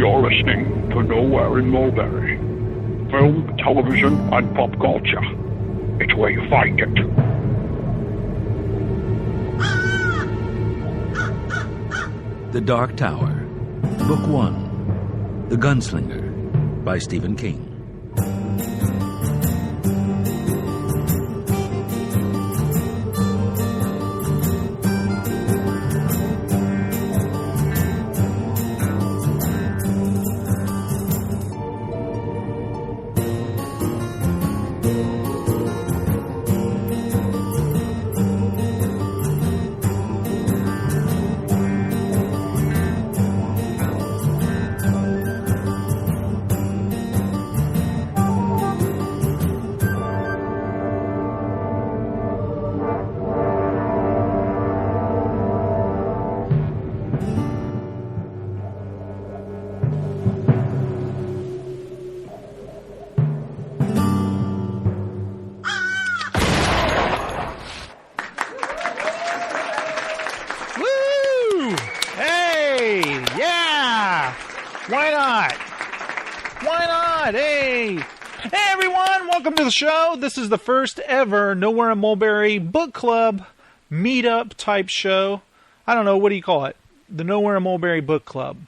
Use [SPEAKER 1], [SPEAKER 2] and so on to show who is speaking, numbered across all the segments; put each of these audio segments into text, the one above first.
[SPEAKER 1] You're listening to Nowhere in Mulberry. Film, television, and pop culture. It's where you find it.
[SPEAKER 2] The Dark Tower, Book 1, The Gunslinger, by Stephen King.
[SPEAKER 3] The show. This is the first ever Nowhere in Mulberry book club meetup type show. I don't know, what do you call it? The Nowhere in Mulberry book club.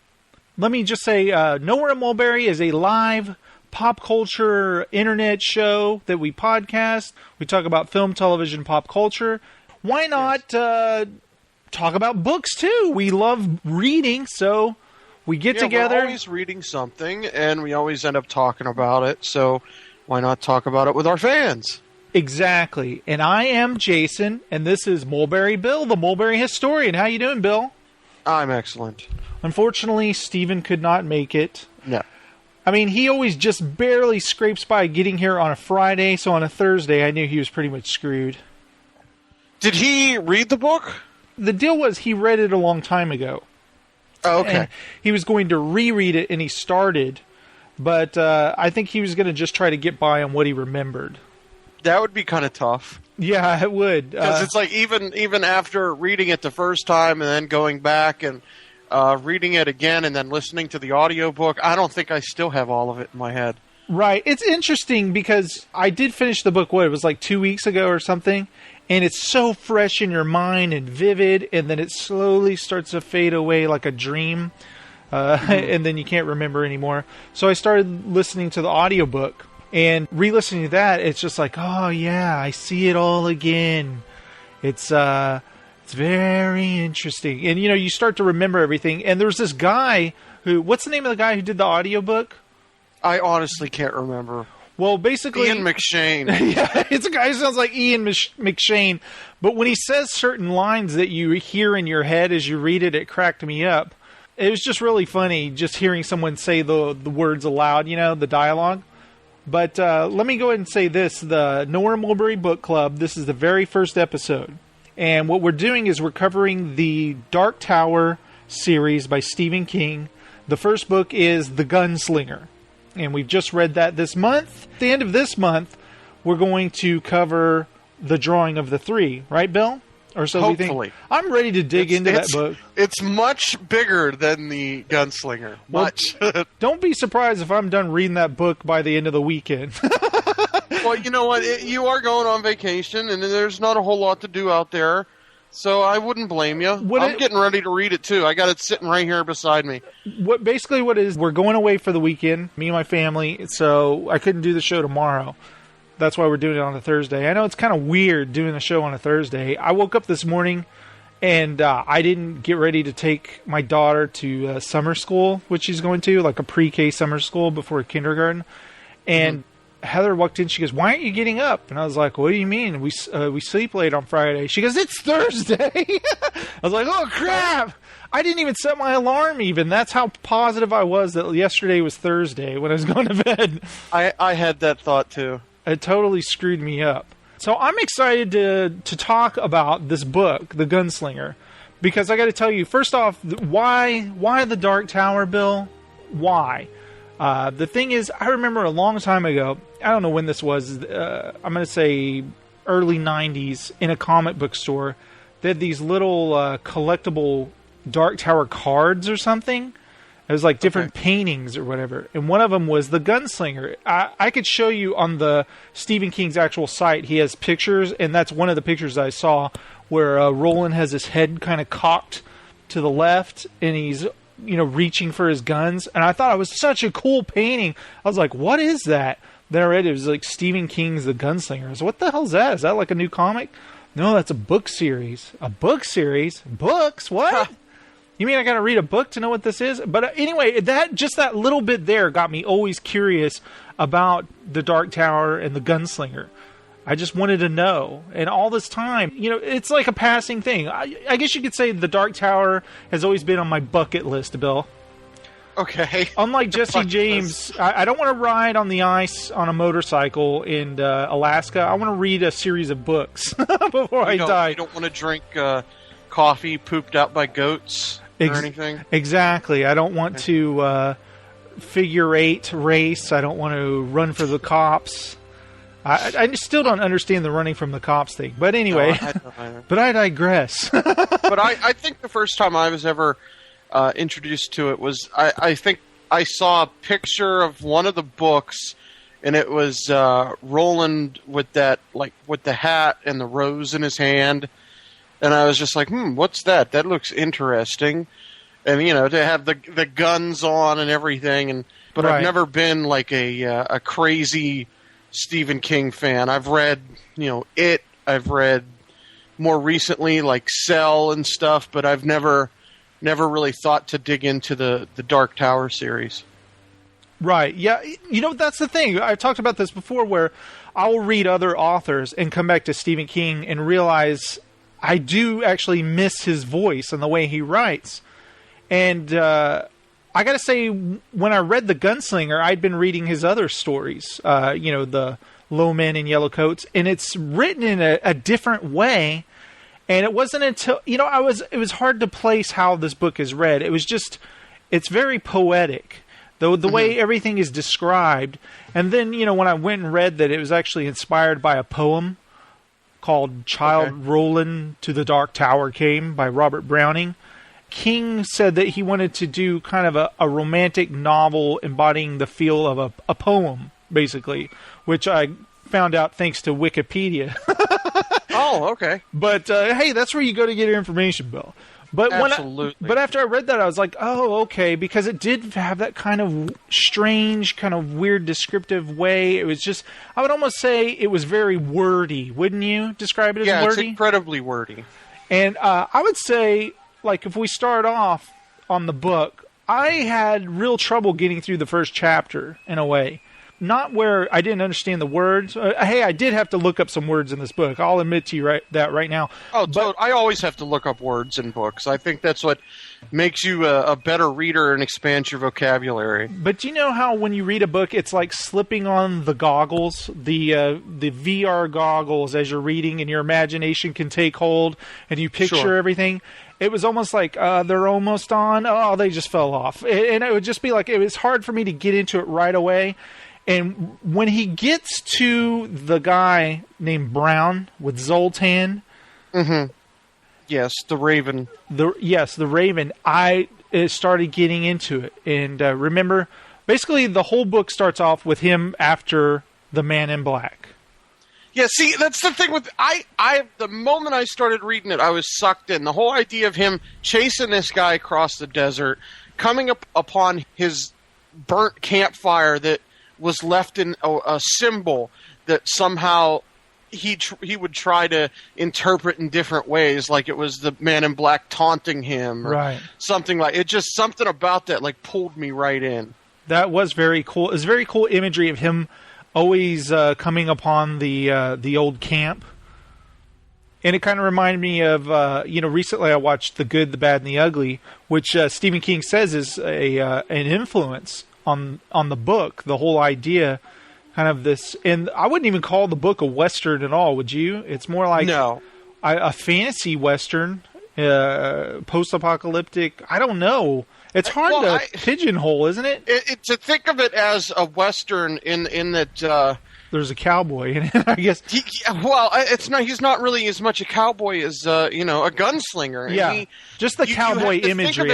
[SPEAKER 3] Let me just say, Nowhere in Mulberry is a live pop culture internet show that we podcast. We talk about film, television, pop culture. Why not talk about books too? We love reading, so we get together.
[SPEAKER 4] We're always reading something, and we always end up talking about it, so why not talk about it with our fans?
[SPEAKER 3] Exactly. And I am Jason, and this is Mulberry Bill, the Mulberry historian. How you doing, Bill?
[SPEAKER 4] I'm excellent.
[SPEAKER 3] Unfortunately, Steven could not make it.
[SPEAKER 4] No.
[SPEAKER 3] I mean, he always just barely scrapes by getting here on a Friday, so on a Thursday, I knew he was pretty much screwed.
[SPEAKER 4] Did he read the book?
[SPEAKER 3] The deal was he read it a long time ago.
[SPEAKER 4] Oh, okay.
[SPEAKER 3] And he was going to reread it, and he started. But I think he was going to just try to get by on what he remembered.
[SPEAKER 4] That would be kind of tough.
[SPEAKER 3] Yeah, it would.
[SPEAKER 4] Because it's like even after reading it the first time and then going back and reading it again and then listening to the audiobook, I don't think I still have all of it in my head.
[SPEAKER 3] Right. It's interesting because I did finish the book, it was like 2 weeks ago or something, and it's so fresh in your mind and vivid, and then it slowly starts to fade away like a dream. And then you can't remember anymore. So I started listening to the audiobook, and re-listening to that, it's just like, oh yeah, I see it all again. It's very interesting. And you start to remember everything. And there's this guy what's the name of the guy who did the audiobook?
[SPEAKER 4] I honestly can't remember.
[SPEAKER 3] Well, basically
[SPEAKER 4] Ian McShane.
[SPEAKER 3] Yeah, it's a guy who sounds like Ian McShane. But when he says certain lines that you hear in your head as you read it, it cracked me up. It was just really funny just hearing someone say the words aloud, the dialogue. But let me go ahead and say this. The Nowhere in Mulberry Book Club, this is the very first episode. And what we're doing is we're covering the Dark Tower series by Stephen King. The first book is The Gunslinger. And we've just read that this month. At the end of this month, we're going to cover The Drawing of the Three. Right, Bill? Or so
[SPEAKER 4] hopefully.
[SPEAKER 3] We think. I'm ready to dig into that book.
[SPEAKER 4] It's much bigger than the Gunslinger. Much.
[SPEAKER 3] Well, don't be surprised if I'm done reading that book by the end of the weekend.
[SPEAKER 4] Well, you know what? You are going on vacation, and there's not a whole lot to do out there. So I wouldn't blame you. I'm getting ready to read it, too. I got it sitting right here beside me.
[SPEAKER 3] What it is, we're going away for the weekend, me and my family, so I couldn't do the show tomorrow. That's why we're doing it on a Thursday. I know it's kind of weird doing a show on a Thursday. I woke up this morning, and I didn't get ready to take my daughter to summer school, which she's going to, like a pre-K summer school before kindergarten. And Heather walked in. She goes, "Why aren't you getting up?" And I was like, "What do you mean? We sleep late on Friday." She goes, "It's Thursday." I was like, "Oh, crap. I didn't even set my alarm even." That's how positive I was that yesterday was Thursday when I was going to bed.
[SPEAKER 4] I had that thought, too.
[SPEAKER 3] It totally screwed me up. So I'm excited to talk about this book, The Gunslinger, because I got to tell you, first off, why the Dark Tower, Bill? Why? The thing is, I remember a long time ago, I don't know when this was, I'm going to say early 90s, in a comic book store, they had these little collectible Dark Tower cards or something. It was like different paintings or whatever. And one of them was the Gunslinger. I could show you on the Stephen King's actual site. He has pictures, and that's one of the pictures I saw where Roland has his head kind of cocked to the left, and he's, reaching for his guns. And I thought it was such a cool painting. I was like, what is that? Then I read it was like Stephen King's The Gunslinger. I was, what the hell's that? Is that like a new comic? No, that's a book series. A book series? Books? What? You mean I got to read a book to know what this is? But anyway, that little bit there got me always curious about the Dark Tower and the Gunslinger. I just wanted to know. And all this time, it's like a passing thing. I guess you could say the Dark Tower has always been on my bucket list, Bill.
[SPEAKER 4] Okay.
[SPEAKER 3] Unlike Jesse James, I don't want to ride on the ice on a motorcycle in Alaska. I want to read a series of books before I die.
[SPEAKER 4] You don't want to drink coffee pooped out by goats? Or anything? Exactly.
[SPEAKER 3] I don't want to figure 8 race. I don't want to run for the cops. I still don't understand the running from the cops thing. But anyway,
[SPEAKER 4] no, I don't either.
[SPEAKER 3] But I digress.
[SPEAKER 4] But I think the first time I was ever introduced to it was, I think I saw a picture of one of the books, and it was Roland with that, with the hat and the rose in his hand. And I was just like, what's that? That looks interesting. And, to have the guns on and everything. But right. I've never been like a crazy Stephen King fan. I've read, It. I've read more recently like Cell and stuff, but I've never really thought to dig into the Dark Tower series.
[SPEAKER 3] Right. Yeah. That's the thing. I've talked about this before where I will read other authors and come back to Stephen King and realize I do actually miss his voice and the way he writes. And I got to say, when I read The Gunslinger, I'd been reading his other stories, the Low Men in Yellow Coats, and it's written in a different way. And it wasn't until, it was hard to place how this book is read. It was just, it's very poetic, the way everything is described. And then, when I went and read that it was actually inspired by a poem called Child Roland to the Dark Tower Came by Robert Browning. King said that he wanted to do kind of a romantic novel embodying the feel of a poem, basically, which I found out thanks to Wikipedia.
[SPEAKER 4] Oh, okay.
[SPEAKER 3] But, hey, that's where you go to get your information, Bill. But
[SPEAKER 4] absolutely.
[SPEAKER 3] But after I read that, I was like, oh, okay, because it did have that kind of strange, kind of weird descriptive way. It was just, I would almost say it was very wordy. Wouldn't you describe it as wordy?
[SPEAKER 4] Yeah, it's incredibly wordy.
[SPEAKER 3] And I would say, if we start off on the book, I had real trouble getting through the first chapter, in a way. Not where I didn't understand the words. Hey, I did have to look up some words in this book. I'll admit to you that right now.
[SPEAKER 4] Oh, but I always have to look up words in books. I think that's what makes you a better reader and expands your vocabulary.
[SPEAKER 3] But you know how when you read a book, it's like slipping on the goggles, the VR goggles as you're reading, and your imagination can take hold, and you picture everything? It was almost like they're almost on. Oh, they just fell off. And it would just be like, it was hard for me to get into it right away. And when he gets to the guy named Brown with Zoltan.
[SPEAKER 4] Mm-hmm. Yes, the Raven.
[SPEAKER 3] The Raven. I started getting into it. And remember, basically the whole book starts off with him after the Man in Black.
[SPEAKER 4] Yeah, see, that's the thing with the moment I started reading it, I was sucked in. The whole idea of him chasing this guy across the desert, coming upon his burnt campfire that was left in a symbol that somehow he would try to interpret in different ways, like it was the Man in Black taunting him, or something like it. Just something about that pulled me right in. That
[SPEAKER 3] was very cool. It was very cool imagery of him always coming upon the old camp. And it kind of reminded me of, recently I watched The Good, the Bad, and the Ugly, which Stephen King says is an influence on the book, the whole idea, kind of this. And I wouldn't even call the book a Western at all, would you? It's more like a fantasy Western, post-apocalyptic. I don't know. It's hard to pigeonhole, isn't it?
[SPEAKER 4] To think of it as a Western in that
[SPEAKER 3] there's a cowboy in it, I guess.
[SPEAKER 4] It's not. He's not really as much a cowboy as a gunslinger.
[SPEAKER 3] Yeah, just the cowboy imagery.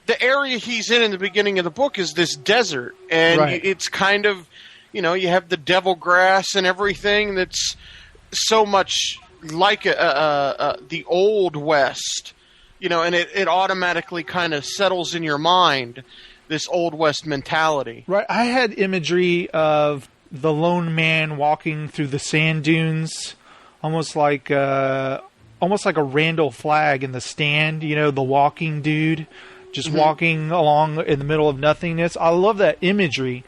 [SPEAKER 4] the area he's in the beginning of the book is this desert, and
[SPEAKER 3] Right.
[SPEAKER 4] it's kind of, you have the devil grass and everything that's so much like the Old West, and it automatically kind of settles in your mind, this Old West mentality.
[SPEAKER 3] Right. I had imagery of the lone man walking through the sand dunes, almost like a Randall Flagg in The Stand, the walking dude, just walking along in the middle of nothingness. I love that imagery.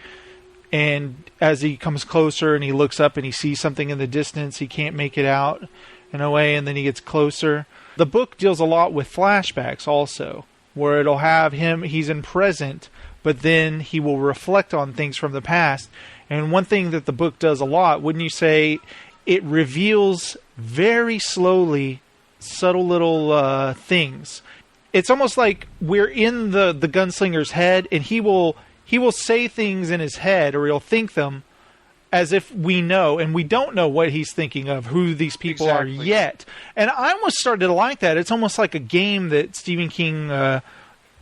[SPEAKER 3] And as he comes closer and he looks up and he sees something in the distance, he can't make it out in a way, and then he gets closer. The book deals a lot with flashbacks also, where it'll have him, he's in present, but then he will reflect on things from the past. And one thing that the book does a lot, wouldn't you say, it reveals very slowly subtle little things. It's almost like we're in the gunslinger's head, and he will say things in his head, or he'll think them as if we know, and we don't know what he's thinking of, who these people are yet. And I almost started to like that. It's almost like a game that Stephen King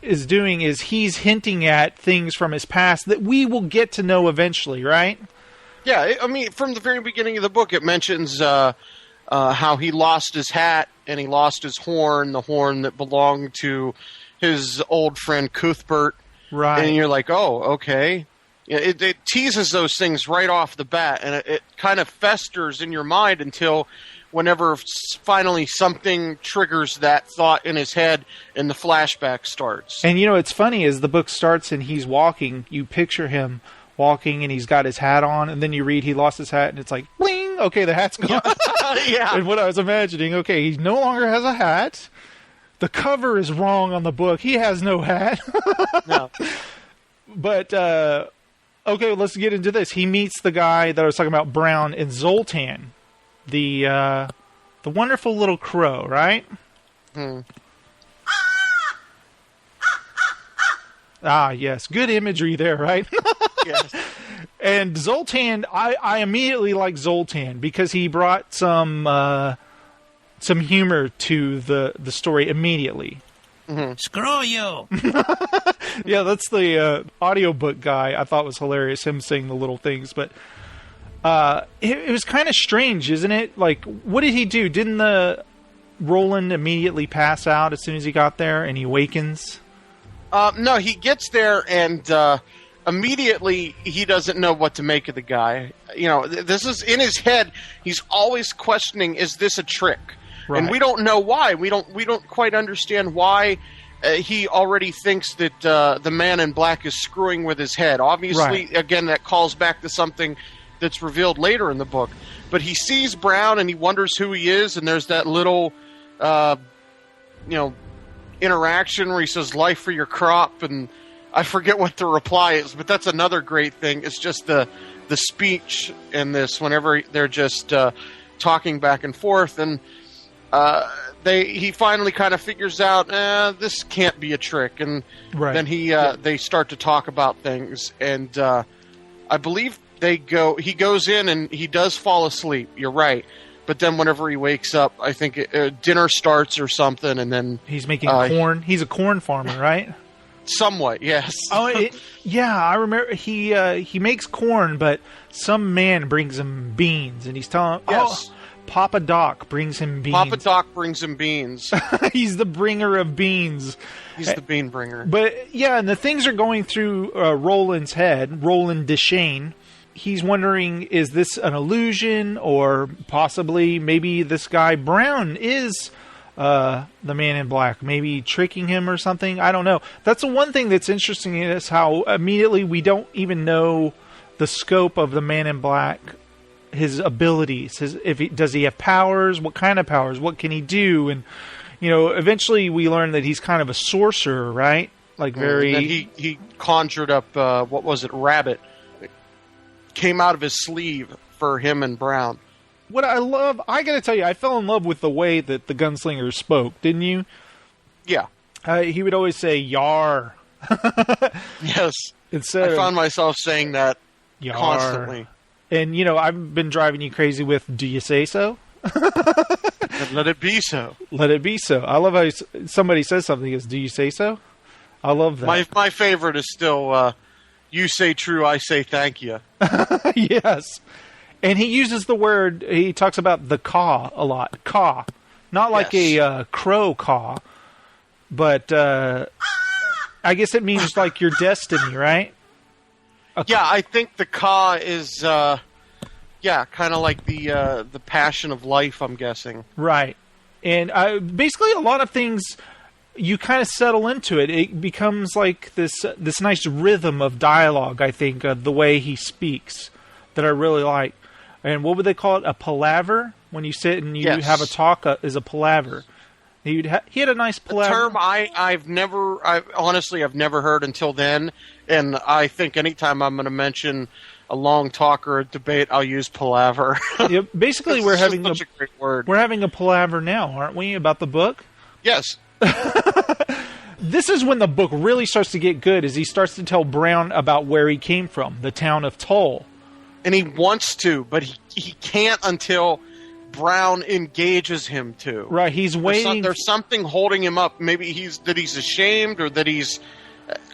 [SPEAKER 3] is doing, is he's hinting at things from his past that we will get to know eventually, right?
[SPEAKER 4] Yeah, I mean, from the very beginning of the book, it mentions how he lost his hat and he lost his horn, the horn that belonged to his old friend Cuthbert.
[SPEAKER 3] Right.
[SPEAKER 4] And you're like, oh, okay. It teases those things right off the bat, and it kind of festers in your mind until whenever finally something triggers that thought in his head and the flashback starts.
[SPEAKER 3] And it's funny, as the book starts and he's walking, you picture him walking and he's got his hat on, and then you read he lost his hat and it's like, bling, okay, the hat's gone.
[SPEAKER 4] Yeah.
[SPEAKER 3] And what I was imagining, okay, he no longer has a hat. The cover is wrong on the book. He has no hat.
[SPEAKER 4] No.
[SPEAKER 3] But, okay, let's get into this. He meets the guy that I was talking about, Brown, and Zoltan, the wonderful little crow, right?
[SPEAKER 4] Hmm.
[SPEAKER 3] Ah, yes. Good imagery there, right?
[SPEAKER 4] Yes.
[SPEAKER 3] And Zoltan, I immediately like Zoltan because he brought some humor to the story immediately.
[SPEAKER 4] Mm-hmm.
[SPEAKER 5] Screw you!
[SPEAKER 3] Yeah, that's the audiobook guy. I thought was hilarious, him saying the little things. But it was kind of strange, isn't it? Like, what did he do? Didn't the Roland immediately pass out as soon as he got there and he awakens?
[SPEAKER 4] No, he gets there and immediately he doesn't know what to make of the guy. This is in his head. He's always questioning, is this a trick?
[SPEAKER 3] Right.
[SPEAKER 4] And we don't know why. We don't quite understand why he already thinks that the man in black is screwing with his head. Obviously,
[SPEAKER 3] Right.
[SPEAKER 4] Again, that calls back to something that's revealed later in the book. But he sees Brown and he wonders who he is, and there's that little, interaction where he says, "Life for your crop," and I forget what the reply is, but that's another great thing. It's just the speech in this whenever they're just talking back and forth, and he finally kind of figures out this can't be a trick, and
[SPEAKER 3] Right.
[SPEAKER 4] then they start to talk about things, and I believe he goes in and he does fall asleep. You're right. But then whenever he wakes up, I think dinner starts or something, and then
[SPEAKER 3] He's making corn. He's a corn farmer, right?
[SPEAKER 4] somewhat, yes.
[SPEAKER 3] Yeah, I remember he makes corn, but some man brings him beans, and he's telling
[SPEAKER 4] Yes.
[SPEAKER 3] Papa Doc brings him beans.
[SPEAKER 4] Papa Doc brings him beans.
[SPEAKER 3] He's the bringer of beans.
[SPEAKER 4] He's the bean bringer.
[SPEAKER 3] But yeah, and the things are going through Roland's head, Roland Deschain. He's wondering, is this an illusion, or possibly maybe this guy Brown is the man in black, maybe tricking him or something? I don't know. That's the one thing that's interesting is how immediately we don't even know the scope of the man in black, his abilities, does he have powers, what kind of powers, what can he do, and eventually we learn that he's kind of a sorcerer, right? Like very.
[SPEAKER 4] And he conjured up what was it, rabbit. It came out of his sleeve for him and Brown.
[SPEAKER 3] What I love, I gotta tell you, I fell in love with the way that the gunslinger spoke, didn't you?
[SPEAKER 4] Yeah.
[SPEAKER 3] He would always say, "Yar."
[SPEAKER 4] Yes.
[SPEAKER 3] Instead
[SPEAKER 4] I found myself saying that
[SPEAKER 3] Yar.
[SPEAKER 4] constantly.
[SPEAKER 3] And, I've been driving you crazy with, "Do you say so?"
[SPEAKER 4] And let it be so.
[SPEAKER 3] Let it be so. I love how somebody says something, he goes, "Do you say so?" I love that.
[SPEAKER 4] My favorite is still, you say true, I say thank you.
[SPEAKER 3] Yes. And he uses the word, he talks about the caw a lot. Caw. Not like a crow caw, but I guess it means like your destiny, right?
[SPEAKER 4] Yeah, I think the caw is, kind of like the passion of life, I'm guessing.
[SPEAKER 3] Right. And basically a lot of things, you kind of settle into it. It becomes like this nice rhythm of dialogue, I think, the way he speaks, that I really like. And what would they call it? A palaver? When you sit and you have a talk, is a palaver. He had a nice palaver.
[SPEAKER 4] A term I've honestly never heard until then, and I think anytime I'm going to mention a long talk or a debate, I'll use palaver.
[SPEAKER 3] Yeah, basically, we're having
[SPEAKER 4] such a great word.
[SPEAKER 3] We're having a palaver now, aren't we? About the book.
[SPEAKER 4] Yes.
[SPEAKER 3] This is when the book really starts to get good, as he starts to tell Brown about where he came from, the town of Tull.
[SPEAKER 4] And he wants to, but he can't until Brown engages him to.
[SPEAKER 3] Right, he's waiting.
[SPEAKER 4] There's something holding him up. Maybe he's ashamed, or that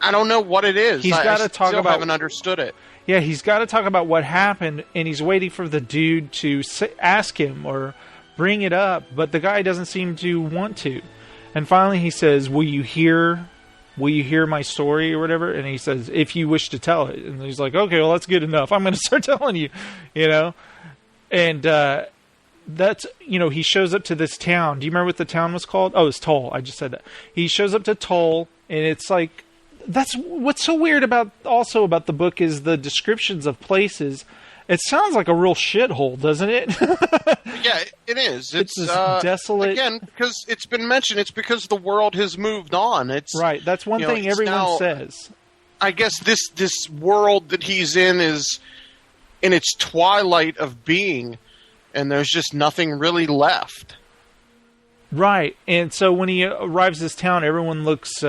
[SPEAKER 4] I don't know what it is.
[SPEAKER 3] He's got to talk about.
[SPEAKER 4] I haven't understood it.
[SPEAKER 3] Yeah, he's got to talk about what happened, and he's waiting for the dude to ask him or bring it up, but the guy doesn't seem to want to. And finally, he says, "Will you hear my story or whatever?" And he says, "If you wish to tell it." And he's like, "Okay, well, that's good enough. I'm going to start telling you," And that's, he shows up to this town. Do you remember what the town was called? Oh, it's Tull. I just said that. He shows up to Tull, and it's like, that's what's so weird about the book is the descriptions of places. It sounds like a real shithole, doesn't it?
[SPEAKER 4] Yeah, it is.
[SPEAKER 3] It's this desolate.
[SPEAKER 4] Again, because it's been mentioned, it's because the world has moved on. It's
[SPEAKER 3] right. That's one thing everyone says.
[SPEAKER 4] I guess this world that he's in is in its twilight of being, and there's just nothing really left.
[SPEAKER 3] Right. And so when he arrives at this town, everyone looks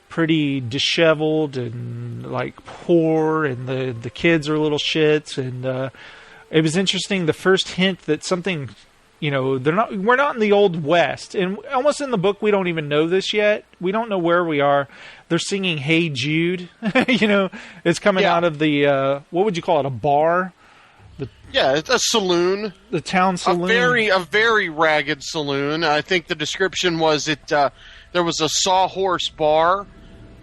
[SPEAKER 3] pretty disheveled and like poor, and the kids are little shits. And it was interesting, the first hint that something, we're not in the Old West, and almost in the book we don't even know this yet. We don't know where we are. They're singing "Hey Jude." It's coming out of the what would you call it, a bar?
[SPEAKER 4] It's a saloon.
[SPEAKER 3] The town saloon.
[SPEAKER 4] A very ragged saloon. I think the description was there was a sawhorse bar.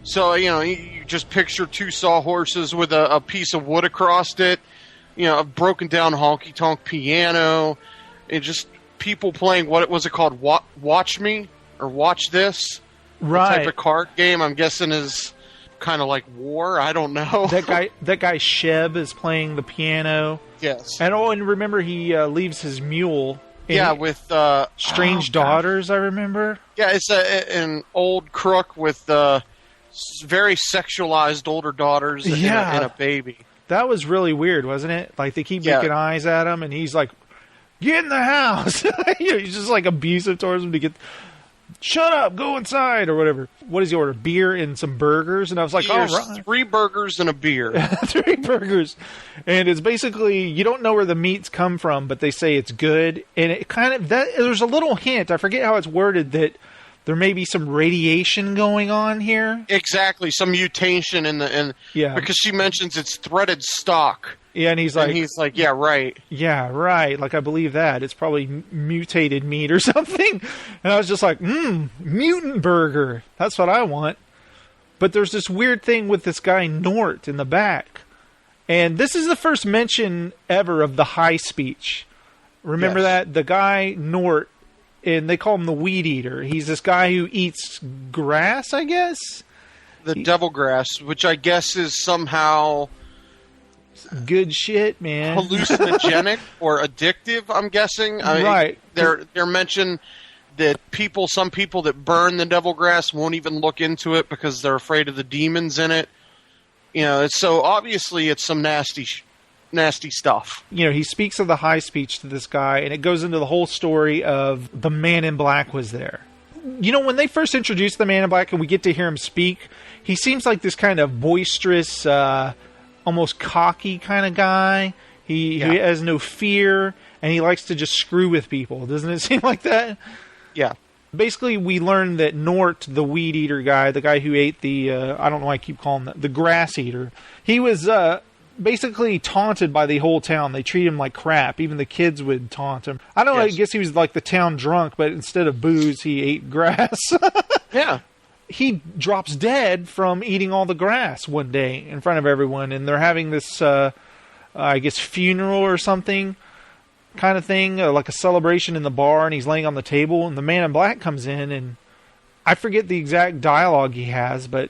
[SPEAKER 4] So, you just picture two sawhorses with a piece of wood across it, a broken down honky-tonk piano, and just people playing, what was it called, Watch Me, or Watch This?
[SPEAKER 3] Right.
[SPEAKER 4] The type of card game, I'm guessing, is kind of like war. I don't know.
[SPEAKER 3] That guy Sheb is playing the piano.
[SPEAKER 4] Yes.
[SPEAKER 3] And remember he leaves his mule.
[SPEAKER 4] With
[SPEAKER 3] strange daughters, I remember.
[SPEAKER 4] Yeah, it's an old crook with very sexualized older daughters and a baby.
[SPEAKER 3] That was really weird, wasn't it? Like, they keep making eyes at him, and he's like, "Get in the house!" He's just like abusive towards him to get. "Shut up, go inside," or whatever. What does he order? Beer and some burgers? And I was like, all right.
[SPEAKER 4] 3 burgers and a beer.
[SPEAKER 3] 3 burgers. And it's basically, you don't know where the meats come from, but they say it's good. And it kind of, there's a little hint, I forget how it's worded, that there may be some radiation going on here.
[SPEAKER 4] Exactly, some mutation because she mentions it's threaded stock.
[SPEAKER 3] Yeah, and he's like,
[SPEAKER 4] yeah, right.
[SPEAKER 3] Yeah, right. Like, I believe that. It's probably mutated meat or something. And I was just like, mutant burger. That's what I want. But there's this weird thing with this guy Nort in the back. And this is the first mention ever of the high speech. Remember that? The guy Nort, and they call him the Weed Eater. He's this guy who eats grass, I guess?
[SPEAKER 4] The devil grass, which I guess is somehow...
[SPEAKER 3] good shit, man.
[SPEAKER 4] Hallucinogenic or addictive, I'm guessing.
[SPEAKER 3] Right.
[SPEAKER 4] They're mentioned that some people that burn the devil grass won't even look into it because they're afraid of the demons in it. So obviously it's some nasty stuff.
[SPEAKER 3] He speaks of the high speech to this guy, and it goes into the whole story of the Man in Black was there. When they first introduced the Man in Black and we get to hear him speak, he seems like this kind of boisterous, almost cocky kind of guy. He has no fear, and he likes to just screw with people. Doesn't it seem like that?
[SPEAKER 4] Yeah.
[SPEAKER 3] Basically, we learned that Nort, the weed eater guy, the guy who ate the, I don't know why I keep calling that, the grass eater, he was basically taunted by the whole town. They treat him like crap. Even the kids would taunt him. I don't know, I guess he was like the town drunk, but instead of booze, he ate grass.
[SPEAKER 4] Yeah.
[SPEAKER 3] He drops dead from eating all the grass one day in front of everyone, and they're having this, I guess, funeral or something. Kind of thing, like a celebration in the bar, and he's laying on the table, and the man in black comes in, and I forget the exact dialogue he has, but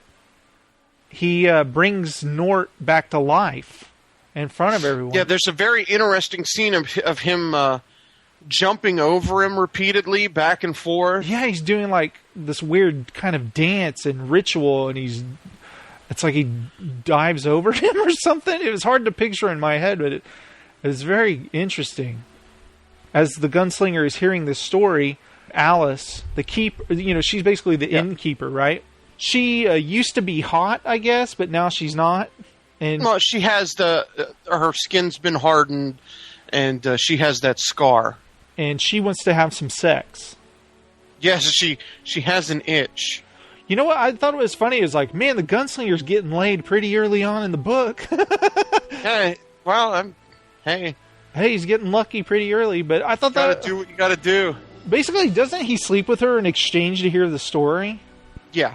[SPEAKER 3] he brings Nort back to life in front of everyone.
[SPEAKER 4] Yeah, there's a very interesting scene of him jumping over him repeatedly, back and forth.
[SPEAKER 3] Yeah, he's doing like this weird kind of dance and ritual, and it's like he dives over him or something. It was hard to picture in my head, but it was very interesting. As the gunslinger is hearing this story, Alice, the keeper, she's basically the innkeeper, right? She used to be hot, I guess, but now she's not. And
[SPEAKER 4] well, she has her skin's been hardened, and she has that scar.
[SPEAKER 3] And she wants to have some sex.
[SPEAKER 4] Yes, she has an itch.
[SPEAKER 3] You know what? I thought it was funny. It was like, man, the gunslinger's getting laid pretty early on in the book.
[SPEAKER 4] Hey, well, hey,
[SPEAKER 3] he's getting lucky pretty early, but I thought
[SPEAKER 4] gotta do what you gotta do.
[SPEAKER 3] Basically, doesn't he sleep with her in exchange to hear the story?
[SPEAKER 4] Yeah.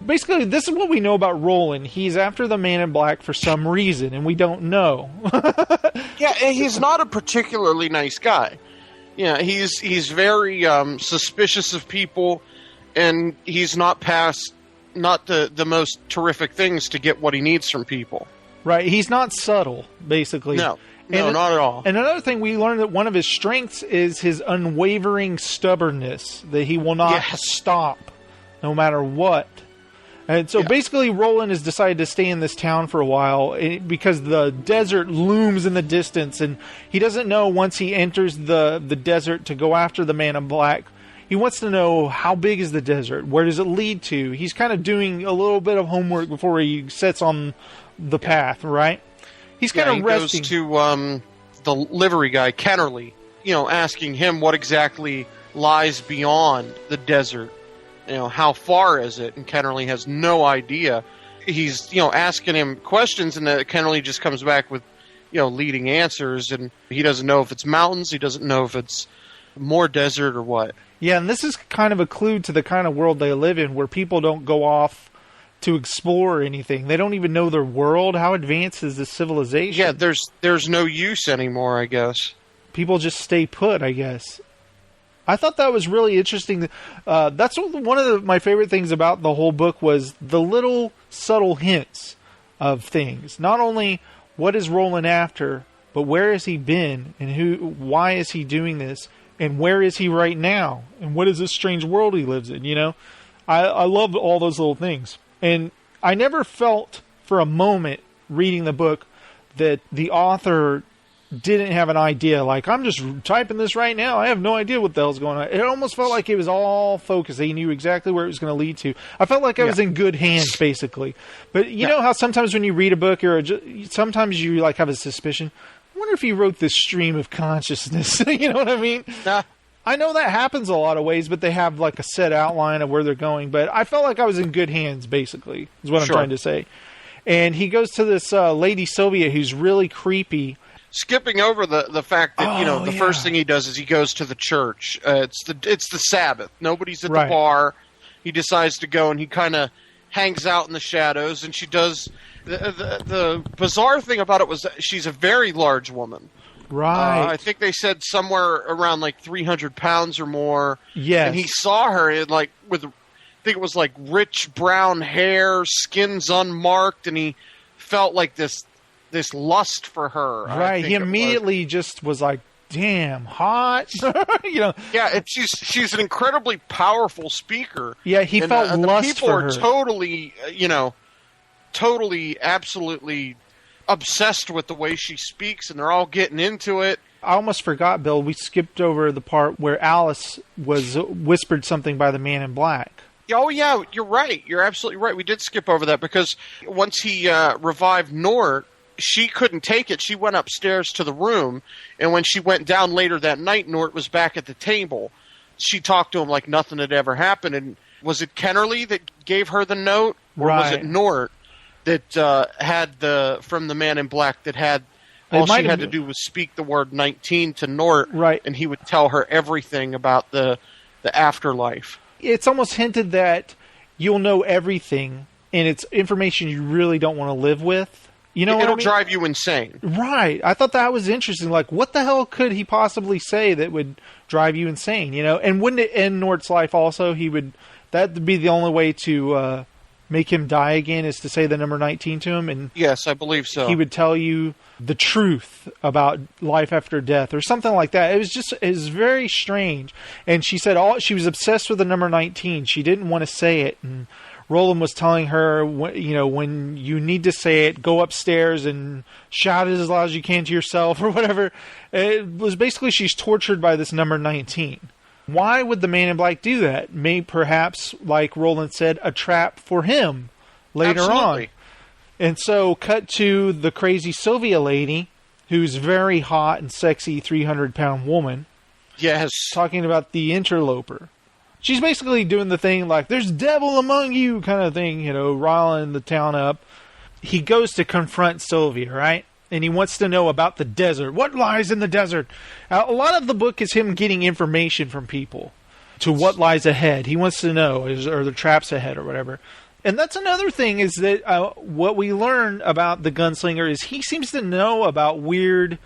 [SPEAKER 3] Basically, this is what we know about Roland. He's after the man in black for some reason, and we don't know.
[SPEAKER 4] Yeah, and he's not a particularly nice guy. Yeah, he's very suspicious of people, and he's not the most terrific things to get what he needs from people.
[SPEAKER 3] Right, he's not subtle, basically.
[SPEAKER 4] No, not at all.
[SPEAKER 3] And another thing, we learned that one of his strengths is his unwavering stubbornness, that he will not stop no matter what. And so basically Roland has decided to stay in this town for a while because the desert looms in the distance, and he doesn't know once he enters the desert to go after the man in black. He wants to know, how big is the desert? Where does it lead to? He's kind of doing a little bit of homework before he sets on the path, right? He's kind of resting.
[SPEAKER 4] He goes to the livery guy, Kennerly, asking him what exactly lies beyond the desert. How far is it? And Kennerly has no idea. He's, asking him questions, and Kennerly just comes back with, leading answers, and he doesn't know if it's mountains, he doesn't know if it's more desert or what.
[SPEAKER 3] Yeah, and this is kind of a clue to the kind of world they live in, where people don't go off to explore anything. They don't even know their world. How advanced is this civilization?
[SPEAKER 4] Yeah, there's no use anymore, I guess.
[SPEAKER 3] People just stay put, I guess. I thought that was really interesting. That's one of my favorite things about the whole book, was the little subtle hints of things. Not only what is Roland after, but where has he been, and why is he doing this, and where is he right now, and what is this strange world he lives in, I love all those little things. And I never felt for a moment reading the book that the author didn't have an idea. Like, I'm just typing this right now, I have no idea what the hell's going on. It almost felt like it was all focused. He knew exactly where it was going to lead to. I felt like I was in good hands, basically. But you know how sometimes when you read a book, sometimes you like have a suspicion, I wonder if he wrote this stream of consciousness. You know what I mean? I know that happens a lot of ways, but they have like a set outline of where they're going. But I felt like I was in good hands, basically, is what I'm trying to say. And he goes to this Lady Sylvia, who's really creepy.
[SPEAKER 4] Skipping over the fact that the first thing he does is he goes to the church. It's the Sabbath. Nobody's at the bar. He decides to go, and he kind of hangs out in the shadows. And she does the bizarre thing about it was that she's a very large woman.
[SPEAKER 3] Right.
[SPEAKER 4] I think they said somewhere around like 300 pounds or more.
[SPEAKER 3] Yes.
[SPEAKER 4] And he saw her with I think it was like rich brown hair, skin's unmarked, and he felt like this lust for her.
[SPEAKER 3] Right. He immediately just was like, damn, hot.
[SPEAKER 4] Yeah, and she's an incredibly powerful speaker.
[SPEAKER 3] Yeah, he felt lust for her.
[SPEAKER 4] People are totally, absolutely obsessed with the way she speaks, and they're all getting into it.
[SPEAKER 3] I almost forgot, Bill. We skipped over the part where Alice was whispered something by the man in black.
[SPEAKER 4] Oh, yeah, you're right. You're absolutely right. We did skip over that because once he revived Nort, she couldn't take it. She went upstairs to the room, and when she went down later that night, Nort was back at the table. she talked to him like nothing had ever happened. And was it Kennerly that gave her the note? Or was it Nort that had from the Man in Black that had all she had to do was speak the word 19 to Nort, and he would tell her everything about the afterlife.
[SPEAKER 3] It's almost hinted that you'll know everything, and it's information you really don't want to live with. You know,
[SPEAKER 4] it'll drive you insane.
[SPEAKER 3] Right. I thought that was interesting. Like, what the hell could he possibly say that would drive you insane? You know, and wouldn't it end Nort's life also? That'd be the only way to make him die again, is to say the number 19 to him. And
[SPEAKER 4] yes, I believe so.
[SPEAKER 3] He would tell you the truth about life after death or something like that. It was very strange. And she said she was obsessed with the number 19. She didn't want to say it. And Roland was telling her, when you need to say it, go upstairs and shout it as loud as you can to yourself or whatever. It was basically she's tortured by this number 19. Why would the Man in Black do that? Maybe perhaps, like Roland said, a trap for him later on. And so cut to the crazy Sylvia lady, who's very hot and sexy 300-pound woman.
[SPEAKER 4] Yes.
[SPEAKER 3] Talking about the interloper. She's basically doing the thing like, there's devil among you kind of thing, riling the town up. He goes to confront Sylvia, right? And he wants to know about the desert. What lies in the desert? A lot of the book is him getting information from people to what lies ahead. He wants to know, are the traps ahead or whatever. And that's another thing, is that what we learn about the Gunslinger is he seems to know about weird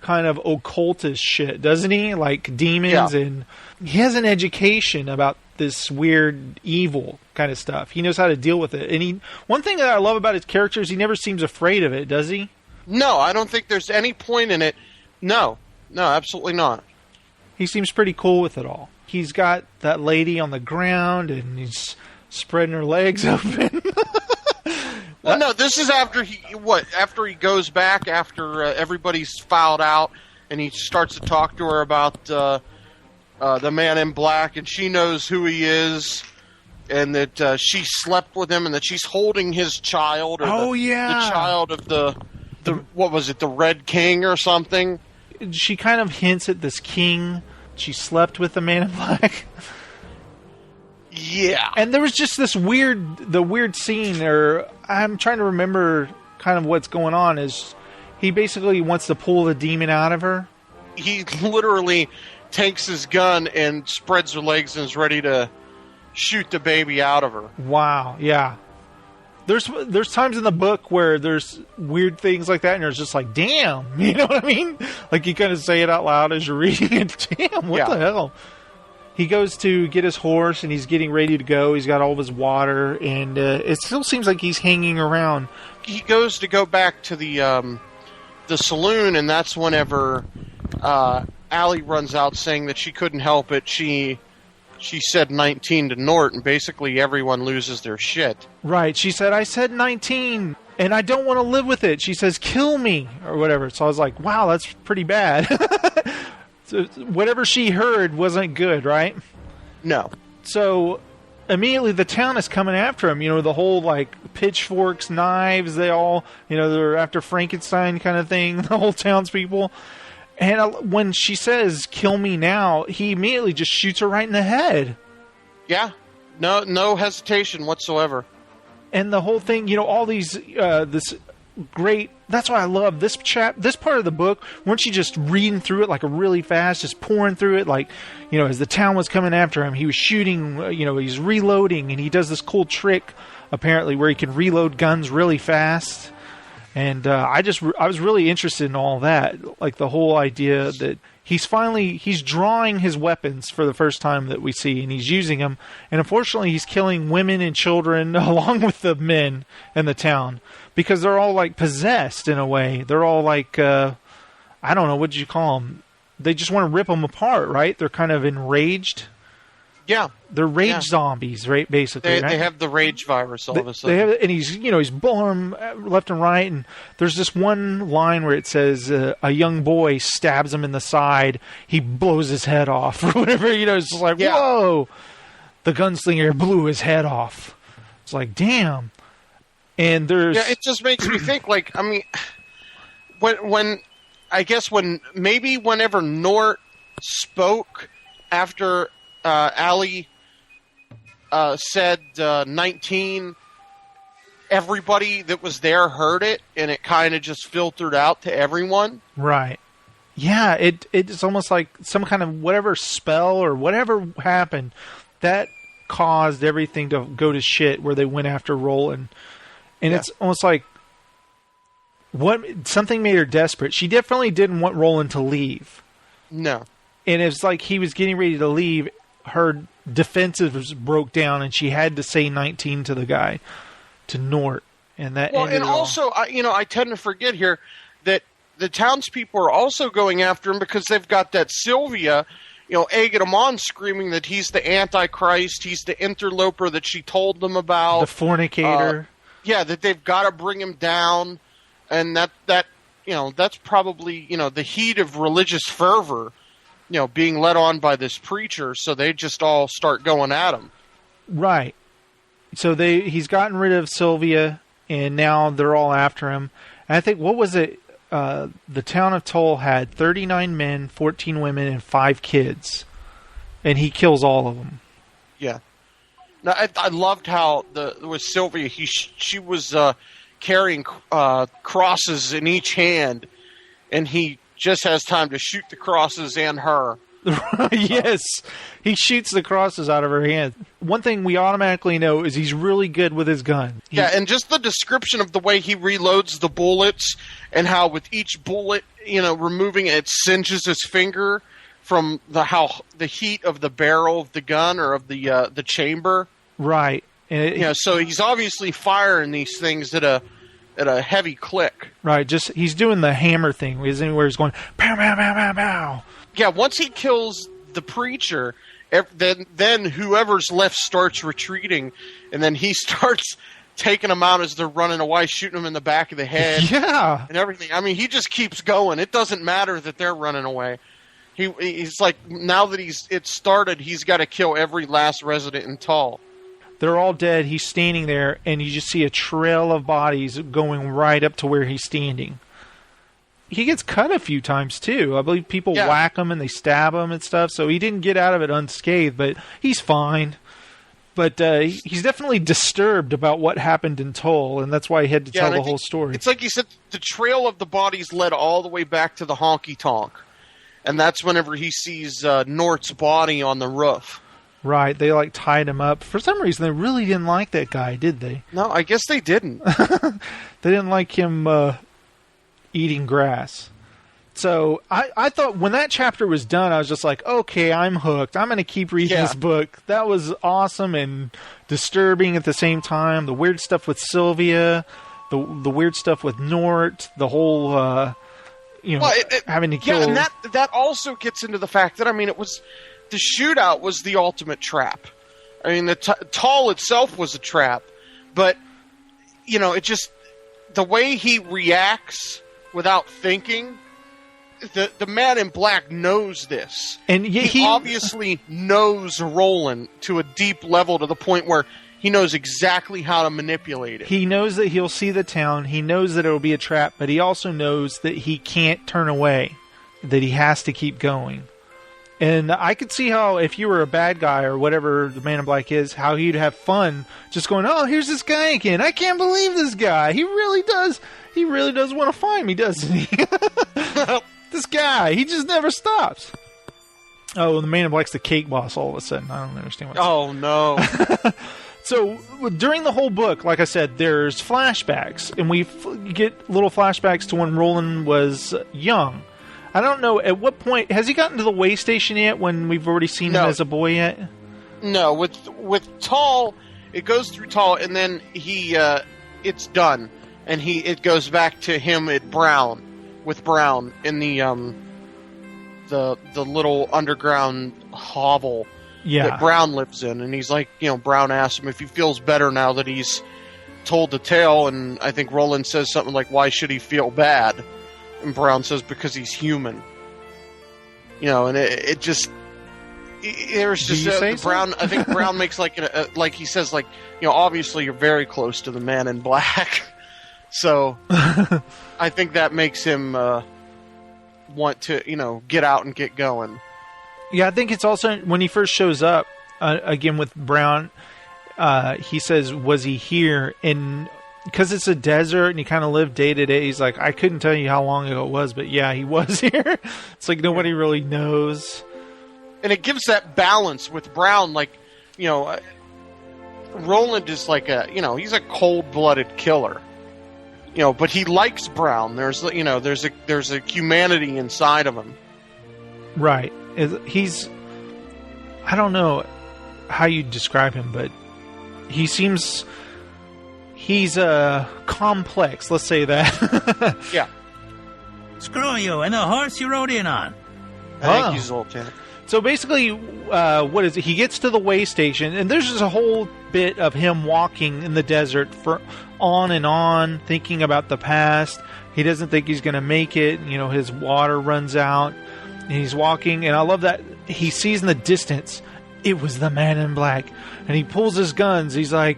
[SPEAKER 3] kind of occultist shit, doesn't he? Like demons, and he has an education about this weird evil kind of stuff. He knows how to deal with it. And one thing that I love about his character is he never seems afraid of it, does he?
[SPEAKER 4] No, I don't think there's any point in it. No, absolutely not.
[SPEAKER 3] He seems pretty cool with it all. He's got that lady on the ground, and he's spreading her legs open.
[SPEAKER 4] Well, no, this is after he goes back, after everybody's filed out, and he starts to talk to her about the Man in Black, and she knows who he is, and that she slept with him, and that she's holding his child, or the child of the what was it, the Red King or something?
[SPEAKER 3] She kind of hints at this king. She slept with the Man in Black.
[SPEAKER 4] Yeah.
[SPEAKER 3] And there was just this weird scene, or I'm trying to remember kind of what's going on, is he basically wants to pull the demon out of her.
[SPEAKER 4] He literally takes his gun and spreads her legs and is ready to shoot the baby out of her.
[SPEAKER 3] Wow, yeah. There's times in the book where there's weird things like that, and there's just like, damn, you know what I mean? Like, you kind of say it out loud as you're reading it. Damn, what the hell? He goes to get his horse, and he's getting ready to go. He's got all of his water, and it still seems like he's hanging around.
[SPEAKER 4] He goes to go back to the saloon, and that's whenever Allie runs out saying that she couldn't help it. She said 19 to Nort, and basically everyone loses their shit.
[SPEAKER 3] Right. She said, I said 19, and I don't want to live with it. She says, kill me, or whatever. So I was like, wow, that's pretty bad. So whatever she heard wasn't good, right?
[SPEAKER 4] No.
[SPEAKER 3] So immediately the town is coming after him. The whole, like, pitchforks, knives, they all, they're after Frankenstein kind of thing, the whole townspeople. And when she says, kill me now, he immediately just shoots her right in the head.
[SPEAKER 4] Yeah. No hesitation whatsoever.
[SPEAKER 3] And the whole thing, all these, this great, that's why I love this part of the book. Weren't you just reading through it like really fast, just pouring through it, like, as the town was coming after him, he was shooting, he's reloading, and he does this cool trick, apparently, where he can reload guns really fast. And I was really interested in all that, like the whole idea that he's drawing his weapons for the first time that we see, and he's using them. And unfortunately, he's killing women and children along with the men in the town, because they're all like possessed in a way. They're all like, I don't know, what did you call them? They just want to rip them apart, right? They're kind of enraged.
[SPEAKER 4] Yeah.
[SPEAKER 3] They're rage zombies, right? Basically,
[SPEAKER 4] they have the rage virus all of a sudden.
[SPEAKER 3] They have, and he's blowing them left and right. And there's this one line where it says a young boy stabs him in the side. He blows his head off, or whatever. It's just like, whoa! The gunslinger blew his head off. It's like, damn. And there's
[SPEAKER 4] it just makes me think. Like, I mean, whenever Nort spoke after Allie said 19, everybody that was there heard it, and it kind of just filtered out to everyone.
[SPEAKER 3] Right. Yeah, it's almost like some kind of whatever spell or whatever happened that caused everything to go to shit where they went after Roland. And it's almost like something made her desperate. She definitely didn't want Roland to leave.
[SPEAKER 4] No.
[SPEAKER 3] And it's like he was getting ready to leave, her defenses broke down, and she had to say 19 to the guy, to Nort. And that ended
[SPEAKER 4] and also, I tend to forget here that the townspeople are also going after him because they've got that Sylvia, egging him on, screaming that he's the Antichrist, he's the interloper that she told them about.
[SPEAKER 3] The fornicator.
[SPEAKER 4] That they've got to bring him down. And that's probably, the heat of religious fervor, being led on by this preacher, so they just all start going at him. Right.
[SPEAKER 3] So he's gotten rid of Sylvia, and now they're all after him. And I think, what was it? The town of Toll had 39 men, 14 women, and 5 kids. And he kills all of them.
[SPEAKER 4] Yeah. Now, I loved how with Sylvia, she was carrying crosses in each hand, and he just has time to shoot the crosses and her.
[SPEAKER 3] Yes, he shoots the crosses out of her hand. One thing we automatically know is he's really good with his gun.
[SPEAKER 4] And just the description of the way he reloads the bullets, and how with each bullet, removing it singes his finger from the heat of the barrel of the gun or of the chamber.
[SPEAKER 3] Right. And
[SPEAKER 4] so he's obviously firing these things at a heavy click.
[SPEAKER 3] Right. He's doing the hammer thing, where he's going pow pow pow pow pow.
[SPEAKER 4] Yeah, once he kills the preacher, then whoever's left starts retreating, and then he starts taking them out as they're running away, shooting them in the back of the head.
[SPEAKER 3] Yeah.
[SPEAKER 4] And everything. I mean, he just keeps going. It doesn't matter that they're running away. He's like, now that it's started, he's got to kill every last resident in Tull.
[SPEAKER 3] They're all dead. He's standing there, and you just see a trail of bodies going right up to where he's standing. He gets cut a few times, too. I believe people whack him and they stab him and stuff, so he didn't get out of it unscathed, but he's fine. But he's definitely disturbed about what happened in Tull, and that's why he had to tell the whole story.
[SPEAKER 4] It's like you said, the trail of the bodies led all the way back to the honky-tonk, and that's whenever he sees Nort's body on the roof.
[SPEAKER 3] Right, they tied him up. For some reason, they really didn't like that guy, did they?
[SPEAKER 4] No, I guess they didn't.
[SPEAKER 3] They didn't like him eating grass. So I thought when that chapter was done, I was just like, okay, I'm hooked. I'm going to keep reading this book. That was awesome and disturbing at the same time. The weird stuff with Sylvia, the weird stuff with Nort, the whole, having to kill.
[SPEAKER 4] Yeah, and that also gets into the fact that, the shootout was the ultimate trap. I mean, the Tull itself was a trap, but, it just, the way he reacts without thinking, the man in black knows this.
[SPEAKER 3] And
[SPEAKER 4] he obviously knows Roland to a deep level, to the point where he knows exactly how to manipulate it.
[SPEAKER 3] He knows that he'll see the town. He knows that it'll be a trap, but he also knows that he can't turn away, that he has to keep going. And I could see how, if you were a bad guy or whatever the Man in Black is, how he'd have fun just going, oh, here's this guy again. I can't believe this guy. He really does want to find me, doesn't he? This guy, he just never stops. Oh, the Man in Black's the cake boss all of a sudden. I don't understand what's
[SPEAKER 4] Oh, no.
[SPEAKER 3] So, during the whole book, like I said, there's flashbacks. And we get little flashbacks to when Roland was young. I don't know, at what point... Has he gotten to the way station yet, when we've already seen him as a boy yet?
[SPEAKER 4] No, with Tull, it goes through Tull, and then it's done. And it goes back to him at Brown, with Brown, in the little underground hovel that Brown lives in. And he's like, Brown asks him if he feels better now that he's told the tale, and I think Roland says something like, why should he feel bad? And Brown says, because he's human. And it just... There's just Brown. I think Brown makes he says, obviously you're very close to the Man in Black. So I think that makes him want to, get out and get going.
[SPEAKER 3] Yeah, I think it's also when he first shows up again with Brown. He says, "Was he here?" And because it's a desert and he kind of lived day to day, he's like, "I couldn't tell you how long ago it was, but yeah, he was here." It's like nobody really knows.
[SPEAKER 4] And it gives that balance with Brown, like, you know, Roland is like he's a cold-blooded killer. You know, but he likes Brown. There's a humanity inside of him.
[SPEAKER 3] Right. I don't know how you describe him, but he's complex, let's say that.
[SPEAKER 4] Yeah.
[SPEAKER 5] Screw you, and the horse you rode in on.
[SPEAKER 4] I think he's old, Jack.
[SPEAKER 3] So basically, what is it? He gets to the way station, and there's just a whole bit of him walking in the desert for on and on, thinking about the past. He doesn't think he's going to make it. You know, his water runs out, and he's walking. And I love that he sees in the distance, it was the man in black. And he pulls his guns. He's like,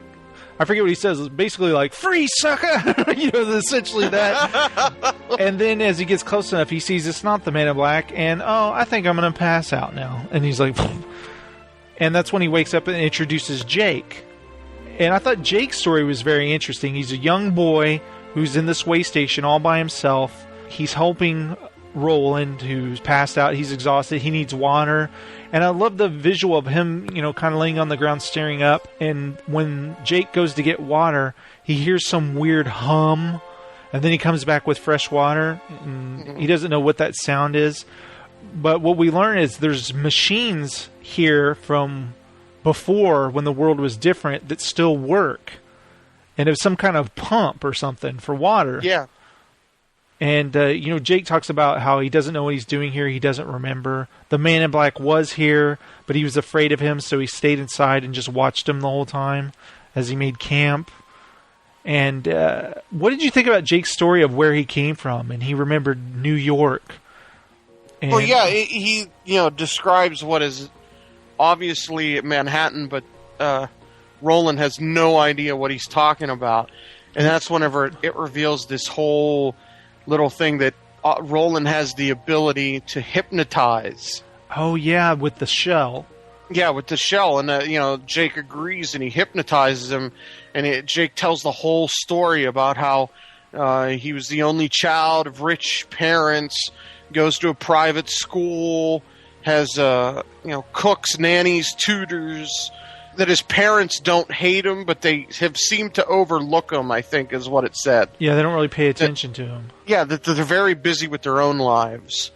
[SPEAKER 3] I forget what he says. It's basically like, "Free, sucker!" You know, essentially that. And then as he gets close enough, he sees it's not the man in black. And, I think I'm going to pass out now. And he's like, and that's when he wakes up and introduces Jake. And I thought Jake's story was very interesting. He's a young boy who's in this way station all by himself. He's helping Roland, who's passed out. He's exhausted. He needs water. And I love the visual of him, you know, kind of laying on the ground staring up. And when Jake goes to get water, he hears some weird hum. And then he comes back with fresh water. And he doesn't know what that sound is. But what we learn is there's machines here from before, when the world was different, that still work. And it's some kind of pump or something for water.
[SPEAKER 4] Yeah.
[SPEAKER 3] And, Jake talks about how he doesn't know what he's doing here. He doesn't remember. The man in black was here, but he was afraid of him, so he stayed inside and just watched him the whole time as he made camp. And what did you think about Jake's story of where he came from? And he remembered New York. And,
[SPEAKER 4] well, yeah, he describes what is obviously Manhattan, but Roland has no idea what he's talking about. And that's whenever it reveals this whole little thing that Roland has the ability to hypnotize.
[SPEAKER 3] Oh, yeah, with the shell.
[SPEAKER 4] Yeah, with the shell. And, Jake agrees and he hypnotizes him. And Jake tells the whole story about how he was the only child of rich parents, goes to a private school, has, cooks, nannies, tutors, that his parents don't hate him, but they have seemed to overlook him, I think is what it said.
[SPEAKER 3] Yeah, they don't really pay attention to him.
[SPEAKER 4] Yeah, that they're very busy with their own lives.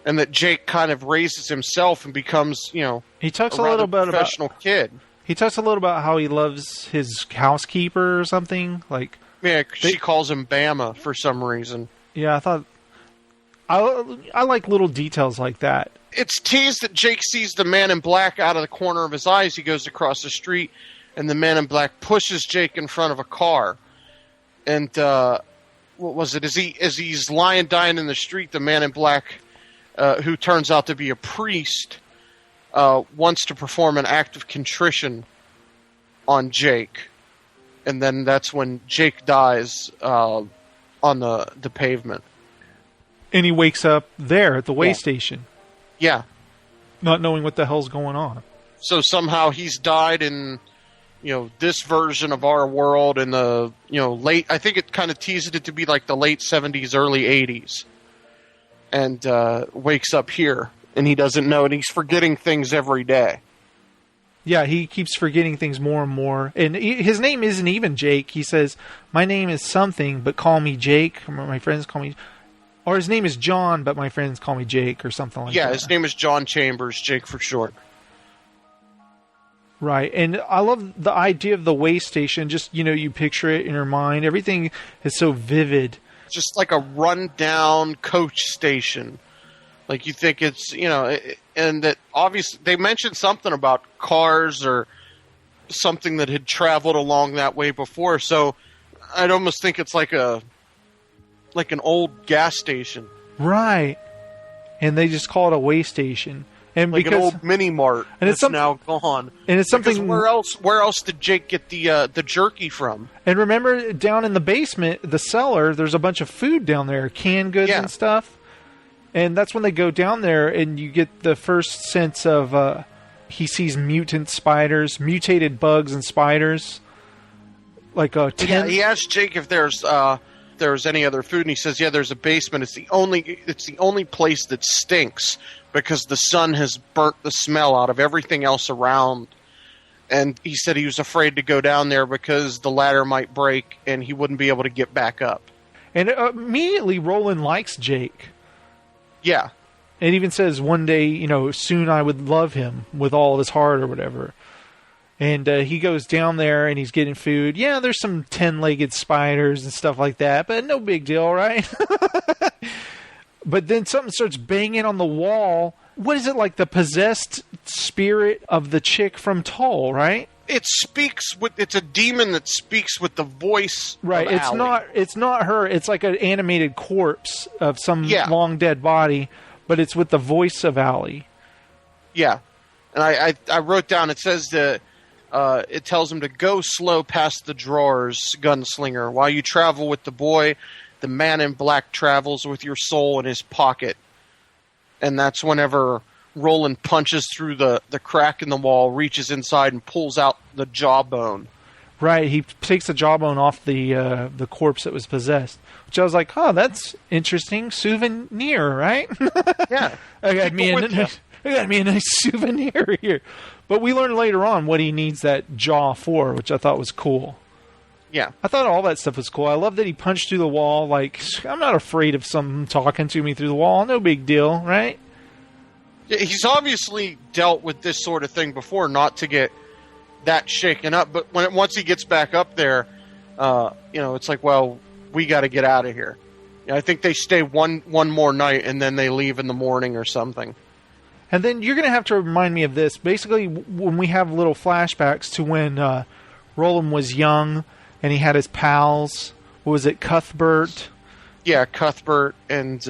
[SPEAKER 4] And that Jake kind of raises himself and becomes,
[SPEAKER 3] he talks a little bit
[SPEAKER 4] professional kid.
[SPEAKER 3] He talks a little about how he loves his housekeeper or something. Like,
[SPEAKER 4] yeah, she calls him Bama for some reason.
[SPEAKER 3] Yeah, I thought... I like little details like that.
[SPEAKER 4] It's teased that Jake sees the man in black out of the corner of his eyes. He goes across the street, and the man in black pushes Jake in front of a car. And what was it? As he's lying dying in the street, the man in black, who turns out to be a priest, wants to perform an act of contrition on Jake. And then that's when Jake dies on the pavement.
[SPEAKER 3] And he wakes up there at the way station.
[SPEAKER 4] Yeah.
[SPEAKER 3] Not knowing what the hell's going on.
[SPEAKER 4] So somehow he's died in, this version of our world in the, late, I think it kind of teased it to be like the late 70s, early 80s. And wakes up here. And he doesn't know, and he's forgetting things every day.
[SPEAKER 3] Yeah, he keeps forgetting things more and more. And his name isn't even Jake. He says, "My name is something, but call me Jake." Or my friends call me... Or his name is John, but my friends call me Jake, or something like that.
[SPEAKER 4] Yeah, his name is John Chambers, Jake for short.
[SPEAKER 3] Right, and I love the idea of the way station. Just, you picture it in your mind. Everything is so vivid.
[SPEAKER 4] Just like a run-down coach station. Like, you think it's, and that obviously they mentioned something about cars or something that had traveled along that way before, so I'd almost think it's like an old gas station.
[SPEAKER 3] Right. And they just call it a way station. And
[SPEAKER 4] like
[SPEAKER 3] because,
[SPEAKER 4] an old mini mart
[SPEAKER 3] and it's
[SPEAKER 4] now gone.
[SPEAKER 3] And it's something...
[SPEAKER 4] Where else did Jake get the jerky from?
[SPEAKER 3] And remember, down in the basement, the cellar, there's a bunch of food down there. Canned goods and stuff. And that's when they go down there, and you get the first sense of he sees mutant spiders, mutated bugs and spiders. Like a 10.
[SPEAKER 4] Yeah, he asked Jake if there's any other food, and he says, "Yeah, there's a basement. It's the only place that stinks because the sun has burnt the smell out of everything else around." And he said he was afraid to go down there because the ladder might break and he wouldn't be able to get back up.
[SPEAKER 3] And immediately Roland likes Jake.
[SPEAKER 4] Yeah.
[SPEAKER 3] It even says one day, soon I would love him with all of his heart or whatever. And he goes down there and he's getting food. Yeah, there's some 10-legged spiders and stuff like that, but no big deal, right? But then something starts banging on the wall. What is it, like the possessed spirit of the chick from Tull, right?
[SPEAKER 4] It's a demon that speaks with the voice.
[SPEAKER 3] Right.
[SPEAKER 4] Of Allie.
[SPEAKER 3] It's not her. It's like an animated corpse of some long dead body, but it's with the voice of Allie.
[SPEAKER 4] Yeah. And I wrote down, it says that it tells him to go slow past the drawers, Gunslinger. While you travel with the boy, the man in black travels with your soul in his pocket. And that's whenever Roland punches through the crack in the wall, reaches inside, and pulls out the jawbone.
[SPEAKER 3] Right, he takes the jawbone off the corpse that was possessed. Which I was like, oh, that's interesting. Souvenir, right?
[SPEAKER 4] Yeah.
[SPEAKER 3] I got me a nice souvenir here. But we learn later on what he needs that jaw for, which I thought was cool.
[SPEAKER 4] Yeah.
[SPEAKER 3] I thought all that stuff was cool. I love that he punched through the wall. Like, I'm not afraid of something talking to me through the wall. No big deal, right?
[SPEAKER 4] Yeah, he's obviously dealt with this sort of thing before, not to get that shaken up. But once he gets back up there, it's like, well, we got to get out of here. I think they stay one more night and then they leave in the morning or something.
[SPEAKER 3] And then you're going to have to remind me of this. Basically, when we have little flashbacks to when Roland was young and he had his pals, what was it, Cuthbert?
[SPEAKER 4] Yeah, Cuthbert and...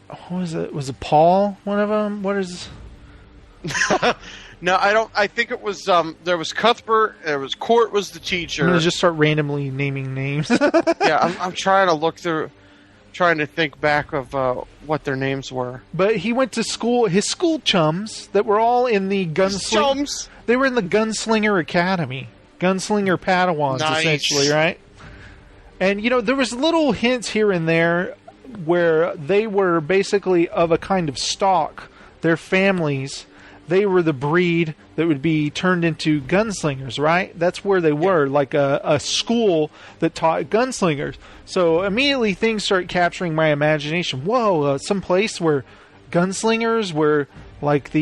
[SPEAKER 3] what was it? Was it Paul, one of them? What is...
[SPEAKER 4] No, I don't. I think it was, there was Cuthbert, there was Court was the teacher.
[SPEAKER 3] I'm going to just start randomly naming names.
[SPEAKER 4] Yeah, I'm trying to look through... trying to think back of what their names were.
[SPEAKER 3] But he went to school, his school chums that were all in the
[SPEAKER 4] Gunslinger.
[SPEAKER 3] They were in the Gunslinger Academy. Gunslinger Padawans, essentially, right? And, there was little hints here and there where they were basically of a kind of stock. Their families, they were the breed that would be turned into gunslingers, right? That's where they were, like a school that taught gunslingers. So immediately things start capturing my imagination. Whoa, some place where gunslingers were like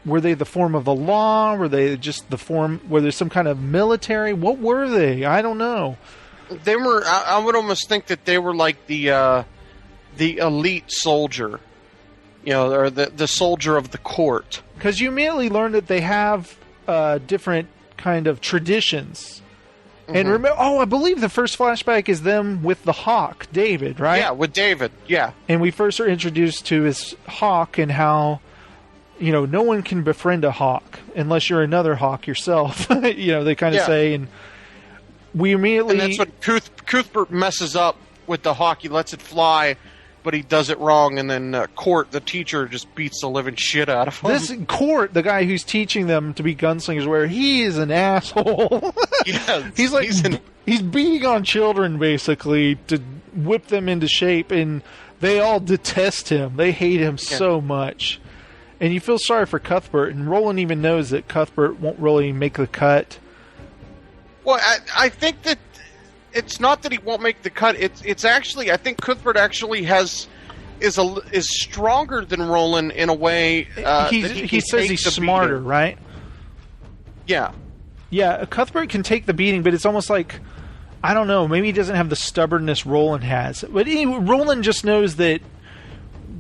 [SPEAKER 3] were they the form of the law? Were they just the form, were there some kind of military? What were they? I don't know.
[SPEAKER 4] They were, I would almost think that they were like the elite soldier. Or the soldier of the court.
[SPEAKER 3] Because you immediately learn that they have different kind of traditions. Mm-hmm. And remember, I believe the first flashback is them with the hawk, David, right?
[SPEAKER 4] Yeah, with David, yeah.
[SPEAKER 3] And we first are introduced to his hawk and how, no one can befriend a hawk unless you're another hawk yourself. They kind of say, and we immediately...
[SPEAKER 4] And that's when Cuthbert messes up with the hawk. He lets it fly, but he does it wrong, and then Court, the teacher, just beats the living shit out of him.
[SPEAKER 3] This Court, the guy who's teaching them to be gunslingers, where he is an asshole.
[SPEAKER 4] Yeah,
[SPEAKER 3] he's beating on children, basically, to whip them into shape, and they all detest him. They hate him so much. And you feel sorry for Cuthbert, and Roland even knows that Cuthbert won't really make the cut.
[SPEAKER 4] Well, I think that it's not that he won't make the cut. It's actually, I think Cuthbert actually is stronger than Roland in a way.
[SPEAKER 3] He says he's smarter, beating. Right?
[SPEAKER 4] Yeah.
[SPEAKER 3] Yeah, Cuthbert can take the beating, but it's almost like, I don't know, maybe he doesn't have the stubbornness Roland has. But Roland just knows that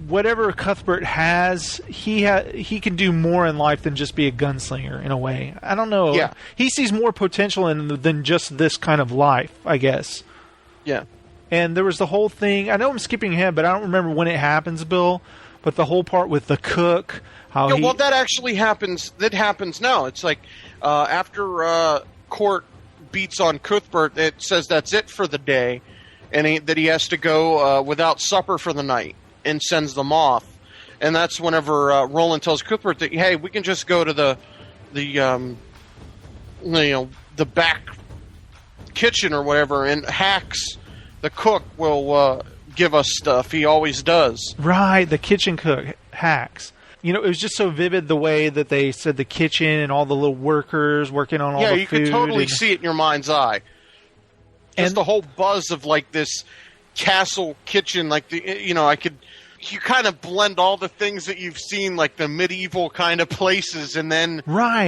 [SPEAKER 3] whatever Cuthbert has, he can do more in life than just be a gunslinger, in a way. I don't know.
[SPEAKER 4] Yeah.
[SPEAKER 3] He sees more potential than just this kind of life, I guess.
[SPEAKER 4] Yeah.
[SPEAKER 3] And there was the whole thing. I know I'm skipping ahead, but I don't remember when it happens, Bill. But the whole part with the cook,
[SPEAKER 4] well, that actually happens. That happens now. It's like after Court beats on Cuthbert, it says that's it for the day, and that he has to go without supper for the night. and sends them off. And that's whenever Roland tells Cuthbert that, hey, we can just go to the back kitchen or whatever, and Hacks, the cook, will give us stuff. He always does.
[SPEAKER 3] Right, the kitchen cook, Hacks. You know, it was just so vivid the way that they said the kitchen and all the little workers working on all the food.
[SPEAKER 4] Yeah, you could totally see it in your mind's eye. Just the whole buzz of, like, this castle kitchen, like, you kind of blend all the things that you've seen, like the medieval kind of places, and then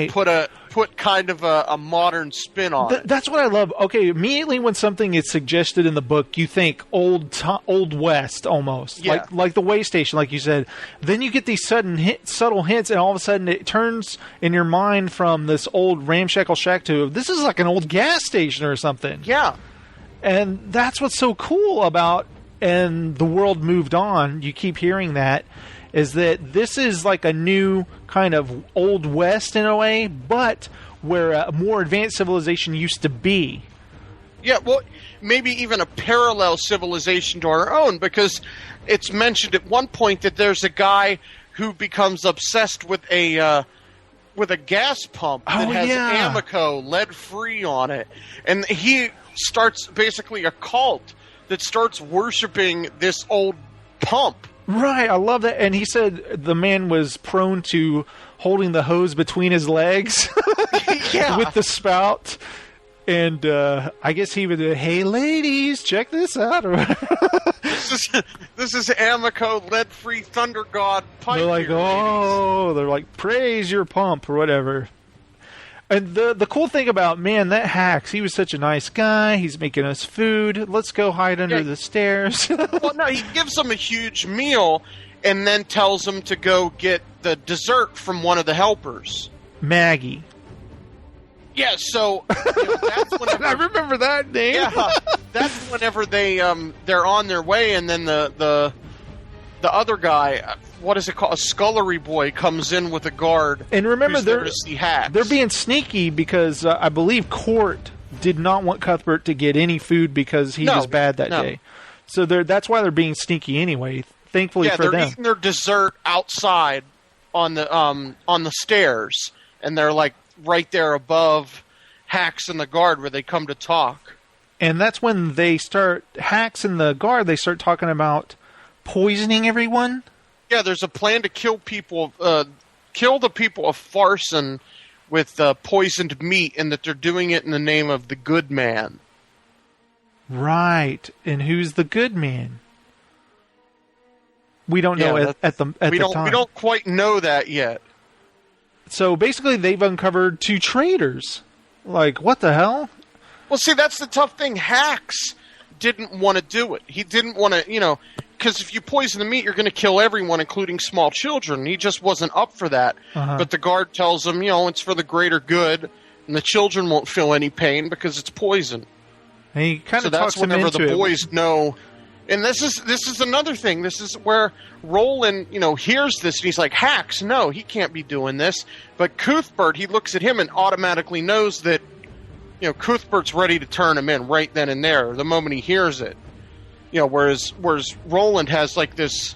[SPEAKER 4] put kind of a modern spin on it.
[SPEAKER 3] That's what I love. Okay, immediately when something is suggested in the book, you think old West almost, like the way station, like you said. Then you get these subtle hints, and all of a sudden it turns in your mind from this old ramshackle shack to this is like an old gas station or something.
[SPEAKER 4] Yeah,
[SPEAKER 3] and that's what's so cool about. And the world moved on, you keep hearing that, is that this is like a new kind of Old West in a way, but where a more advanced civilization used to be.
[SPEAKER 4] Yeah, well, maybe even a parallel civilization to our own, because it's mentioned at one point that there's a guy who becomes obsessed with a gas pump that has Amoco lead-free on it. And he starts basically a cult that starts worshiping this old pump.
[SPEAKER 3] Right, I love that. And he said the man was prone to holding the hose between his legs with the spout. And I guess he would, hey ladies, check this out.
[SPEAKER 4] This is Amoco lead-free Thunder God pipe.
[SPEAKER 3] They're like, they're like, praise your pump or whatever. And the cool thing about, man, that Hacks, he was such a nice guy. He's making us food. Let's go hide under the stairs.
[SPEAKER 4] Well, no, he gives them a huge meal and then tells them to go get the dessert from one of the helpers.
[SPEAKER 3] Maggie.
[SPEAKER 4] Yeah, so that's whenever...
[SPEAKER 3] I remember that name.
[SPEAKER 4] Yeah, that's whenever they're on their way, and then the other guy... What is it called? A scullery boy comes in with a guard.
[SPEAKER 3] And remember, they're being sneaky because I believe Court did not want Cuthbert to get any food because he was bad that day. So that's why they're being sneaky anyway. Thankfully for them.
[SPEAKER 4] Yeah, they're eating their dessert outside on the stairs, and they're like right there above Hacks and the guard where they come to talk.
[SPEAKER 3] And that's when Hacks and the guard, they start talking about poisoning everyone.
[SPEAKER 4] Yeah, there's a plan to kill the people of Farson with poisoned meat, and that they're doing it in the name of the good man.
[SPEAKER 3] Right, and who's the good man? We don't know at the time.
[SPEAKER 4] We don't quite know that yet.
[SPEAKER 3] So basically, they've uncovered two traitors. Like, what the hell?
[SPEAKER 4] Well, see, that's the tough thing. Hacks didn't want to do it. He didn't want to, because if you poison the meat, you're going to kill everyone, including small children. He just wasn't up for that. But the guard tells him, it's for the greater good, and the children won't feel any pain because it's poison.
[SPEAKER 3] And he kind of
[SPEAKER 4] talks
[SPEAKER 3] him into
[SPEAKER 4] it. So that's whenever the boys know. And this is another thing. This is where Roland, hears this, and he's like, Hacks, no, he can't be doing this. But Cuthbert, he looks at him and automatically knows that, Cuthbert's ready to turn him in right then and there, the moment he hears it. Whereas Roland has like this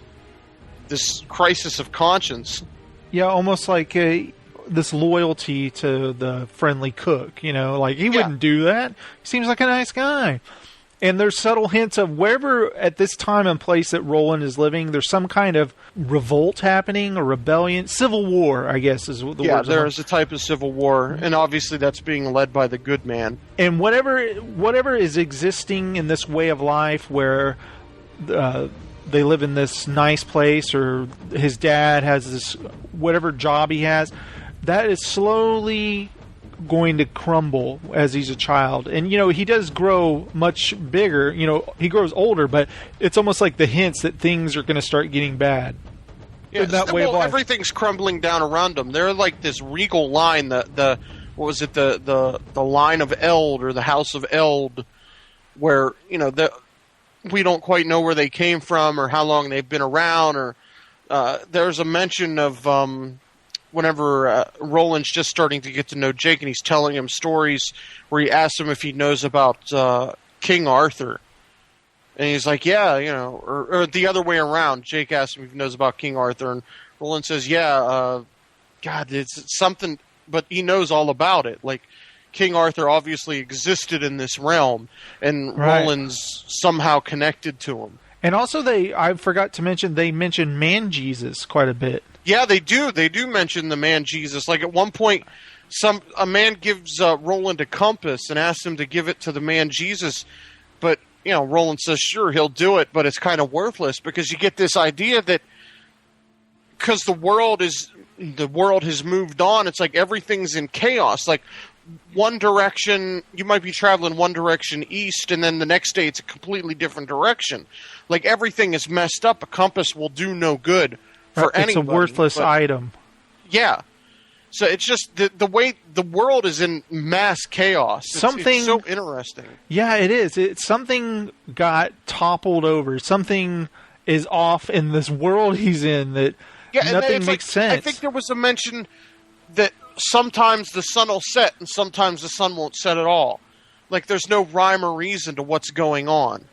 [SPEAKER 4] crisis of conscience.
[SPEAKER 3] Yeah, almost like this loyalty to the friendly cook. Like he wouldn't do that. He seems like a nice guy. And there's subtle hints of wherever at this time and place that Roland is living, there's some kind of revolt happening or rebellion, civil war, I guess is the word.
[SPEAKER 4] Yeah, there is a type of civil war, and obviously that's being led by the good man.
[SPEAKER 3] And whatever is existing in this way of life where they live in this nice place, or his dad has this whatever job he has, that is slowly going to crumble as he's a child. And he does grow much bigger, he grows older, but it's almost like the hints that things are going to start getting bad.
[SPEAKER 4] Yeah, that way of life. Everything's crumbling down around them. They're like this regal line, the line of Eld, or the House of Eld, where we don't quite know where they came from or how long they've been around. Or there's a mention of whenever Roland's just starting to get to know Jake, and he's telling him stories where he asks him if he knows about King Arthur. And he's like, yeah, or the other way around. Jake asks him if he knows about King Arthur, and Roland says, yeah, God, it's something, but he knows all about it. Like, King Arthur obviously existed in this realm, and Roland's somehow connected to him. And
[SPEAKER 3] also, I forgot to mention, they mention Man-Jesus quite a bit.
[SPEAKER 4] Yeah, they do. They do mention the Man-Jesus. Like, at one point, a man gives Roland a compass and asks him to give it to the Man-Jesus, but Roland says, sure, he'll do it, but it's kind of worthless, because you get this idea that because the world has moved on, it's like everything's in chaos. Like, one direction, you might be traveling one direction east, and then the next day it's a completely different direction. Like, everything is messed up. A compass will do no good for anybody.
[SPEAKER 3] It's a worthless item.
[SPEAKER 4] Yeah. So it's just the way the world is in mass chaos. It's so interesting.
[SPEAKER 3] Yeah, it is. Something got toppled over. Something is off in this world he's in that nothing makes sense.
[SPEAKER 4] I think there was a mention that sometimes the sun will set and sometimes the sun won't set at all. Like, there's no rhyme or reason to what's going on.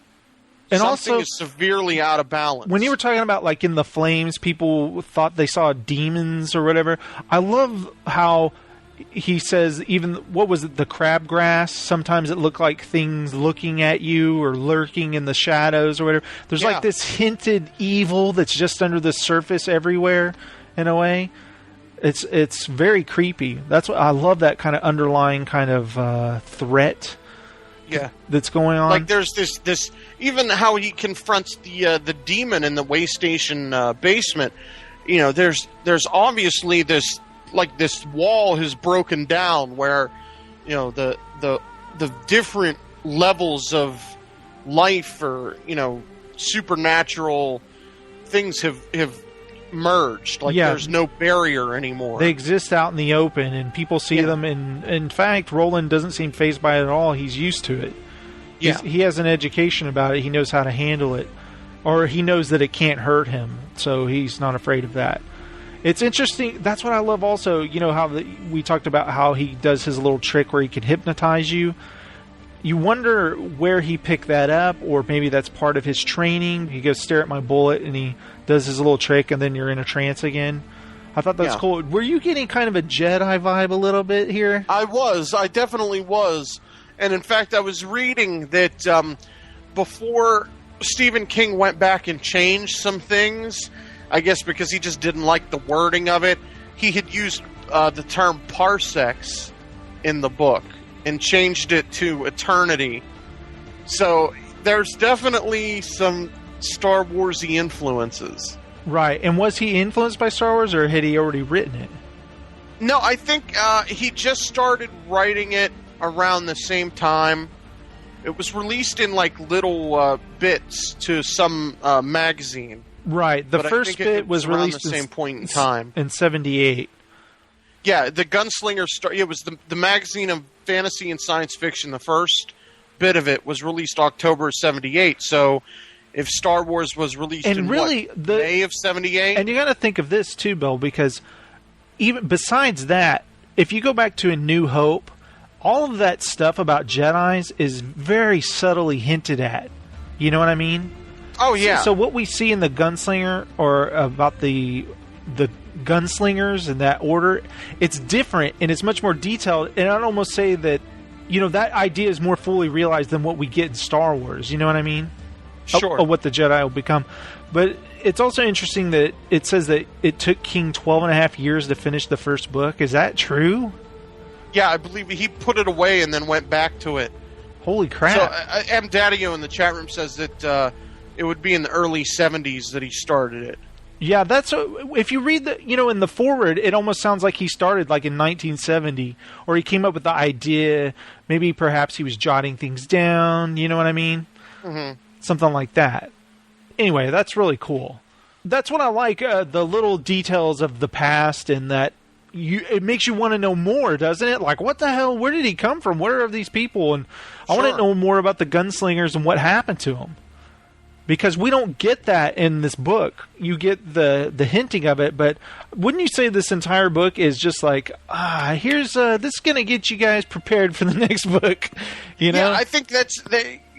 [SPEAKER 3] And
[SPEAKER 4] something
[SPEAKER 3] also,
[SPEAKER 4] is severely out of balance.
[SPEAKER 3] When you were talking about, like, in the flames, people thought they saw demons or whatever. I love how he says, even, what was it, the crabgrass? Sometimes it looked like things looking at you or lurking in the shadows or whatever. There's like this hinted evil that's just under the surface everywhere, in a way. It's very creepy. That's what I love, that kind of underlying kind of threat.
[SPEAKER 4] Yeah,
[SPEAKER 3] that's going on.
[SPEAKER 4] Like, there's this even how he confronts the demon in the way station basement. There's obviously this wall has broken down where the different levels of life or supernatural things have merged. Like, there's no barrier anymore.
[SPEAKER 3] They exist out in the open, and people see them. And in fact, Roland doesn't seem fazed by it at all. He's used to it. Yeah. He has an education about it. He knows how to handle it, or he knows that it can't hurt him, so he's not afraid of that. It's interesting. That's what I love. Also, how we talked about how he does his little trick where he can hypnotize you. You wonder where he picked that up, or maybe that's part of his training. He goes, stare at my bullet, and he does his little trick, and then you're in a trance again. I thought that's cool. Were you getting kind of a Jedi vibe a little bit here?
[SPEAKER 4] I was. I definitely was. And in fact, I was reading that before Stephen King went back and changed some things, I guess because he just didn't like the wording of it, he had used the term parsecs in the book and changed it to eternity. So there's definitely some Star Wars-y influences.
[SPEAKER 3] Right. And was he influenced by Star Wars, or had he already written it?
[SPEAKER 4] No, I think he just started writing it around the same time. It was released in like little bits to some magazine.
[SPEAKER 3] Right. The first bit was released
[SPEAKER 4] around the same point in time.
[SPEAKER 3] In 78.
[SPEAKER 4] Yeah, the Gunslinger it was the magazine of fantasy and science fiction. The first bit of it was released October of 78. So if Star Wars was released in May of 78?
[SPEAKER 3] And you got to think of this too, Bill, because even besides that, if you go back to A New Hope, all of that stuff about Jedis is very subtly hinted at. You know what I mean?
[SPEAKER 4] Oh, yeah.
[SPEAKER 3] So what we see in the Gunslinger, or about the gunslingers in that order, it's different and it's much more detailed. And I'd almost say that, that idea is more fully realized than what we get in Star Wars. You know what I mean?
[SPEAKER 4] Sure.
[SPEAKER 3] Of what the Jedi will become. But it's also interesting that it says that it took King 12.5 years to finish the first book. Is that true?
[SPEAKER 4] Yeah, I believe he put it away and then went back to it.
[SPEAKER 3] Holy crap.
[SPEAKER 4] So M. Daddio in the chat room says that it would be in the early 70s that he started it.
[SPEAKER 3] Yeah, that's if you read in the foreword, it almost sounds like he started like in 1970, or he came up with the idea. Maybe perhaps he was jotting things down. You know what I mean?
[SPEAKER 4] Mm-hmm.
[SPEAKER 3] Something like that. Anyway, that's really cool. That's what I like, the little details of the past, and that it makes you want to know more, doesn't it? Like, what the hell? Where did he come from? Where are these people? And I want to know more about the gunslingers and what happened to them. Because we don't get that in this book. You get the hinting of it, but wouldn't you say this entire book is just like, here's this is going to get you guys prepared for the next book,
[SPEAKER 4] Yeah, I think that's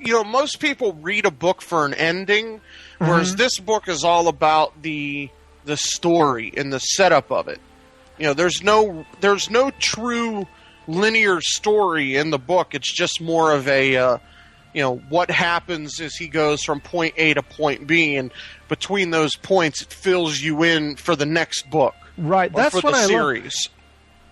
[SPEAKER 4] most people read a book for an ending, whereas this book is all about the story and the setup of it. There's no true linear story in the book. It's just more of a what happens as he goes from point A to point B, and between those points, it fills you in for the next book.
[SPEAKER 3] Right, that's
[SPEAKER 4] for
[SPEAKER 3] what
[SPEAKER 4] the
[SPEAKER 3] I
[SPEAKER 4] series.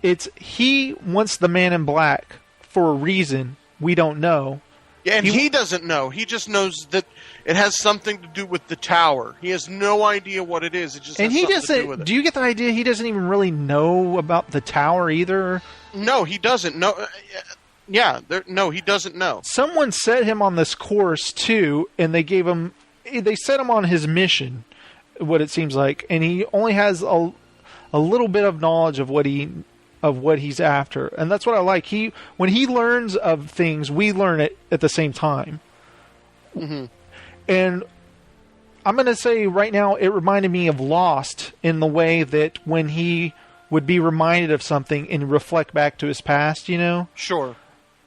[SPEAKER 3] It's he wants the Man in Black for a reason we don't know.
[SPEAKER 4] Yeah, and he doesn't know. He just knows that it has something to do with the tower. He has no idea what it is. It just has something to do with it.
[SPEAKER 3] Do you get the idea he doesn't even really know about the tower either?
[SPEAKER 4] No, he doesn't know. Yeah, no, he doesn't know.
[SPEAKER 3] Someone set him on this course too, and they set him on his mission, what it seems like, and he only has a little bit of knowledge of what he's after, and that's what I like. When he learns of things, we learn it at the same time.
[SPEAKER 4] Mm-hmm.
[SPEAKER 3] And I'm going to say right now, it reminded me of Lost in the way that when he would be reminded of something and reflect back to his past,
[SPEAKER 4] Sure.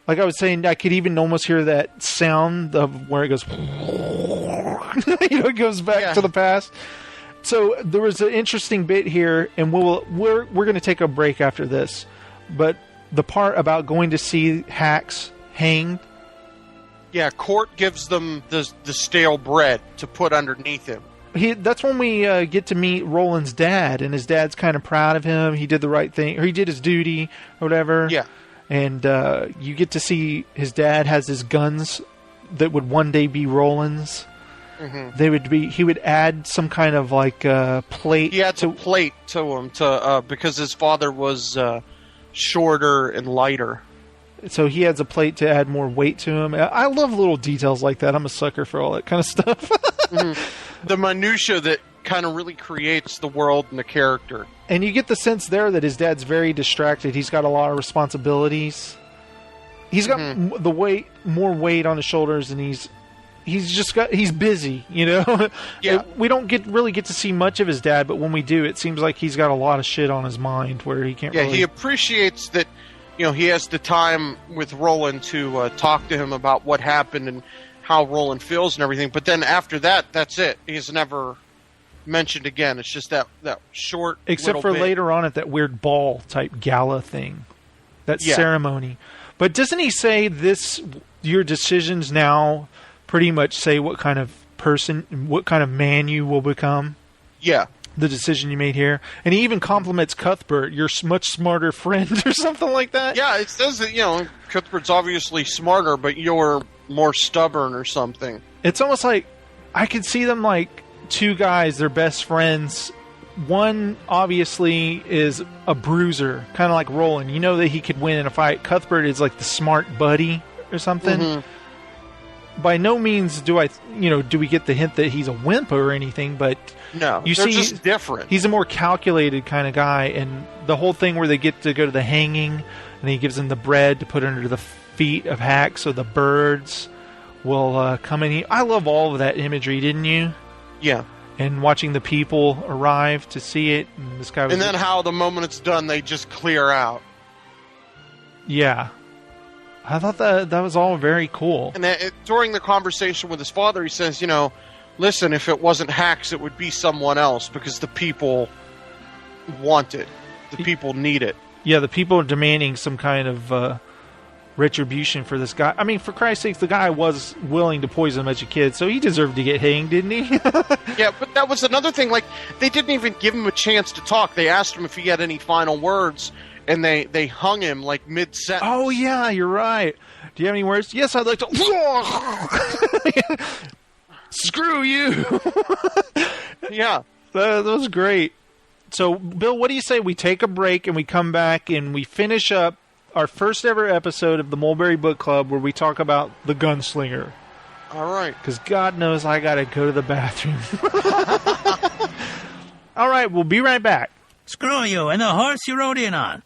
[SPEAKER 3] Like I was saying, I could even almost hear that sound of where it goes, it goes back to the past. So there was an interesting bit here, and we're going to take a break after this. But the part about going to see hacks hanged.
[SPEAKER 4] Yeah, Court gives them the stale bread to put underneath him.
[SPEAKER 3] That's when we get to meet Roland's dad, and his dad's kind of proud of him. He did the right thing, or he did his duty, or whatever.
[SPEAKER 4] Yeah.
[SPEAKER 3] And you get to see his dad has his guns that would one day be Roland's. Mm-hmm. He would add some kind of like plate.
[SPEAKER 4] He adds a plate to him because his father was shorter and lighter.
[SPEAKER 3] So he adds a plate to add more weight to him. I love little details like that. I'm a sucker for all that kind of stuff.
[SPEAKER 4] Mm-hmm. The minutia that kind of really creates the world and the character.
[SPEAKER 3] And you get the sense there that his dad's very distracted. He's got a lot of responsibilities. He's got more weight on his shoulders, and he's busy,
[SPEAKER 4] Yeah.
[SPEAKER 3] We don't really get to see much of his dad, but when we do, it seems like he's got a lot of shit on his mind where he can't.
[SPEAKER 4] Yeah, he appreciates that. He has the time with Roland to talk to him about what happened and how Roland feels and everything. But then after that, that's it. He's never mentioned again. It's just that short.
[SPEAKER 3] Except for
[SPEAKER 4] bit.
[SPEAKER 3] later on at that weird ball type gala thing, that ceremony. But doesn't he say this? Your decisions now pretty much say what kind of person, what kind of man you will become.
[SPEAKER 4] Yeah.
[SPEAKER 3] The decision you made here. And he even compliments Cuthbert, your much smarter friend, or something like that.
[SPEAKER 4] Yeah, it says that, Cuthbert's obviously smarter, but you're more stubborn or something.
[SPEAKER 3] It's almost like I could see them like two guys, they're best friends. One obviously is a bruiser, kind of like Roland. You know that he could win in a fight. Cuthbert is like the smart buddy or something. Mm-hmm. By no means do we get the hint that he's a wimp or anything, but
[SPEAKER 4] no, they're just different.
[SPEAKER 3] He's a more calculated kind of guy, and the whole thing where they get to go to the hanging, and he gives them the bread to put under the feet of Hack so the birds will come in. I love all of that imagery, didn't you?
[SPEAKER 4] Yeah.
[SPEAKER 3] And watching the people arrive to see it, and this guy was.
[SPEAKER 4] And then how the moment it's done, they just clear out.
[SPEAKER 3] Yeah. I thought that was all very cool.
[SPEAKER 4] And during the conversation with his father, he says, listen, if it wasn't Hacks, it would be someone else because the people want it. The people need it.
[SPEAKER 3] Yeah, the people are demanding some kind of retribution for this guy. I mean, for Christ's sake, the guy was willing to poison a bunch of kids, so he deserved to get hanged, didn't he?
[SPEAKER 4] Yeah, but that was another thing. Like, they didn't even give him a chance to talk. They asked him if he had any final words. And they hung him like mid-sentence.
[SPEAKER 3] Oh, yeah, you're right. Do you have any words? Yes, I'd like to... Screw you!
[SPEAKER 4] Yeah.
[SPEAKER 3] That was great. So, Bill, what do you say we take a break and we come back and we finish up our first ever episode of the Mulberry Book Club where we talk about the Gunslinger?
[SPEAKER 4] All right.
[SPEAKER 3] Because God knows I got to go to the bathroom. All right, we'll be right back.
[SPEAKER 5] Screw you and the horse you rode in on.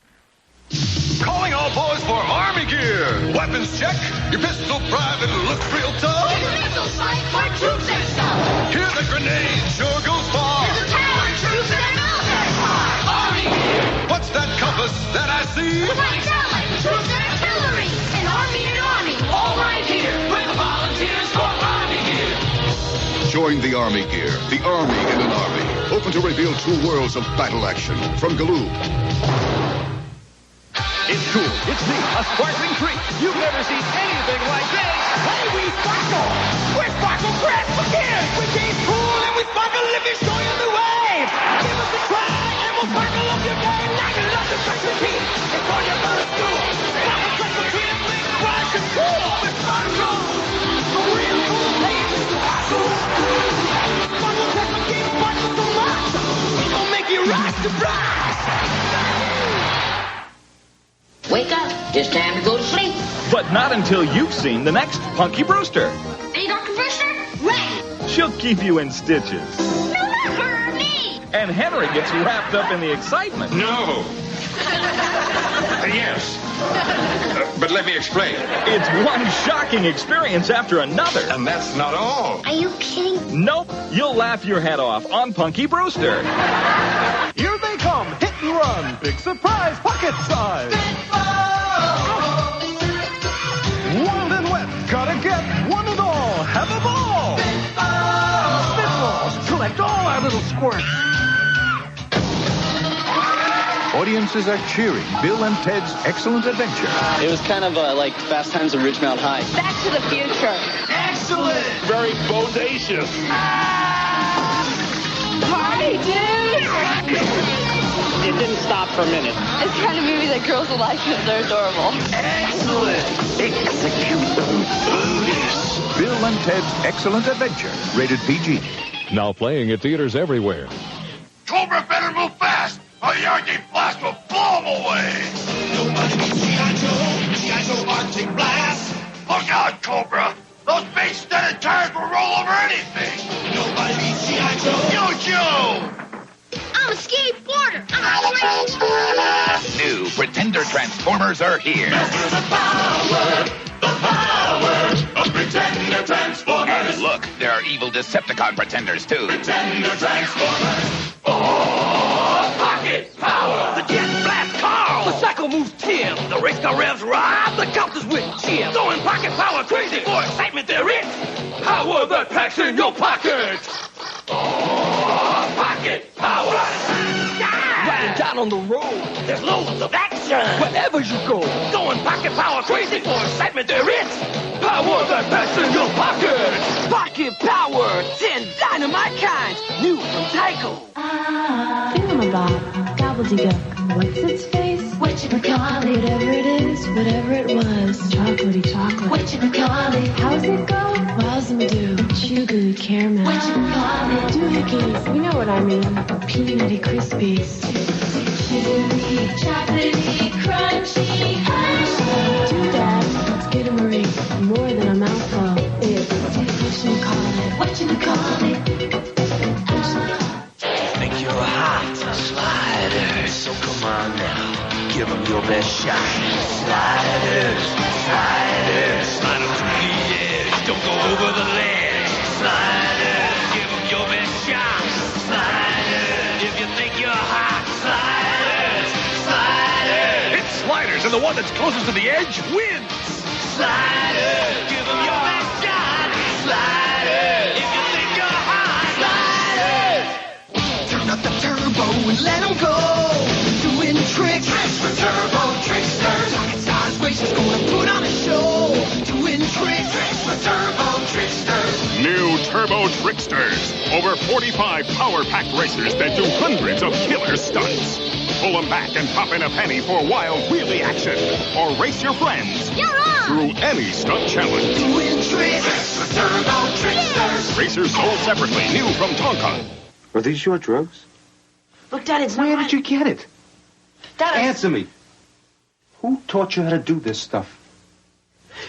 [SPEAKER 6] Calling all boys for Army gear. Weapons check. Your pistol private looks real tough.
[SPEAKER 7] Here's a missile sight for troops and stuff.
[SPEAKER 6] Here's a grenade, sure goes far.
[SPEAKER 7] Here's a tower, troops, and a military car. Army gear.
[SPEAKER 6] What's that compass that I see?
[SPEAKER 7] With hydraulic, troops, and artillery. An army, all right here with the volunteer
[SPEAKER 6] Join the Army Gear, the Army in an Army. Open to reveal 2 worlds of battle action from Galoob.
[SPEAKER 8] It's cool, it's neat, a sparkling treat. You've never seen anything like this. Hey, we sparkle! We're Sparkle Crest for kids! We keep cool and we sparkle if you show you the way. Give us a try and we'll sparkle up your day. Like a love to touch your teeth. It's all you go to school. Sparkle Crest for kids, we crush and cool. We're Sparkle! A real cool place is Sparkle! Sparkle Crest for kids, sparkle so much. We gon' make you rise to rise.
[SPEAKER 9] Wake up. It's time to go to sleep.
[SPEAKER 8] But not until you've seen the next Punky Brewster.
[SPEAKER 9] Hey, Dr. Brewster? Right.
[SPEAKER 8] She'll keep you in stitches.
[SPEAKER 9] No, not her, me.
[SPEAKER 8] And Henry gets wrapped up in the excitement.
[SPEAKER 10] No. Yes. But let me explain.
[SPEAKER 8] It's one shocking experience after another.
[SPEAKER 10] And that's not all.
[SPEAKER 9] Are you kidding?
[SPEAKER 8] Nope. You'll laugh your head off on Punky Brewster.
[SPEAKER 11] Here they come. Hit and run. Big surprise. Pocket size. Wild and wet. Gotta get one and all. Have a ball. Spitballs. Collect all our little squirts.
[SPEAKER 12] Audiences are cheering Bill and Ted's Excellent Adventure.
[SPEAKER 13] It was kind of like Fast Times at Ridgemount High.
[SPEAKER 9] Back to the Future.
[SPEAKER 11] Excellent. Very bodacious.
[SPEAKER 9] Party, dude.
[SPEAKER 13] It didn't stop for a minute.
[SPEAKER 9] It's the kind of movie that girls will like because they're adorable.
[SPEAKER 11] Excellent. Execute them.
[SPEAKER 12] Bill and Ted's Excellent Adventure. Rated PG.
[SPEAKER 14] Now playing at theaters everywhere.
[SPEAKER 6] Cobra better move fast, or the Yankee blast will blow them away. Nobody beats G.I. Joe. G.I. Joe Arctic Blast. Look out, Cobra. Those big studded tires will roll over anything. Nobody beats G.I. Joe. Yo, Joe.
[SPEAKER 9] I'm a skateboarder.
[SPEAKER 15] New Pretender Transformers are here.
[SPEAKER 6] The power of Pretender Transformers.
[SPEAKER 15] And look, there are evil Decepticon Pretenders, too.
[SPEAKER 6] Pretender Transformers. Oh, pocket power.
[SPEAKER 8] The jet blast Carl. The cycle moves Tim. The race car revs Rob. The Countess with Jim. Throwing pocket power crazy for excitement there is. Power that packs in your pocket.
[SPEAKER 6] Oh, pocket power.
[SPEAKER 8] Riding down on the road, there's loads of action. Wherever you go, throwing pocket power crazy for excitement there is. Power that packs in your pocket. Pocket power, 10 dynamite kinds, new from Tyco.
[SPEAKER 16] Thingamabob, gobbledygook, what's its face? Whatchamacallit, whatever it is, whatever it was, chocolatey chocolate. Whatchamacallit, how's it go? Wows'em do, chew-gooey caramel. Whatchamacallit, doohickeys, you know what I mean, peanutty crispies. Chewy, chocolatey, crunchy, hershey. Doodads, skidamarie, more than a mouthful. It's whatchamacallit. Whatchamacallit.
[SPEAKER 17] Think you're hot, sliders. So come on now, give them your best shot. Sliders, sliders. Slide them to the edge, don't go over the ledge. Sliders, give them your best shot. Sliders, if you think you're hot. Sliders, sliders.
[SPEAKER 8] It's sliders, and the one that's closest to the edge wins.
[SPEAKER 17] Sliders, give them your best shot. Sliders, if you think you're hot. Sliders.
[SPEAKER 11] Turn up the turbo and let them go. Doing tricks. Tricks for turbo tricksters. Rocket Stars Racers gonna put on a show. Doing tricks. Tricks for turbo tricksters.
[SPEAKER 1] New Turbo Tricksters. Over 45 power-packed racers that do hundreds of killer stunts. Pull them back and pop in a penny for wild wheelie action. Or race your friends through any stunt challenge.
[SPEAKER 11] Doing tricks for turbo tricksters.
[SPEAKER 1] Racers sold separately, new from Tonka.
[SPEAKER 18] Are these your drugs?
[SPEAKER 19] Look, Dad, it's not.
[SPEAKER 18] Where did you get it?
[SPEAKER 19] Dad,
[SPEAKER 18] Answer me. Who taught you how to do this stuff?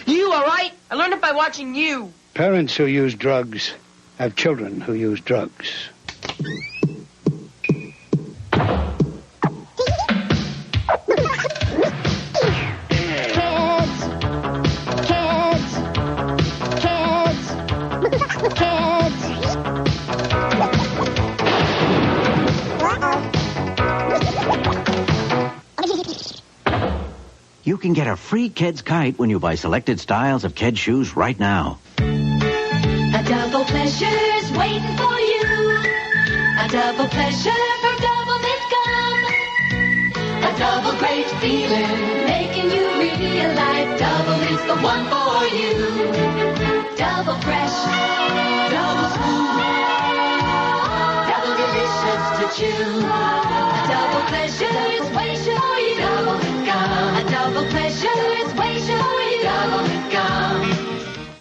[SPEAKER 19] You, all right? I learned it by watching you.
[SPEAKER 20] Parents who use drugs have children who use drugs.
[SPEAKER 21] You can get a free Keds kite when you buy selected styles of Keds shoes right now.
[SPEAKER 16] A dog double pleasure's waiting for you. A double pleasure from Double Mint Gum. A double great feeling, making you realize Double is the one for you. Double fresh, double smooth, double delicious to chew. A double pleasure is waiting for you. Double Mint Gum. A double pleasure is waiting for you. Double Mint Gum.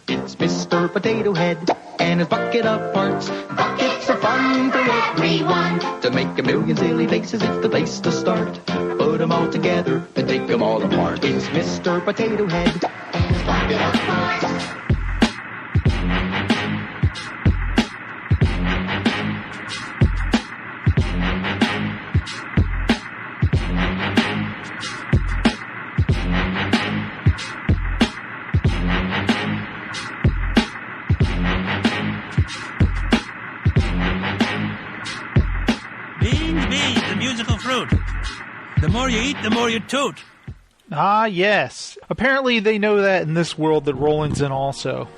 [SPEAKER 11] It's Mr. Potato Head and his bucket of parts. Buckets of fun for everyone. To make a million silly faces, it's the place to start. Put them all together and take them all apart. It's Mr. Potato Head and his bucket of parts.
[SPEAKER 5] Beans, the musical fruit. The more you eat, the more you toot.
[SPEAKER 3] Ah, yes. Apparently they know that in this world that Roland's in also.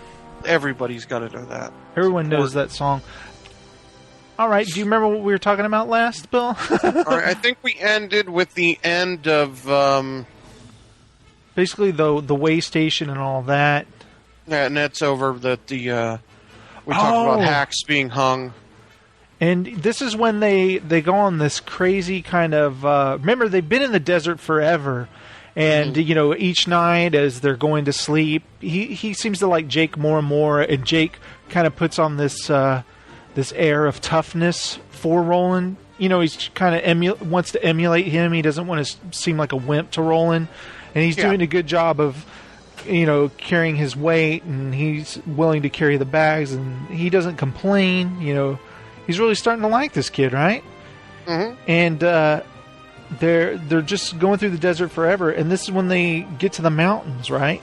[SPEAKER 4] Everybody's got to know that.
[SPEAKER 3] Everyone knows that song. All right, do you remember what we were talking about last, Bill?
[SPEAKER 4] All right, I think we ended with the end of...
[SPEAKER 3] basically the way station and all that.
[SPEAKER 4] Yeah, and that's over that we talked about hacks being hung.
[SPEAKER 3] And this is when they go on this crazy kind of... remember, they've been in the desert forever. And, you know, each night as they're going to sleep, he seems to like Jake more and more. And Jake kind of puts on this this air of toughness for Roland. You know, he's kind of wants to emulate him. He doesn't want to seem like a wimp to Roland. And he's doing a good job of, you know, carrying his weight. And he's willing to carry the bags. And he doesn't complain, you know. He's really starting to like this kid, right?
[SPEAKER 4] Mm-hmm.
[SPEAKER 3] And they're just going through the desert forever, and this is when they get to the mountains, right?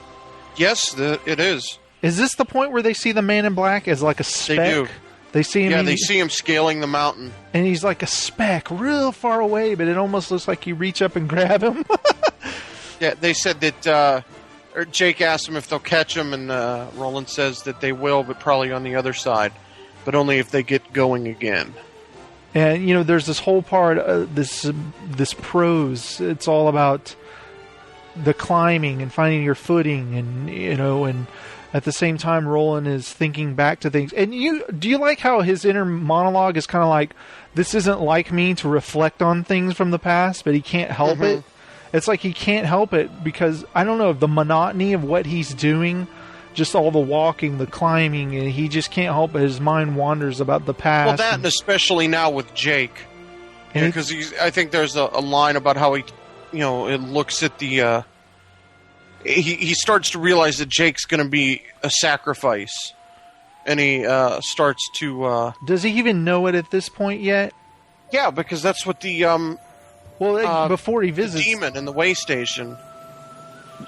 [SPEAKER 4] Yes, it is.
[SPEAKER 3] Is this the point where they see the man in black as like a speck?
[SPEAKER 4] They do.
[SPEAKER 3] They see him.
[SPEAKER 4] Yeah, they see him scaling the mountain,
[SPEAKER 3] and he's like a speck, real far away, but it almost looks like you reach up and grab him.
[SPEAKER 4] Yeah, they said that. Or Jake asked him if they'll catch him, and Roland says that they will, but probably on the other side. But only if they get going again.
[SPEAKER 3] And, you know, there's this whole part, this prose. It's all about the climbing and finding your footing. And, you know, and at the same time, Roland is thinking back to things. And do you like how his inner monologue is kind of like, this isn't like me to reflect on things from the past, but he can't help it? It's like he can't help it because, I don't know, the monotony of what he's doing, just all the walking, the climbing, and he just can't help it. His mind wanders about the past.
[SPEAKER 4] Well, that and especially now with Jake. Because I think there's a line about how he, you know, it looks at the... He starts to realize that Jake's going to be a sacrifice. And he starts to...
[SPEAKER 3] Does he even know it at this point yet?
[SPEAKER 4] Yeah, because that's what the...
[SPEAKER 3] before he visits...
[SPEAKER 4] The demon in the way station.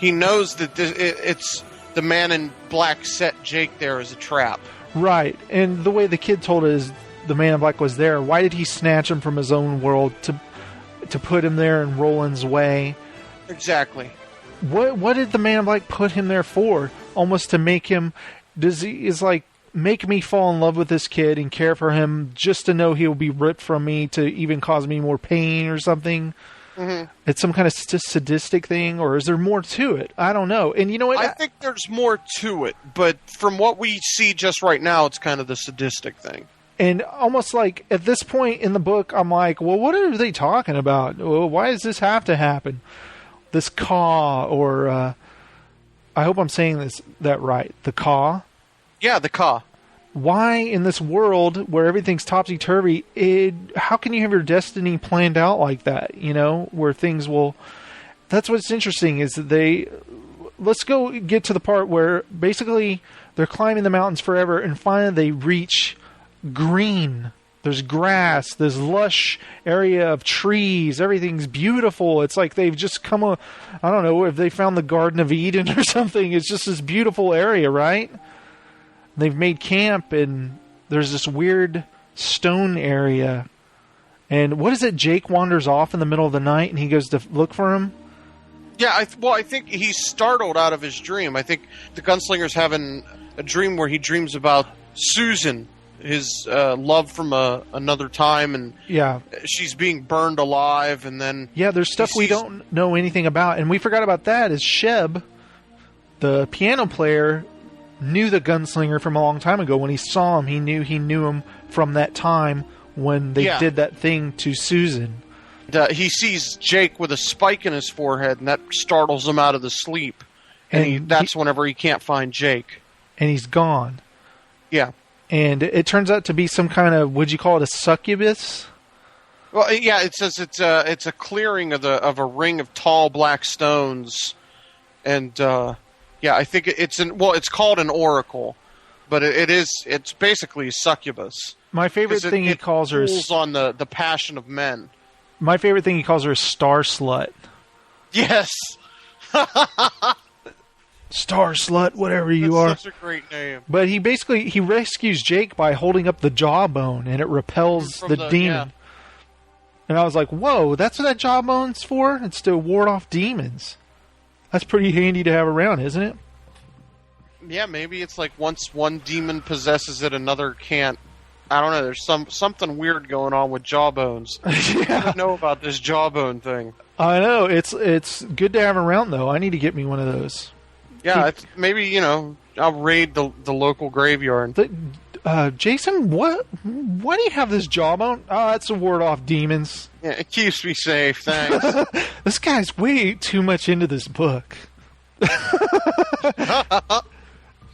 [SPEAKER 4] He knows that it's... The man in black set Jake there as a trap.
[SPEAKER 3] Right. And the way the kid told it is the man in black was there. Why did he snatch him from his own world to put him there in Roland's way?
[SPEAKER 4] Exactly.
[SPEAKER 3] What did the man in black put him there for? Almost to make him... make me fall in love with this kid and care for him just to know he'll be ripped from me to even cause me more pain or something? Mm-hmm. It's some kind of sadistic thing, or is there more to it? I don't know. And you know what?
[SPEAKER 4] I think there's more to it, but from what we see just right now, it's kind of the sadistic thing.
[SPEAKER 3] And almost like at this point in the book, I'm like, well, what are they talking about? Well, why does this have to happen? This caw, or I hope I'm saying that right. The caw?
[SPEAKER 4] Yeah, the caw.
[SPEAKER 3] Why in this world where everything's topsy-turvy, how can you have your destiny planned out like that, you know, where things will... That's what's interesting is that let's go get to the part where basically they're climbing the mountains forever and finally they reach green. There's grass, there's lush area of trees, everything's beautiful. It's like they've just I don't know, if they found the Garden of Eden or something. It's just this beautiful area, right? They've made camp, and there's this weird stone area. And what is it? Jake wanders off in the middle of the night, and he goes to look for him?
[SPEAKER 4] Yeah, I think he's startled out of his dream. I think the Gunslinger's having a dream where he dreams about Susan, his love from another time, and she's being burned alive, and then
[SPEAKER 3] there's stuff we don't know anything about, and we forgot about that. Is Sheb, the piano player, knew the gunslinger from a long time ago. When he saw him, he knew him from that time when they did that thing to Susan.
[SPEAKER 4] He sees Jake with a spike in his forehead, and that startles him out of the sleep. And that's whenever he can't find Jake.
[SPEAKER 3] And he's gone.
[SPEAKER 4] Yeah.
[SPEAKER 3] And it turns out to be some kind of, would you call it a succubus?
[SPEAKER 4] Well, yeah, it says it's a clearing of a ring of tall black stones, and I think it's called an oracle, but it's basically a succubus.
[SPEAKER 3] My favorite thing he calls her
[SPEAKER 4] is on the passion of men.
[SPEAKER 3] My favorite thing he calls her is Star Slut.
[SPEAKER 4] Yes.
[SPEAKER 3] Star Slut, whatever you are.
[SPEAKER 4] That's such a great name.
[SPEAKER 3] But he rescues Jake by holding up the jawbone, and it repels the demon. Yeah. And I was like, whoa, that's what that jawbone's for? It's to ward off demons. That's pretty handy to have around, isn't it?
[SPEAKER 4] Yeah, maybe it's like once one demon possesses it, another can't. I don't know. There's something weird going on with jawbones. I don't know about this jawbone thing.
[SPEAKER 3] I know. It's good to have around, though. I need to get me one of those.
[SPEAKER 4] Yeah, maybe, I'll raid the local graveyard.
[SPEAKER 3] Jason, what? Why do you have this jawbone? Oh, that's to ward off demons.
[SPEAKER 4] Yeah, it keeps me safe, thanks.
[SPEAKER 3] This guy's way too much into this book.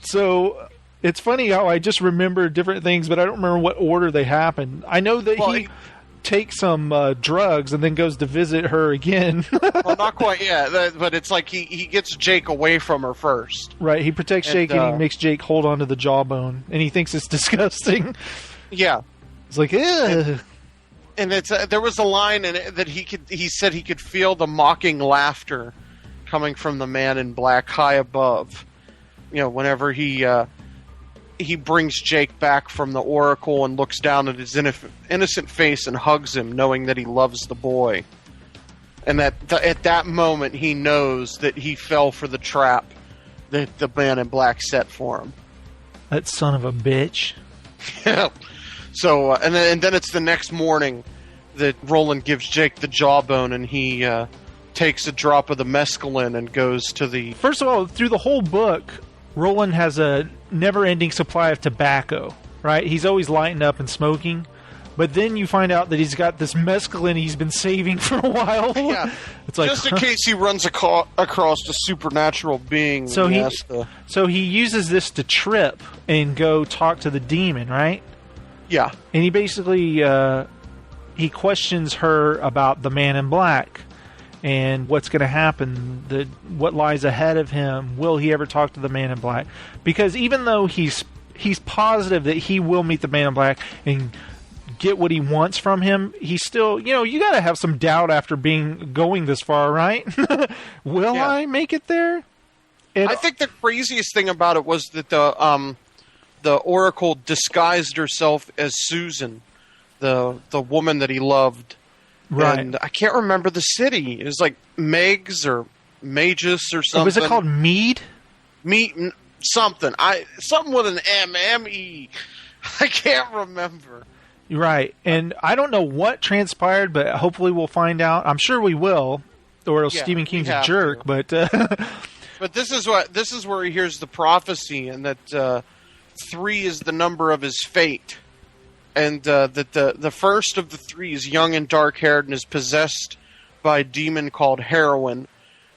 [SPEAKER 3] So, it's funny how I just remember different things, but I don't remember what order they happened. I know that he takes some drugs and then goes to visit her again.
[SPEAKER 4] Well, not quite yet, but it's like he gets Jake away from her first.
[SPEAKER 3] Right, he protects Jake and he makes Jake hold on to the jawbone, and he thinks it's disgusting.
[SPEAKER 4] Yeah.
[SPEAKER 3] It's like, ew.
[SPEAKER 4] And there was a line in it that he said he could feel the mocking laughter coming from the man in black high above. Whenever he brings Jake back from the oracle and looks down at his innocent face and hugs him, knowing that he loves the boy. And at that moment, he knows that he fell for the trap that the man in black set for him.
[SPEAKER 3] That son of a bitch.
[SPEAKER 4] Yeah. So, and then it's the next morning that Roland gives Jake the jawbone, and he takes a drop of the mescaline and goes to the...
[SPEAKER 3] First of all, through the whole book, Roland has a never-ending supply of tobacco, right? He's always lighting up and smoking. But then you find out that he's got this mescaline he's been saving for a while.
[SPEAKER 4] Yeah.
[SPEAKER 3] It's like,
[SPEAKER 4] just in case he runs across a supernatural being.
[SPEAKER 3] So he uses this to trip and go talk to the demon, right?
[SPEAKER 4] Yeah.
[SPEAKER 3] And he basically he questions her about the man in black and what's going to happen, what lies ahead of him. Will he ever talk to the man in black? Because even though he's positive that he will meet the man in black and get what he wants from him, he's still, you got to have some doubt after going this far, right? Will I make it there?
[SPEAKER 4] I think the craziest thing about it was that the Oracle disguised herself as Susan, the woman that he loved.
[SPEAKER 3] Right.
[SPEAKER 4] And I can't remember the city. It was like Megs or Magus or something.
[SPEAKER 3] Was it called Mead?
[SPEAKER 4] Mead something. Something with an M-E. I can't remember.
[SPEAKER 3] Right. And I don't know what transpired, but hopefully we'll find out. I'm sure we will, or else Stephen King's a jerk. But
[SPEAKER 4] but this is where he hears the prophecy, and that 3 is the number of his fate. And that the first of the 3 is young and dark-haired and is possessed by a demon called Heroin.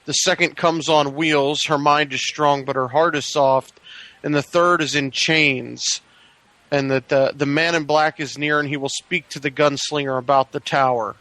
[SPEAKER 4] The second comes on wheels. Her mind is strong, but her heart is soft. And the third is in chains. And that the man in black is near, and he will speak to the gunslinger about the tower.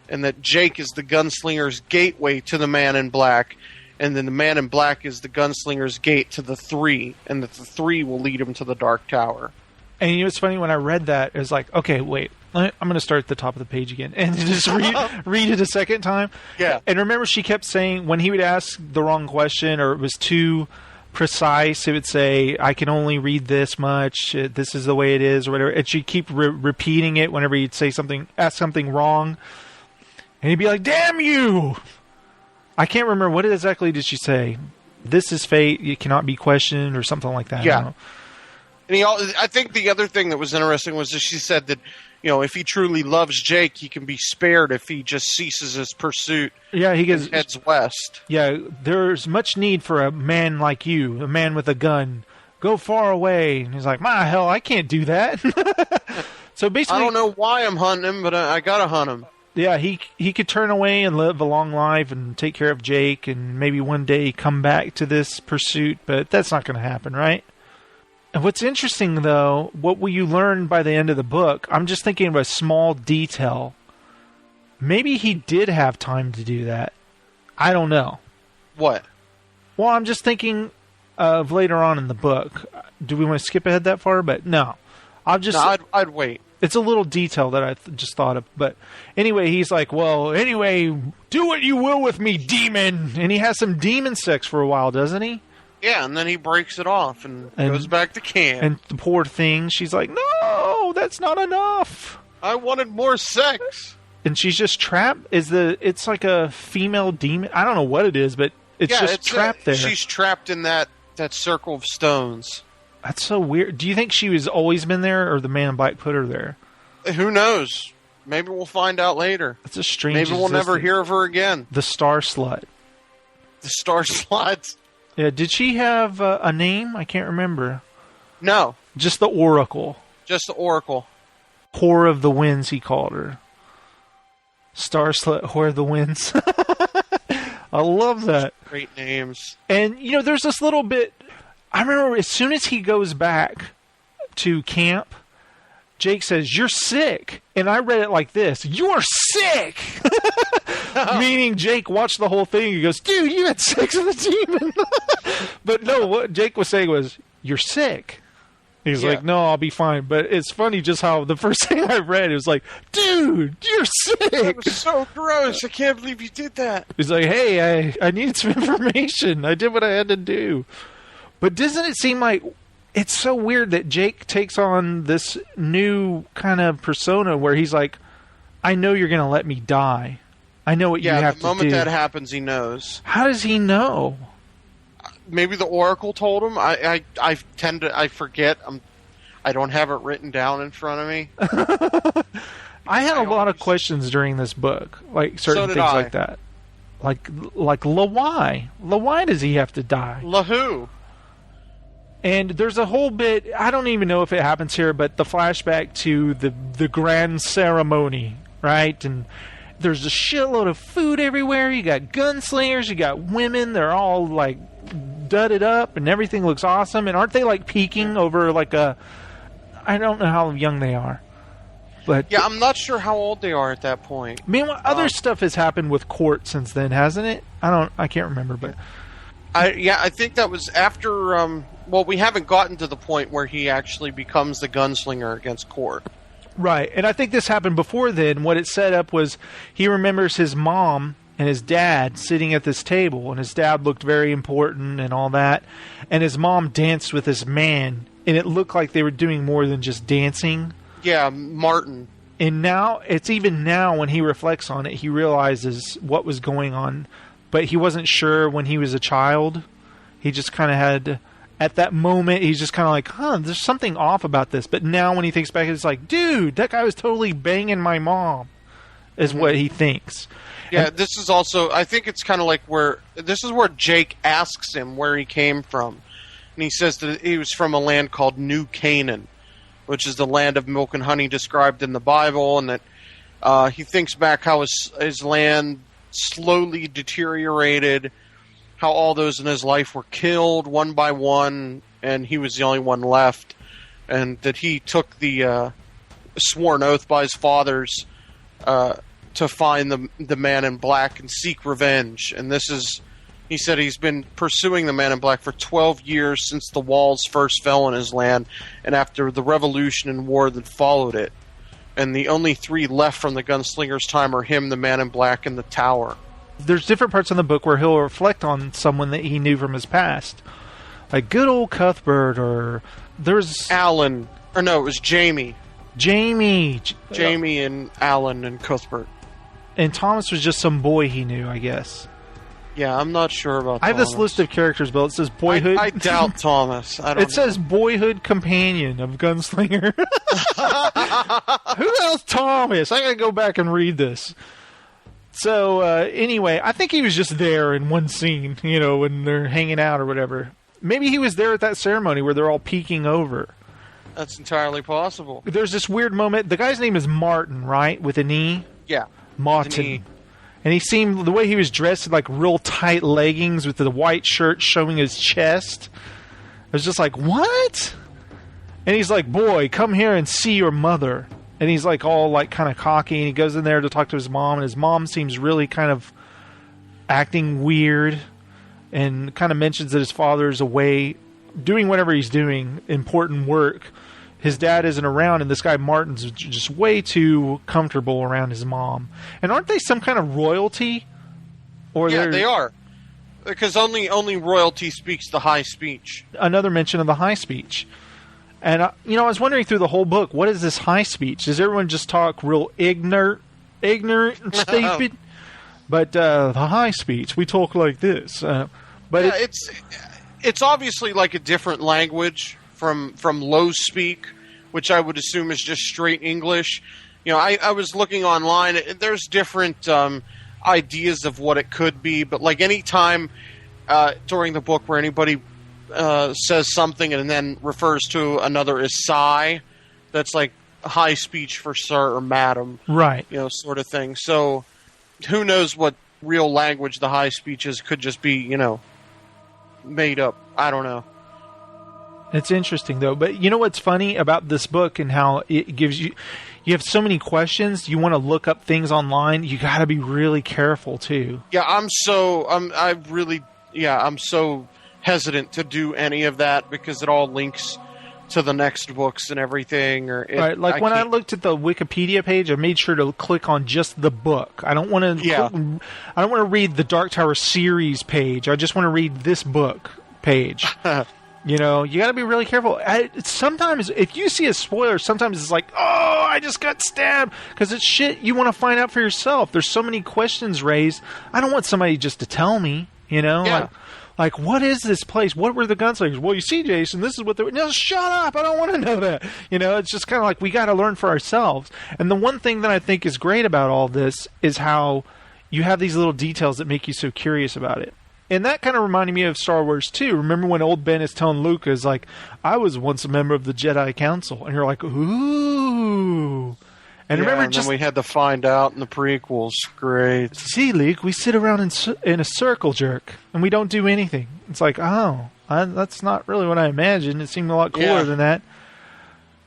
[SPEAKER 4] And that Jake is the gunslinger's gateway to the man in black. And then the man in black is the gunslinger's gate to the 3. And that the 3 will lead him to the dark tower.
[SPEAKER 3] And it's funny, when I read that, it was like, okay, wait, I'm going to start at the top of the page again and just read it a second time.
[SPEAKER 4] Yeah.
[SPEAKER 3] And remember, she kept saying, when he would ask the wrong question or it was too precise, it would say, I can only read this much, this is the way it is, or whatever. And she'd keep repeating it whenever he'd ask something wrong. And he'd be like, damn you! I can't remember, what exactly did she say? This is fate, it cannot be questioned, or something like that.
[SPEAKER 4] Yeah.
[SPEAKER 3] I don't know.
[SPEAKER 4] And I think the other thing that was interesting was that she said that, if he truly loves Jake, he can be spared if he just ceases his pursuit.
[SPEAKER 3] Yeah, he
[SPEAKER 4] heads west.
[SPEAKER 3] Yeah, there's much need for a man like you, a man with a gun. Go far away. And he's like, my hell, I can't do that. So basically,
[SPEAKER 4] I don't know why I'm hunting him, but I gotta hunt him.
[SPEAKER 3] Yeah, he could turn away and live a long life and take care of Jake and maybe one day come back to this pursuit, but that's not going to happen, right? And what's interesting, though, what will you learn by the end of the book, I'm just thinking of a small detail. Maybe he did have time to do that. I don't know.
[SPEAKER 4] What?
[SPEAKER 3] Well, I'm just thinking of later on in the book. Do we want to skip ahead that far? But no.
[SPEAKER 4] I'd wait.
[SPEAKER 3] It's a little detail that I just thought of. But anyway, he's like, well, anyway, do what you will with me, demon. And he has some demon sex for a while, doesn't he?
[SPEAKER 4] Yeah, and then he breaks it off and goes back to camp.
[SPEAKER 3] And the poor thing, she's like, no, that's not enough.
[SPEAKER 4] I wanted more sex.
[SPEAKER 3] And she's just trapped. It's like a female demon. I don't know what it is, but it's trapped there.
[SPEAKER 4] She's trapped in that circle of stones.
[SPEAKER 3] That's so weird. Do you think she was always been there, or the Man in Black put her there?
[SPEAKER 4] Who knows? Maybe we'll find out later.
[SPEAKER 3] It's a strange
[SPEAKER 4] Maybe we'll never hear of her again.
[SPEAKER 3] The Star Slut.
[SPEAKER 4] The Star Slut?
[SPEAKER 3] Yeah, did she have a name? I can't remember.
[SPEAKER 4] No.
[SPEAKER 3] Just the Oracle.
[SPEAKER 4] Just the Oracle.
[SPEAKER 3] Whore of the Winds, he called her. Star Slut, Whore of the Winds. I love that.
[SPEAKER 4] Great names.
[SPEAKER 3] And, there's this little bit... I remember as soon as he goes back to camp, Jake says, you're sick. And I read it like this, you're sick! Meaning Jake watched the whole thing and goes, dude, you had sex with a demon. But no, what Jake was saying was, you're sick. He's like, no, I'll be fine. But it's funny just how the first thing I read, it was like, dude, you're sick.
[SPEAKER 4] That was so gross. I can't believe you did that.
[SPEAKER 3] He's like, hey, I needed some information. I did what I had to do. But doesn't it seem like it's so weird that Jake takes on this new kind of persona where he's like, I know you're going to let me die. I know what you have to do.
[SPEAKER 4] Yeah, the moment that happens, he knows.
[SPEAKER 3] How does he know?
[SPEAKER 4] Maybe the Oracle told him. I forget. I don't have it written down in front of me.
[SPEAKER 3] I had a lot of questions during this book, like certain things like that. Like why? Why does he have to die?
[SPEAKER 4] Who?
[SPEAKER 3] And there's a whole bit, I don't even know if it happens here, but the flashback to the grand ceremony, right? And there's a shitload of food everywhere. You got gunslingers, you got women, they're all like dudded up and everything looks awesome. And aren't they like peeking over like I don't know how young they are. But
[SPEAKER 4] yeah, I'm not sure how old they are at that point.
[SPEAKER 3] Meanwhile, other stuff has happened with Court since then, hasn't it? I can't remember, but
[SPEAKER 4] I think that was after. Well, we haven't gotten to the point where he actually becomes the gunslinger against Court.
[SPEAKER 3] Right, and I think this happened before then. What it set up was he remembers his mom and his dad sitting at this table, and his dad looked very important and all that, and his mom danced with this man, and it looked like they were doing more than just dancing.
[SPEAKER 4] Yeah, Martin.
[SPEAKER 3] And now, it's even now when he reflects on it, he realizes what was going on, but he wasn't sure when he was a child. He just kind of had... At that moment, he's just kind of like, there's something off about this. But now when he thinks back, it's like, dude, that guy was totally banging my mom, is what he thinks.
[SPEAKER 4] Yeah, and this is also, I think it's kind of like this is where Jake asks him where he came from. And he says that he was from a land called New Canaan, which is the land of milk and honey described in the Bible. And that he thinks back how his land slowly deteriorated, how all those in his life were killed one by one, and he was the only one left, and that he took the sworn oath by his fathers to find the Man in Black and seek revenge. And he said he's been pursuing the Man in Black for 12 years since the walls first fell on his land, and after the revolution and war that followed it. And the only three left from the gunslinger's time are him, the Man in Black, and the Tower.
[SPEAKER 3] There's different parts in the book where he'll reflect on someone that he knew from his past. Like good old Cuthbert, or there's...
[SPEAKER 4] Alan. Or no, it was Jamie.
[SPEAKER 3] Jamie
[SPEAKER 4] and Alan and Cuthbert.
[SPEAKER 3] And Thomas was just some boy he knew, I guess.
[SPEAKER 4] Yeah, I'm not sure about
[SPEAKER 3] I have
[SPEAKER 4] Thomas.
[SPEAKER 3] this list of characters, Bill. It says Boyhood.
[SPEAKER 4] I doubt Thomas. I don't
[SPEAKER 3] It says Boyhood Companion of Gunslinger. Who the hell's Thomas? I gotta go back and read this. So, anyway, I think he was just there in one scene, when they're hanging out or whatever. Maybe he was there at that ceremony where they're all peeking over.
[SPEAKER 4] That's entirely possible.
[SPEAKER 3] There's this weird moment. The guy's name is Martin, right? With an E?
[SPEAKER 4] Yeah.
[SPEAKER 3] Martin. And he seemed, the way he was dressed in like real tight leggings with the white shirt showing his chest. I was just like, what? And he's like, boy, come here and see your mother. And he's like all like kind of cocky, and he goes in there to talk to his mom, and his mom seems really kind of acting weird and kind of mentions that his father's away doing whatever he's doing, important work. His dad isn't around, and this guy Martin's just way too comfortable around his mom. And aren't they some kind of royalty? Or
[SPEAKER 4] yeah, they are. Because only royalty speaks the high speech.
[SPEAKER 3] Another mention of the high speech. And, I was wondering through the whole book, what is this high speech? Does everyone just talk real ignorant and stupid? But the high speech, we talk like this. But
[SPEAKER 4] yeah, it's obviously like a different language from low speak, which I would assume is just straight English. I was looking online. There's different ideas of what it could be, but like any time during the book where anybody says something and then refers to another as "Sigh," that's like high speech for sir or madam,
[SPEAKER 3] right?
[SPEAKER 4] Sort of thing. So who knows what real language the high speech is? Could just be made up. I don't know.
[SPEAKER 3] It's interesting though. But you know what's funny about this book and how it gives you have so many questions. You want to look up things online. You got to be really careful too.
[SPEAKER 4] Yeah, I'm so hesitant to do any of that because it all links to the next books and everything.
[SPEAKER 3] Right, like when I looked at the Wikipedia page, I made sure to click on just the book. I don't want to. I don't want to read the Dark Tower series page. I just want to read this book page. You got to be really careful. Sometimes, if you see a spoiler, sometimes it's like, oh, I just got stabbed. Because it's shit you want to find out for yourself. There's so many questions raised. I don't want somebody just to tell me,
[SPEAKER 4] Yeah.
[SPEAKER 3] Like, what is this place? What were the Gunslingers? Well, you see, Jason, this is what they're... No, shut up! I don't want to know that. It's just kind of like we got to learn for ourselves. And the one thing that I think is great about all this is how you have these little details that make you so curious about it. And that kind of reminded me of Star Wars, too. Remember when old Ben is telling Luke, is like, I was once a member of the Jedi Council. And you're like, ooh... And remember,
[SPEAKER 4] and then we had to find out in the prequels. Great.
[SPEAKER 3] See, Luke, we sit around in a circle jerk, and we don't do anything. It's like, that's not really what I imagined. It seemed a lot cooler than that.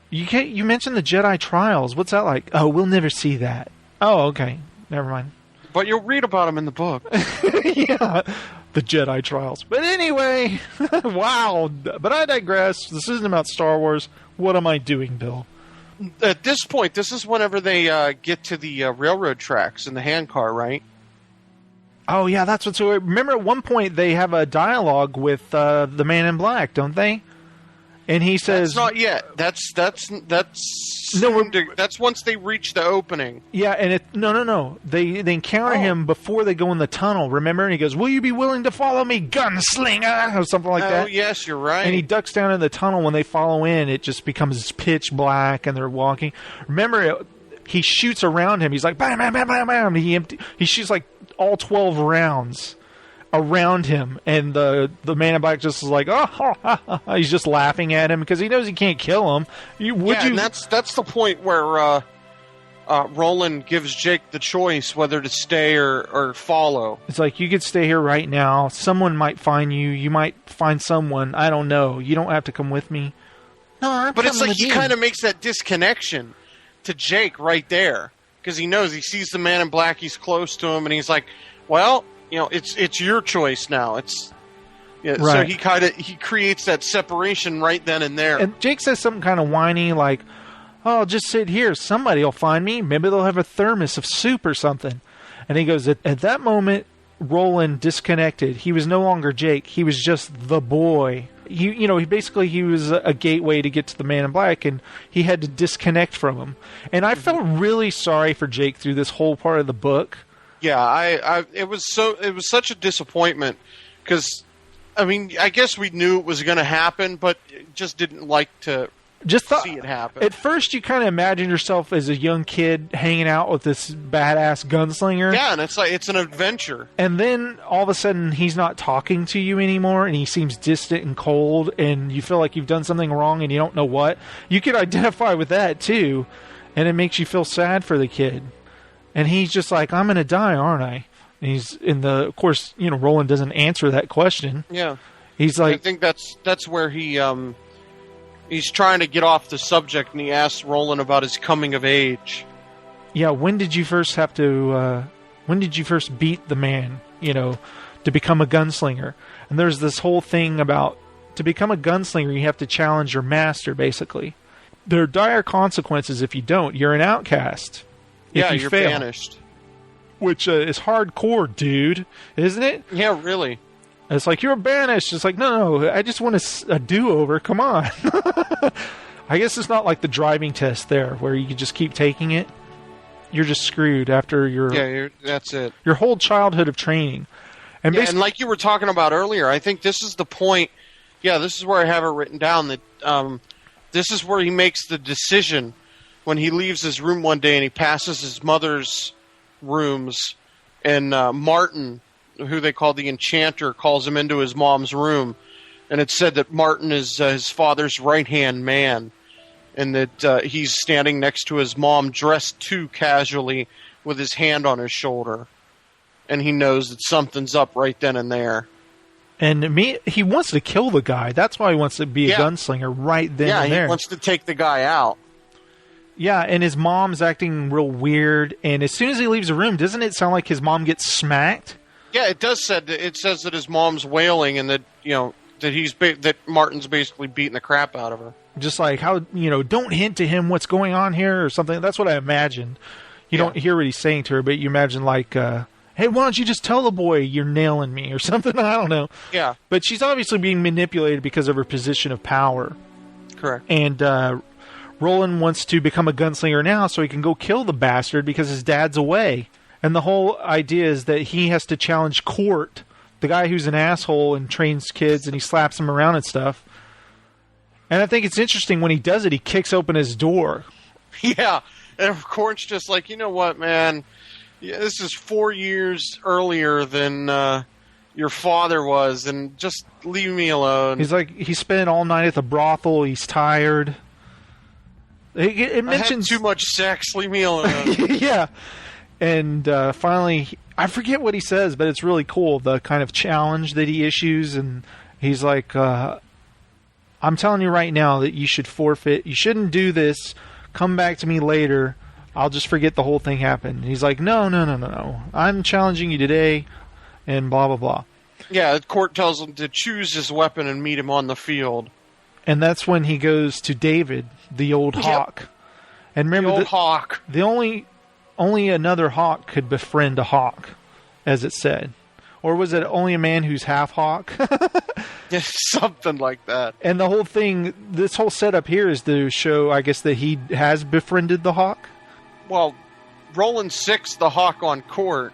[SPEAKER 3] You mentioned the Jedi Trials. What's that like? Oh, we'll never see that. Oh, okay. Never mind.
[SPEAKER 4] But you'll read about them in the book.
[SPEAKER 3] Yeah, the Jedi Trials. But anyway, wow. But I digress. This isn't about Star Wars. What am I doing, Bill?
[SPEAKER 4] At this point, this is whenever they get to the railroad tracks in the handcar, right?
[SPEAKER 3] Oh, yeah, that's what's... Remember at one point they have a dialogue with the Man in Black, don't they? And he says...
[SPEAKER 4] That's not yet. That's once they reach the opening.
[SPEAKER 3] Yeah, and No. They encounter him before they go in the tunnel, remember? And he goes, will you be willing to follow me, Gunslinger? Or something like that.
[SPEAKER 4] Oh, yes, you're right.
[SPEAKER 3] And he ducks down in the tunnel. When they follow in, it just becomes pitch black, and they're walking. Remember, he shoots around him. He's like, bam, bam, bam, bam, bam. He shoots like all 12 rounds around him, and the Man in Black just is like, he's just laughing at him because he knows he can't kill him.
[SPEAKER 4] And that's the point where Roland gives Jake the choice whether to stay or follow.
[SPEAKER 3] It's like, you could stay here right now. Someone might find you. You might find someone. I don't know. You don't have to come with me. No,
[SPEAKER 4] but it's like he kind of makes that disconnection to Jake right there because he knows he sees the Man in Black. He's close to him, and he's like, well, it's your choice now. Right. So he creates that separation right then and there.
[SPEAKER 3] And Jake says something kind of whiny like, oh, just sit here. Somebody will find me. Maybe they'll have a thermos of soup or something. And he goes, at that moment, Roland disconnected. He was no longer Jake. He was just the boy. He was a gateway to get to the Man in Black, and he had to disconnect from him. And I felt really sorry for Jake through this whole part of the book.
[SPEAKER 4] Yeah, it was such a disappointment because, I mean, I guess we knew it was going to happen, but just didn't like to see it happen.
[SPEAKER 3] At first, you kind of imagine yourself as a young kid hanging out with this badass gunslinger.
[SPEAKER 4] Yeah, and it's an adventure.
[SPEAKER 3] And then all of a sudden, he's not talking to you anymore, and he seems distant and cold, and you feel like you've done something wrong, and you don't know what. You could identify with that too, and it makes you feel sad for the kid. And he's just like, "I'm going to die, aren't I?" And he's of course, Roland doesn't answer that question.
[SPEAKER 4] Yeah,
[SPEAKER 3] he's like,
[SPEAKER 4] I think that's where he's trying to get off the subject, and he asks Roland about his coming of age.
[SPEAKER 3] Yeah, when did you first beat the man, to become a gunslinger? And there's this whole thing about, to become a gunslinger, you have to challenge your master, basically. There are dire consequences if you don't. You're an outcast.
[SPEAKER 4] Yeah, you're banished.
[SPEAKER 3] Which is hardcore, dude, isn't it?
[SPEAKER 4] Yeah, really.
[SPEAKER 3] It's like, you're banished. It's like, no, I just want a do-over. Come on. I guess it's not like the driving test there, where you can just keep taking it. You're just screwed after
[SPEAKER 4] that's it.
[SPEAKER 3] Your whole childhood of training. And
[SPEAKER 4] like you were talking about earlier, I think this is the point. Yeah, this is where I have it written down, that this is where he makes the decision when he leaves his room one day and he passes his mother's rooms, and Martin, who they call the Enchanter, calls him into his mom's room, and it's said that Martin is his father's right-hand man, and that he's standing next to his mom, dressed too casually, with his hand on his shoulder, and he knows that something's up right then and there.
[SPEAKER 3] And he wants to kill the guy. That's why he wants to be a gunslinger right then and there.
[SPEAKER 4] Yeah, he wants to take the guy out.
[SPEAKER 3] Yeah, and his mom's acting real weird, and as soon as he leaves the room, doesn't it sound like his mom gets smacked?
[SPEAKER 4] Yeah, it does. It says that his mom's wailing, and that that Martin's basically beating the crap out of her.
[SPEAKER 3] Just like, how, don't hint to him what's going on here or something. That's what I imagined. You don't hear what he's saying to her, but you imagine like, hey, why don't you just tell the boy you're nailing me or something? I don't know.
[SPEAKER 4] Yeah.
[SPEAKER 3] But she's obviously being manipulated because of her position of power.
[SPEAKER 4] Correct.
[SPEAKER 3] And Roland wants to become a gunslinger now so he can go kill the bastard because his dad's away. And the whole idea is that he has to challenge Court, the guy who's an asshole and trains kids, and he slaps them around and stuff. And I think it's interesting when he does it, he kicks open his door.
[SPEAKER 4] Yeah, and Court's just like, you know what, man? Yeah, this is 4 years earlier than your father was, and just leave me alone.
[SPEAKER 3] He's like, he spent all night at the brothel, he's tired. It mentions
[SPEAKER 4] I had too much sex, leave me alone.
[SPEAKER 3] Yeah. And finally, I forget what he says, but it's really cool, the kind of challenge that he issues. And he's like, I'm telling you right now that you should forfeit. You shouldn't do this. Come back to me later. I'll just forget the whole thing happened. And he's like, no. I'm challenging you today, and blah, blah, blah.
[SPEAKER 4] Yeah, the court tells him to choose his weapon and meet him on the field.
[SPEAKER 3] And that's when he goes to David, the old hawk. And remember,
[SPEAKER 4] the old hawk.
[SPEAKER 3] The only another hawk could befriend a hawk, as it said. Or was it only a man who's half hawk?
[SPEAKER 4] Yeah, something like that.
[SPEAKER 3] And the whole thing, this whole setup here is to show, I guess, that he has befriended the hawk.
[SPEAKER 4] Well, Roland sicks the hawk on Court,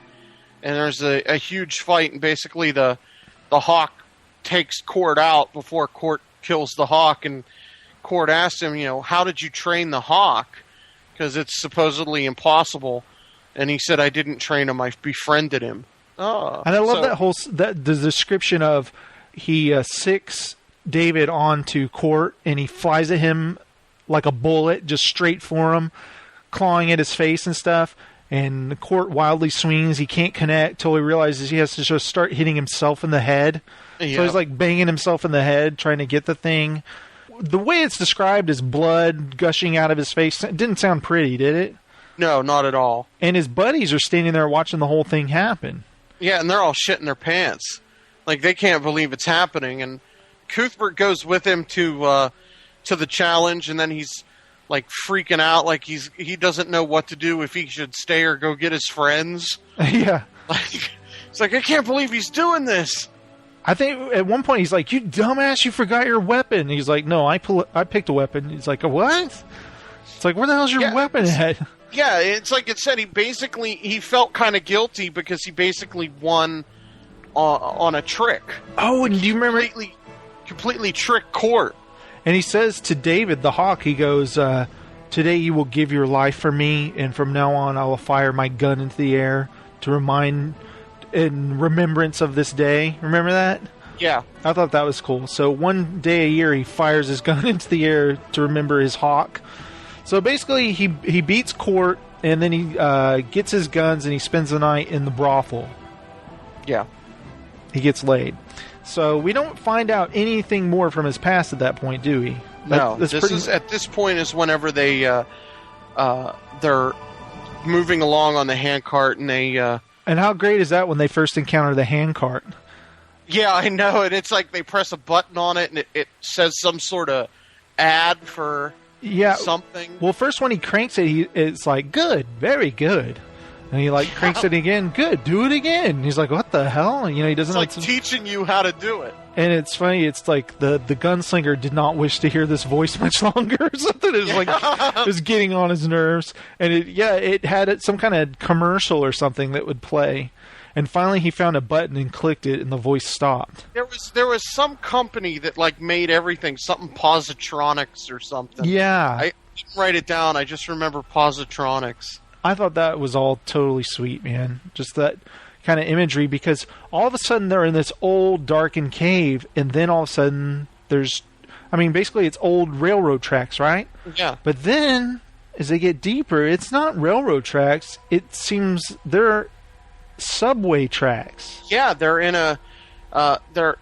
[SPEAKER 4] and there's a huge fight, and basically the hawk takes Court out before Court kills the hawk, and Court asks him, how did you train the hawk? Because it's supposedly impossible. And he said, I didn't train him, I befriended him. Oh,
[SPEAKER 3] and I love the description of he sicks David onto Court, and he flies at him like a bullet, just straight for him, clawing at his face and stuff. And the Court wildly swings. He can't connect till he realizes he has to just start hitting himself in the head. Yeah. So he's like banging himself in the head, trying to get the thing. The way it's described as blood gushing out of his face, it didn't sound pretty, did it?
[SPEAKER 4] No, not at all.
[SPEAKER 3] And his buddies are standing there watching the whole thing happen.
[SPEAKER 4] Yeah, and they're all shitting their pants. Like, they can't believe it's happening. And Cuthbert goes with him to the challenge, and then he's like freaking out, like he doesn't know what to do, if he should stay or go get his friends.
[SPEAKER 3] Yeah.
[SPEAKER 4] It's like, I can't believe he's doing this.
[SPEAKER 3] I think at one point he's like, you dumbass, you forgot your weapon. He's like, no, I picked a weapon. He's like, what? It's like, where the hell's your weapon at?
[SPEAKER 4] Yeah, it's like it said. He felt kind of guilty because he basically won on a trick.
[SPEAKER 3] Oh, and do you remember?
[SPEAKER 4] Completely tricked Court.
[SPEAKER 3] And he says to David the Hawk, he goes, "Today you will give your life for me, and from now on I will fire my gun into the air to remind in remembrance of this day." Remember that?
[SPEAKER 4] Yeah.
[SPEAKER 3] I thought that was cool. So one day a year he fires his gun into the air to remember his hawk. So basically he beats Court, and then he gets his guns and he spends the night in the brothel.
[SPEAKER 4] Yeah.
[SPEAKER 3] He gets laid. So we don't find out anything more from his past at that point, do we?
[SPEAKER 4] No. At this point is whenever they're moving along on the handcart, and they.
[SPEAKER 3] And how great is that when they first encounter the handcart?
[SPEAKER 4] Yeah, I know, and it's like they press a button on it, and it says some sort of ad for something.
[SPEAKER 3] Well, first when he cranks it, it's like, good, very good. And he like cranks it again, good, do it again. And he's like, what the hell? And, he doesn't.
[SPEAKER 4] It's like teaching you how to do it.
[SPEAKER 3] And it's funny. It's like the gunslinger did not wish to hear this voice much longer. Or something is like it was getting on his nerves. And it had some kind of commercial or something that would play. And finally, he found a button and clicked it, and the voice stopped.
[SPEAKER 4] There was some company that like made everything, something Positronics or something.
[SPEAKER 3] Yeah,
[SPEAKER 4] I didn't write it down. I just remember Positronics.
[SPEAKER 3] I thought that was all totally sweet, man. Just that kind of imagery, because all of a sudden they're in this old darkened cave, and then all of a sudden basically it's old railroad tracks, right?
[SPEAKER 4] Yeah.
[SPEAKER 3] But then as they get deeper, it's not railroad tracks. It seems they're subway tracks.
[SPEAKER 4] Yeah, they're in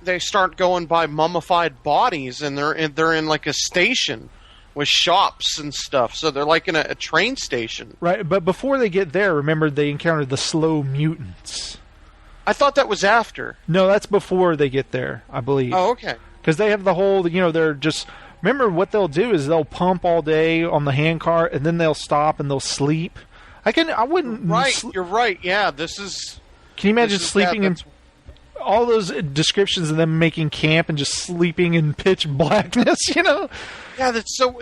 [SPEAKER 4] they start going by mummified bodies, and they're in like a station with shops and stuff. So they're like in a train station.
[SPEAKER 3] Right, but before they get there, remember they encountered the slow mutants.
[SPEAKER 4] I thought that was after.
[SPEAKER 3] No, that's before they get there, I believe.
[SPEAKER 4] Oh, okay.
[SPEAKER 3] Because they have the whole, they're just... Remember, what they'll do is they'll pump all day on the handcart, and then they'll stop and they'll sleep. I wouldn't...
[SPEAKER 4] Right, you're right. Yeah, this is...
[SPEAKER 3] Can you imagine sleeping in... All those descriptions of them making camp and just sleeping in pitch blackness,
[SPEAKER 4] Yeah, that's so...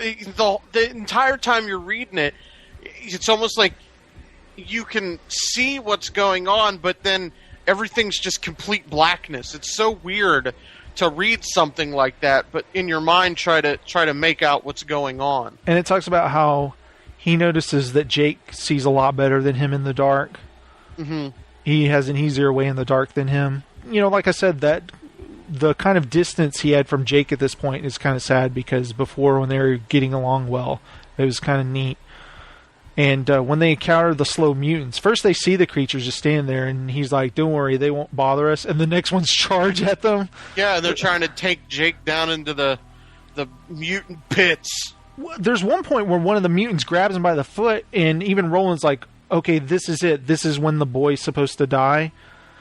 [SPEAKER 4] The entire time you're reading it, it's almost like you can see what's going on, but then everything's just complete blackness. It's so weird to read something like that, but in your mind try to make out what's going on.
[SPEAKER 3] And it talks about how he notices that Jake sees a lot better than him in the dark.
[SPEAKER 4] Mm-hmm.
[SPEAKER 3] He has an easier way in the dark than him. Like I said, that the kind of distance he had from Jake at this point is kind of sad, because before, when they were getting along well, it was kind of neat. And when they encounter the slow mutants, first they see the creatures just standing there, and he's like, don't worry, they won't bother us. And the next ones charge at them.
[SPEAKER 4] Yeah, they're trying to take Jake down into the mutant pits.
[SPEAKER 3] There's one point where one of the mutants grabs him by the foot, and even Roland's like, okay, this is it. This is when the boy's supposed to die.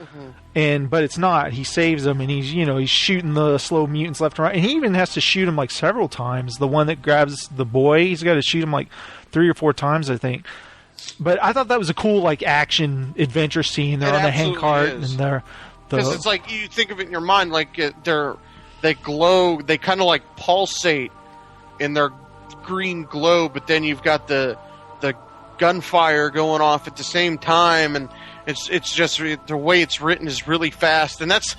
[SPEAKER 3] Mm-hmm. But it's not. He saves him, and he's shooting the slow mutants left and right. And he even has to shoot him like several times. The one that grabs the boy, he's got to shoot him like 3 or 4 times, I think. But I thought that was a cool like action adventure scene. They're on the handcart, and they're
[SPEAKER 4] because it's like you think of it in your mind like they glow. They kind of like pulsate in their green glow, but then you've got the gunfire going off at the same time, and it's just the way it's written is really fast. And that's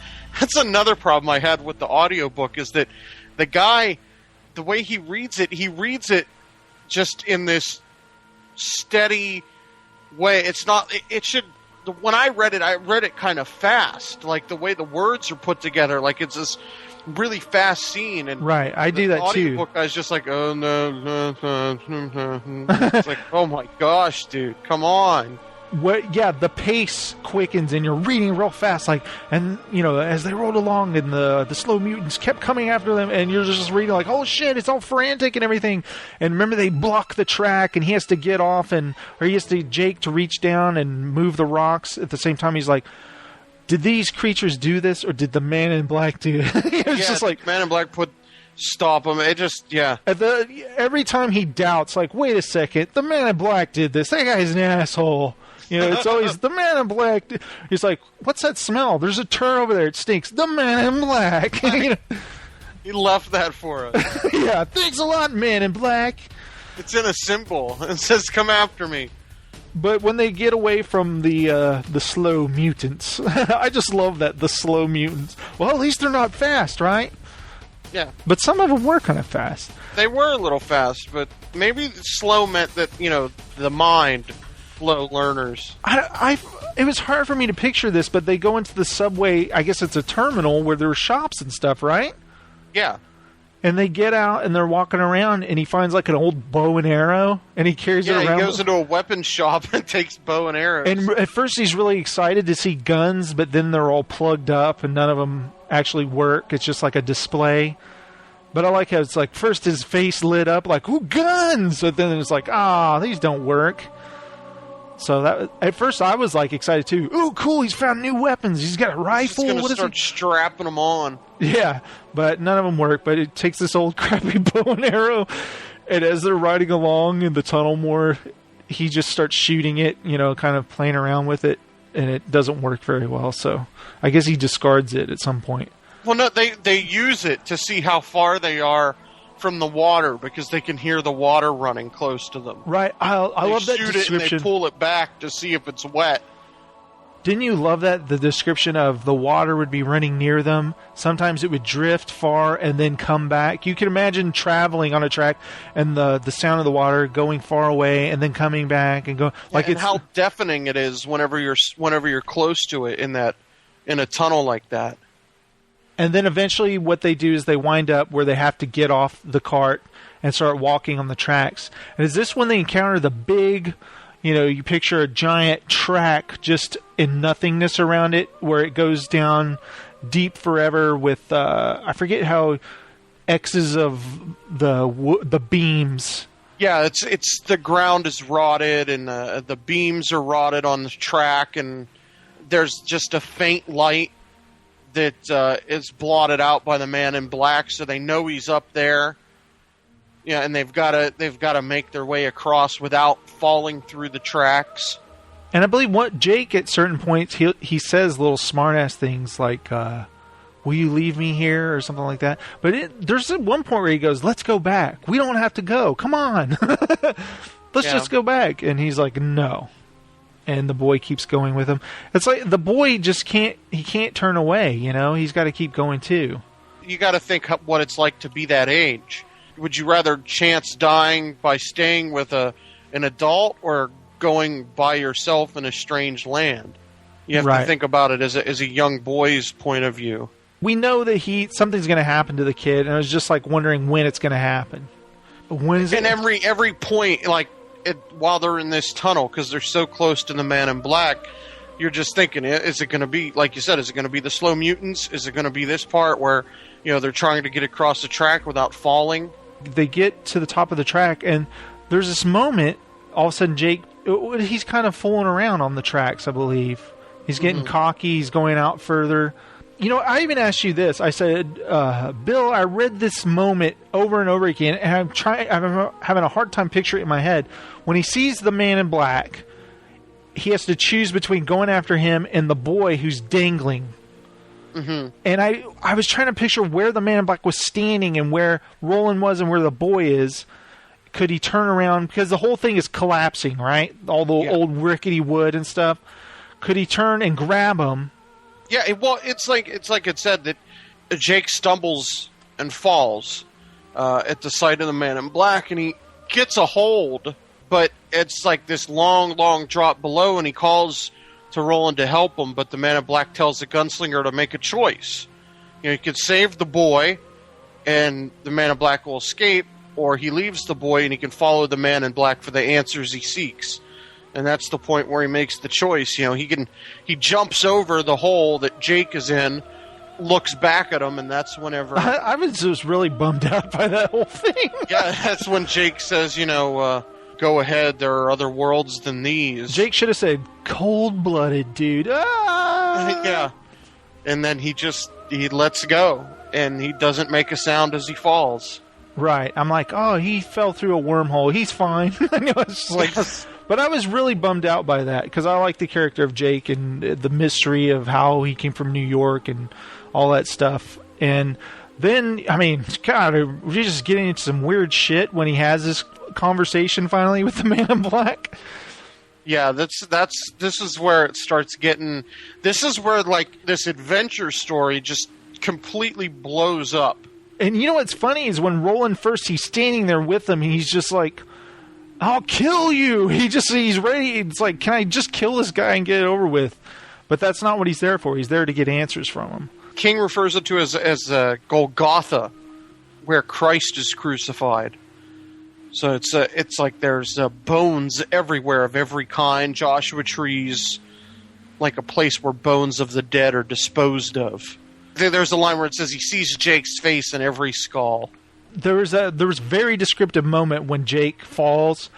[SPEAKER 4] another problem I had with the audiobook, is that the guy, the way he reads it just in this steady way. It's not, it should, when I read it kind of fast, like the way the words are put together, like it's this really fast scene. And
[SPEAKER 3] right, I do that too.
[SPEAKER 4] The audiobook I was just like, oh no. It's like, oh my gosh, dude, come on.
[SPEAKER 3] Yeah, the pace quickens and you're reading real fast, and as they rolled along and the slow mutants kept coming after them, and you're just reading like, oh shit, it's all frantic and everything. And remember, they block the track, and he has to get off, Jake to reach down and move the rocks at the same time. He's like, did these creatures do this, or did the Man in Black do it? It's just like
[SPEAKER 4] Man in Black stop him. It just, yeah.
[SPEAKER 3] Every time he doubts, like, wait a second, the Man in Black did this. That guy's an asshole. It's always the Man in Black. He's like, what's that smell? There's a turd over there. It stinks. The Man in Black.
[SPEAKER 4] He left that for us.
[SPEAKER 3] Yeah, thanks a lot, Man in Black.
[SPEAKER 4] It's in a symbol. It says, "Come after me."
[SPEAKER 3] But when they get away from the slow mutants, I just love that, the slow mutants. Well, at least they're not fast, right?
[SPEAKER 4] Yeah.
[SPEAKER 3] But some of them were kind of fast.
[SPEAKER 4] They were a little fast, but maybe slow meant that, the mind, slow learners.
[SPEAKER 3] It was hard for me to picture this, but they go into the subway, I guess it's a terminal where there are shops and stuff, right?
[SPEAKER 4] Yeah.
[SPEAKER 3] And they get out and they're walking around, and he finds like an old bow and arrow, and he carries it around.
[SPEAKER 4] Yeah, he goes into a weapon shop and takes bow and arrows.
[SPEAKER 3] And at first he's really excited to see guns, but then they're all plugged up and none of them actually work. It's just like a display. But I like how it's like first his face lit up like, ooh, guns! But then it's like, these don't work. So that at first I was like excited too. Ooh, cool! He's found new weapons. He's got a rifle.
[SPEAKER 4] He's going to start strapping them on.
[SPEAKER 3] Yeah, but none of them work. But it takes this old crappy bow and arrow, and as they're riding along in the tunnel more, he just starts shooting it. Kind of playing around with it, and it doesn't work very well. So I guess he discards it at some point.
[SPEAKER 4] Well, no, they use it to see how far they are from the water because they can hear the water running close to them.
[SPEAKER 3] Right. I love that description.
[SPEAKER 4] Shoot it and they pull it back to see if it's wet.
[SPEAKER 3] Didn't you love that? The description of the water would be running near them. Sometimes it would drift far and then come back. You can imagine traveling on a track and the sound of the water going far away and then coming back and going like
[SPEAKER 4] and how deafening it is whenever you're close to it in a tunnel like that.
[SPEAKER 3] And then eventually what they do is they wind up where they have to get off the cart and start walking on the tracks. And is this when they encounter the big, you picture a giant track just in nothingness around it where it goes down deep forever with, I forget how, X's of the beams.
[SPEAKER 4] Yeah, it's the ground is rotted and the beams are rotted on the track and there's just a faint light that is blotted out by the man in black, so they know he's up there. Yeah, and they've got to make their way across without falling through the tracks.
[SPEAKER 3] And I believe what Jake at certain points he says little smartass things like, "Will you leave me here?" or something like that. But there's one point where he goes, "Let's go back. We don't have to go. Come on, let's just go back." And he's like, "No." And the boy keeps going with him. It's like the boy just can't turn away, He's got to keep going too.
[SPEAKER 4] You got to think what it's like to be that age. Would you rather chance dying by staying with an adult or going by yourself in a strange land? You have to think about it as a young boy's point of view.
[SPEAKER 3] We know that something's going to happen to the kid, and I was just like wondering when it's going to happen. When is it?
[SPEAKER 4] And every point, like, while they're in this tunnel, because they're so close to the man in black, you're just thinking, is it going to be, like you said, is it going to be the slow mutants? Is it going to be this part where, they're trying to get across the track without falling?
[SPEAKER 3] They get to the top of the track, and there's this moment, all of a sudden Jake, he's kind of fooling around on the tracks, I believe. He's getting cocky, he's going out further. I even asked you this. I said, Bill, I read this moment over and over again, and I'm having a hard time picturing it in my head. When he sees the man in black, he has to choose between going after him and the boy who's dangling. Mm-hmm. And I was trying to picture where the man in black was standing and where Roland was and where the boy is. Could he turn around? Because the whole thing is collapsing, right? All the old rickety wood and stuff. Could he turn and grab him?
[SPEAKER 4] Yeah, it's like it said that Jake stumbles and falls at the sight of the man in black, and he gets a hold, but it's like this long, long drop below, and he calls to Roland to help him, but the man in black tells the gunslinger to make a choice. He could save the boy, and the man in black will escape, or he leaves the boy, and he can follow the man in black for the answers he seeks. And that's the point where he makes the choice. He jumps over the hole that Jake is in, looks back at him, and that's whenever...
[SPEAKER 3] I was just really bummed out by that whole thing.
[SPEAKER 4] Yeah, that's when Jake says, go ahead, there are other worlds than these.
[SPEAKER 3] Jake should have said, cold-blooded, dude. Ah!
[SPEAKER 4] Yeah. And then he lets go, and he doesn't make a sound as he falls.
[SPEAKER 3] Right. I'm like, oh, he fell through a wormhole. He's fine. It's just like... But I was really bummed out by that because I like the character of Jake and the mystery of how he came from New York and all that stuff. And then, God, we're just getting into some weird shit when he has conversation finally with the Man in Black.
[SPEAKER 4] Yeah, this is where it starts getting. This is where like this adventure story just completely blows up.
[SPEAKER 3] And you know what's funny is when Roland first, he's standing there with him, he's just like, I'll kill you. He's ready. It's like, can I just kill this guy and get it over with? But that's not what he's there for. He's there to get answers from him.
[SPEAKER 4] King refers it to as Golgotha, where Christ is crucified. So it's like there's bones everywhere of every kind. Joshua trees, like a place where bones of the dead are disposed of. There's a line where it says he sees Jake's face in every skull.
[SPEAKER 3] There was a very descriptive moment when Jake falls.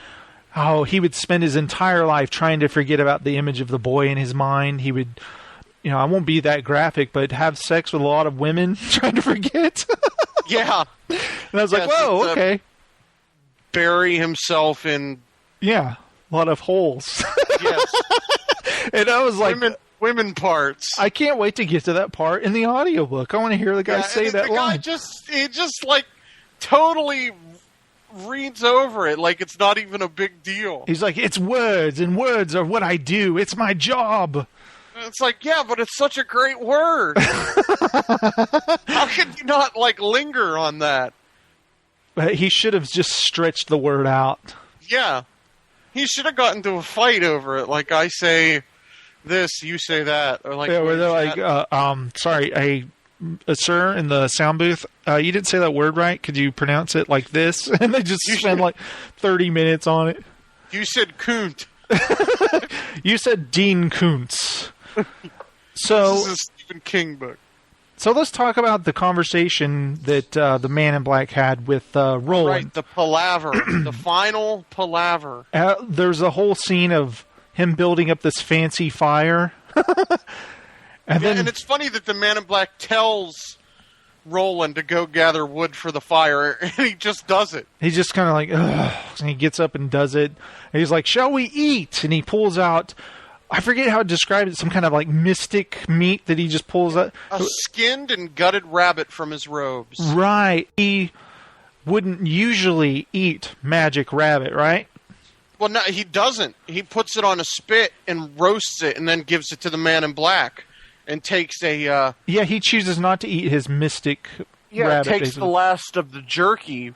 [SPEAKER 3] How he would spend his entire life trying to forget about the image of the boy in his mind. He would, I won't be that graphic, but have sex with a lot of women trying to forget.
[SPEAKER 4] Yeah.
[SPEAKER 3] And I was like, whoa, okay.
[SPEAKER 4] Bury himself in...
[SPEAKER 3] Yeah, a lot of holes.
[SPEAKER 4] Yes.
[SPEAKER 3] And I was like...
[SPEAKER 4] Women parts.
[SPEAKER 3] I can't wait to get to that part in the audiobook. I want to hear the guy say that line.
[SPEAKER 4] He just like totally reads over it like it's not even a big deal.
[SPEAKER 3] He's like, it's words, and words are what I do. It's my job.
[SPEAKER 4] It's like, yeah, but it's such a great word. How could you not like linger on that?
[SPEAKER 3] But he should have just stretched the word out.
[SPEAKER 4] Yeah. He should have gotten into a fight over it. Like, I say this, you say that. Or like,
[SPEAKER 3] yeah, where they're like, sorry, sir, in the sound booth, you didn't say that word right. Could you pronounce it like this? And they just spend like 30 minutes on it.
[SPEAKER 4] You said Kunt.
[SPEAKER 3] You said Dean Koontz. So
[SPEAKER 4] this is a Stephen King book.
[SPEAKER 3] So let's talk about the conversation that the Man in Black had with Roland.
[SPEAKER 4] Right, the palaver, the final palaver.
[SPEAKER 3] There's a whole scene of him building up this fancy fire. and
[SPEAKER 4] it's funny that the Man in Black tells Roland to go gather wood for the fire, and he just does it.
[SPEAKER 3] He's just kind of like, ugh, and he gets up and does it. And he's like, shall we eat? And he pulls out, I forget how to describe it, some kind of like mystic meat that he just pulls out.
[SPEAKER 4] A skinned and gutted rabbit from his robes.
[SPEAKER 3] Right. He wouldn't usually eat magic rabbit, right?
[SPEAKER 4] Well, no, he doesn't. He puts it on a spit and roasts it and then gives it to the Man in Black and takes a...
[SPEAKER 3] yeah, he chooses not to eat his mystic rabbit.
[SPEAKER 4] Yeah, takes the last of the jerky,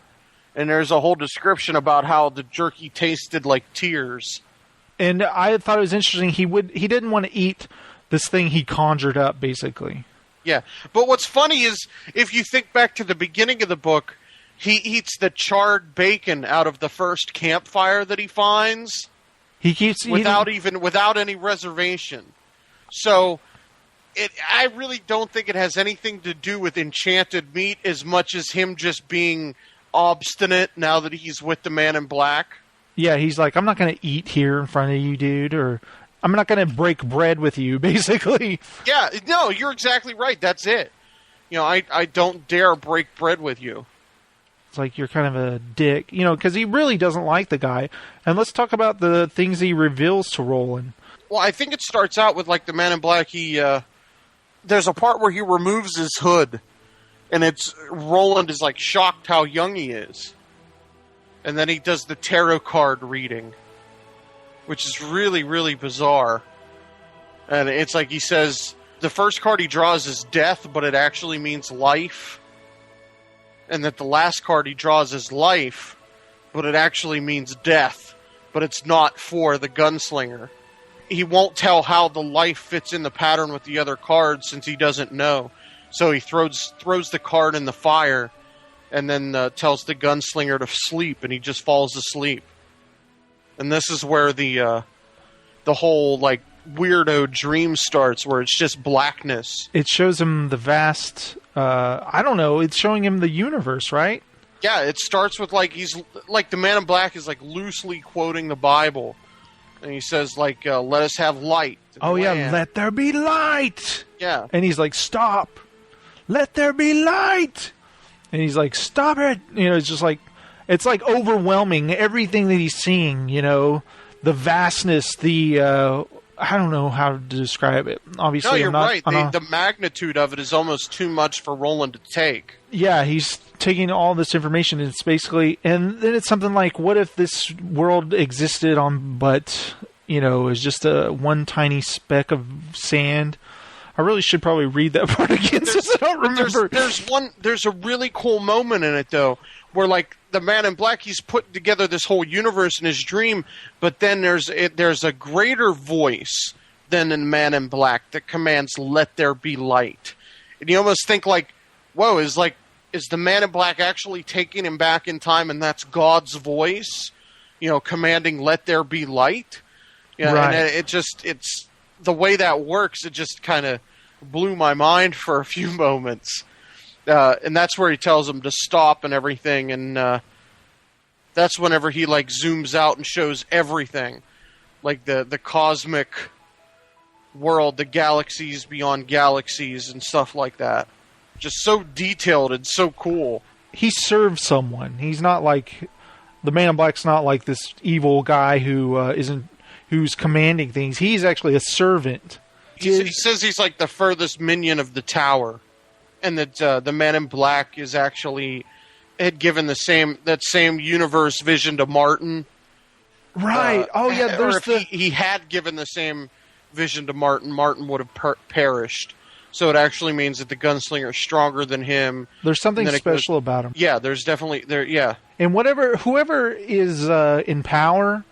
[SPEAKER 4] and there's a whole description about how the jerky tasted like tears.
[SPEAKER 3] And I thought it was interesting. He didn't want to eat this thing he conjured up, basically.
[SPEAKER 4] Yeah, but what's funny is if you think back to the beginning of the book, he eats the charred bacon out of the first campfire that he finds.
[SPEAKER 3] He keeps
[SPEAKER 4] without any reservation. So I really don't think it has anything to do with enchanted meat as much as him just being obstinate now that he's with the Man in Black.
[SPEAKER 3] Yeah, he's like, I'm not going to eat here in front of you, dude, or I'm not going to break bread with you, basically.
[SPEAKER 4] Yeah, no, you're exactly right. That's it. I don't dare break bread with you.
[SPEAKER 3] It's like you're kind of a dick, because he really doesn't like the guy. And let's talk about the things he reveals to Roland.
[SPEAKER 4] Well, I think it starts out with, like, the Man in Black, there's a part where he removes his hood, and Roland is, like, shocked how young he is. And then he does the tarot card reading, which is really, really bizarre. And it's like he says, the first card he draws is death, but it actually means life. And that the last card he draws is life, but it actually means death. But it's not for the gunslinger. He won't tell how the life fits in the pattern with the other cards since he doesn't know. So he throws the card in the fire, and then tells the gunslinger to sleep, and he just falls asleep. And this is where the whole like weirdo dream starts, where it's just blackness.
[SPEAKER 3] It shows him the vast. I don't know. It's showing him the universe, right?
[SPEAKER 4] Yeah, it starts with like he's like the Man in Black is like loosely quoting the Bible, and he says like, "Let us have light."
[SPEAKER 3] Oh yeah, let there be light.
[SPEAKER 4] Yeah,
[SPEAKER 3] and he's like, "Stop! Let there be light." And he's like, stop it! It's just like, it's like overwhelming everything that he's seeing, the vastness, the I don't know how to describe it. Obviously,
[SPEAKER 4] No, you're
[SPEAKER 3] I'm not,
[SPEAKER 4] right. The magnitude of it is almost too much for Roland to take.
[SPEAKER 3] Yeah, he's taking all this information, and it's basically, and then it's something like, what if this world existed on, but, is just one tiny speck of sand? I really should probably read that part again since I don't remember.
[SPEAKER 4] There's a really cool moment in it, though, where, like, the Man in Black, he's putting together this whole universe in his dream, but then there's a greater voice than the Man in Black that commands, "Let there be light." And you almost think, like, whoa, is the Man in Black actually taking him back in time, and that's God's voice, commanding, "Let there be light"? Yeah,
[SPEAKER 3] right.
[SPEAKER 4] And it's the way that works. It just kind of blew my mind for a few moments, and that's where he tells him to stop and everything, and that's whenever he like zooms out and shows everything, like the cosmic world, the galaxies beyond galaxies, and stuff like that. Just so detailed and so cool.
[SPEAKER 3] He serves someone. He's not like the Man in Black's not like this evil guy who's commanding things. He's actually a servant.
[SPEAKER 4] He says he's like the furthest minion of the tower, and that the Man in Black is actually had given that same universe vision to Martin.
[SPEAKER 3] Right.
[SPEAKER 4] If he had given the same vision to Martin, Martin would have perished. So it actually means that the Gunslinger is stronger than him.
[SPEAKER 3] There's something special about him.
[SPEAKER 4] Yeah, there's definitely there. Yeah,
[SPEAKER 3] and whoever is in power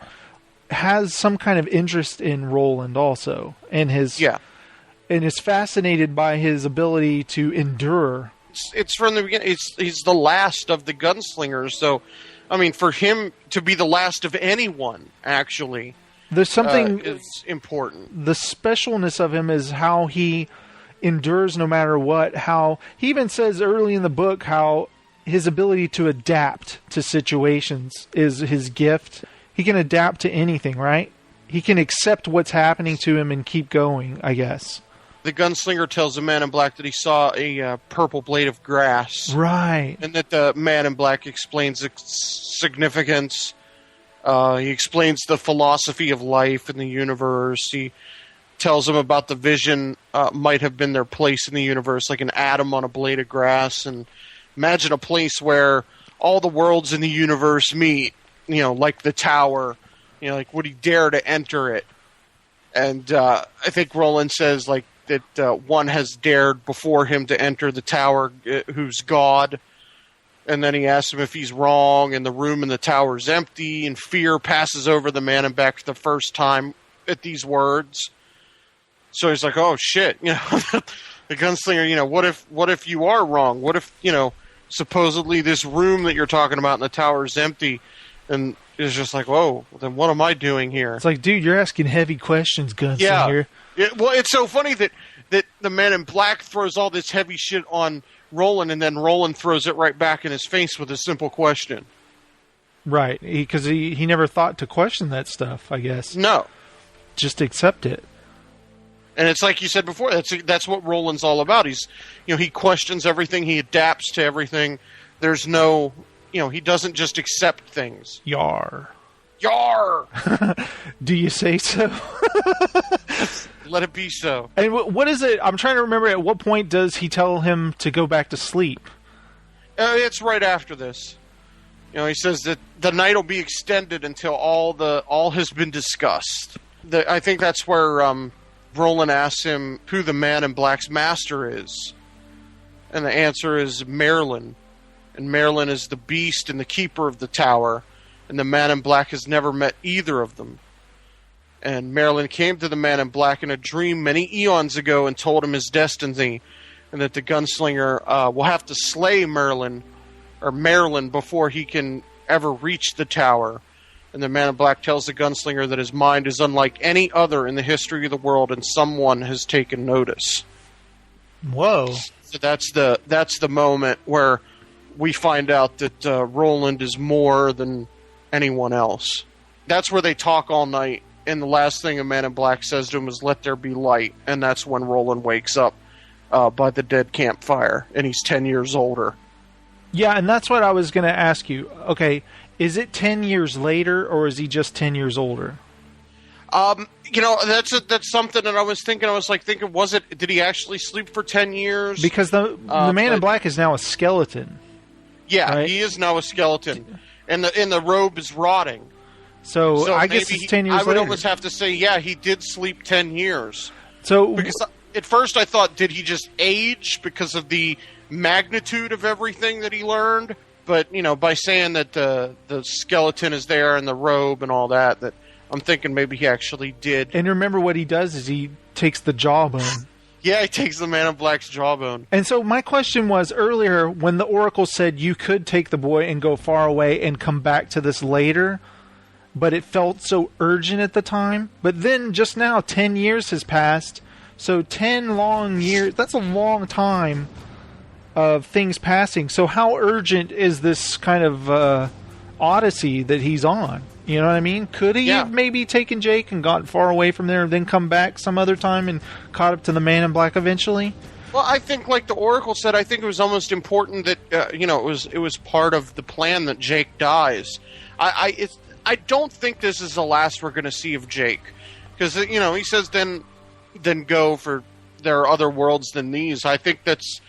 [SPEAKER 3] has some kind of interest in Roland also, and is fascinated by his ability to endure.
[SPEAKER 4] It's from the beginning. He's the last of the Gunslingers, so I mean, for him to be the last of anyone, actually,
[SPEAKER 3] there's something
[SPEAKER 4] is important.
[SPEAKER 3] The specialness of him is how he endures no matter what. How he even says early in the book how his ability to adapt to situations is his gift. He can adapt to anything, right? He can accept what's happening to him and keep going, I guess.
[SPEAKER 4] The Gunslinger tells the Man in Black that he saw a purple blade of grass.
[SPEAKER 3] Right.
[SPEAKER 4] And that the Man in Black explains its significance. He explains the philosophy of life in the universe. He tells him about the vision might have been their place in the universe, like an atom on a blade of grass. And imagine a place where all the worlds in the universe meet, like the tower. Like, would he dare to enter it? And I think Roland says, like, that one has dared before him to enter the tower, who's God. And then he asks him if he's wrong, and the room in the tower is empty, and fear passes over the Man in Black for the first time at these words. So he's like, oh, shit. The Gunslinger, what if you are wrong? What if, supposedly this room that you're talking about in the tower is empty? And it's just like, whoa, then what am I doing here?
[SPEAKER 3] It's like, dude, you're asking heavy questions, Gunslinger.
[SPEAKER 4] Yeah. Well, it's so funny that the Man in Black throws all this heavy shit on Roland, and then Roland throws it right back in his face with a simple question.
[SPEAKER 3] Right, because he never thought to question that stuff, I guess.
[SPEAKER 4] No. Just
[SPEAKER 3] accept it.
[SPEAKER 4] And it's like you said before, that's what Roland's all about. He questions everything, he adapts to everything. There's no... he doesn't just accept things.
[SPEAKER 3] Yar.
[SPEAKER 4] Yar!
[SPEAKER 3] Do you say so?
[SPEAKER 4] Let it be so.
[SPEAKER 3] And what is it? I'm trying to remember, at what point does he tell him to go back to sleep?
[SPEAKER 4] It's right after this. He says that the night will be extended until all has been discussed. I think that's where Roland asks him who the Man in Black's master is. And the answer is Merlin. And Merlin is the beast and the keeper of the tower. And the Man in Black has never met either of them. And Merlin came to the Man in Black in a dream many eons ago and told him his destiny. And that the Gunslinger will have to slay Merlin before he can ever reach the tower. And the Man in Black tells the Gunslinger that his mind is unlike any other in the history of the world, and someone has taken notice.
[SPEAKER 3] Whoa.
[SPEAKER 4] So that's the moment where we find out that Roland is more than anyone else. That's where they talk all night, and the last thing a Man in Black says to him is, "Let there be light," and that's when Roland wakes up by the dead campfire, and he's 10 years older.
[SPEAKER 3] Yeah, and that's what I was going to ask you. Okay, is it 10 years later, or is he just 10 years older?
[SPEAKER 4] That's something that I was thinking. I was thinking, did he actually sleep for 10 years?
[SPEAKER 3] Because the Man in Black is now a skeleton.
[SPEAKER 4] Yeah,
[SPEAKER 3] right?
[SPEAKER 4] He is now a skeleton, and the robe is rotting.
[SPEAKER 3] So I guess it's 10 years
[SPEAKER 4] I would
[SPEAKER 3] later.
[SPEAKER 4] almost have to say, yeah, he did sleep 10 years.
[SPEAKER 3] So
[SPEAKER 4] because at first I thought, did he just age because of the magnitude of everything that he learned? But by saying that the skeleton is there and the robe and all that I'm thinking maybe he actually did.
[SPEAKER 3] And remember what he does is he takes the jawbone.
[SPEAKER 4] Yeah, he takes the Man in Black's jawbone.
[SPEAKER 3] And so my question was earlier when the Oracle said you could take the boy and go far away and come back to this later, but it felt so urgent at the time. But then just now 10 years has passed. So 10 long years, that's a long time of things passing. So how urgent is this kind of odyssey that he's on? You know what I mean? Could he have maybe taken Jake and gotten far away from there and then come back some other time and caught up to the Man in Black eventually?
[SPEAKER 4] Well, I think, like the Oracle said, I think it was almost important that it was part of the plan that Jake dies. I don't think this is the last we're going to see of Jake, because he says then go for there are other worlds than these. I think that's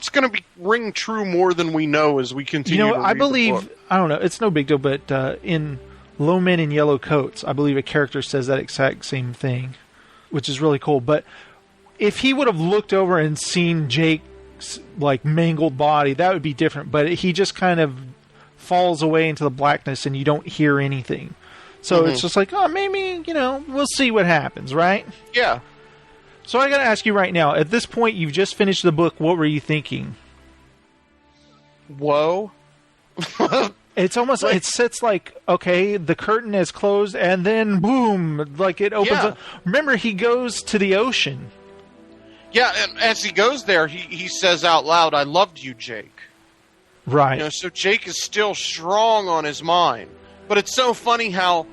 [SPEAKER 4] going to ring true more than we know as we continue. To
[SPEAKER 3] I
[SPEAKER 4] read
[SPEAKER 3] believe
[SPEAKER 4] the book.
[SPEAKER 3] I don't know. It's no big deal, but in Low Men in Yellow Coats, I believe a character says that exact same thing, which is really cool. But if he would have looked over and seen Jake's mangled body, that would be different. But he just kind of falls away into the blackness, and you don't hear anything. So it's just maybe we'll see what happens, right?
[SPEAKER 4] Yeah.
[SPEAKER 3] So I got to ask you right now. At this point, you've just finished the book. What were you thinking?
[SPEAKER 4] Whoa.
[SPEAKER 3] It's almost, it sits okay, the curtain is closed, and then boom, it opens up. Remember, he goes to the ocean.
[SPEAKER 4] Yeah, and as he goes there, he says out loud, "I loved you, Jake."
[SPEAKER 3] Right.
[SPEAKER 4] So Jake is still strong on his mind. But it's so funny how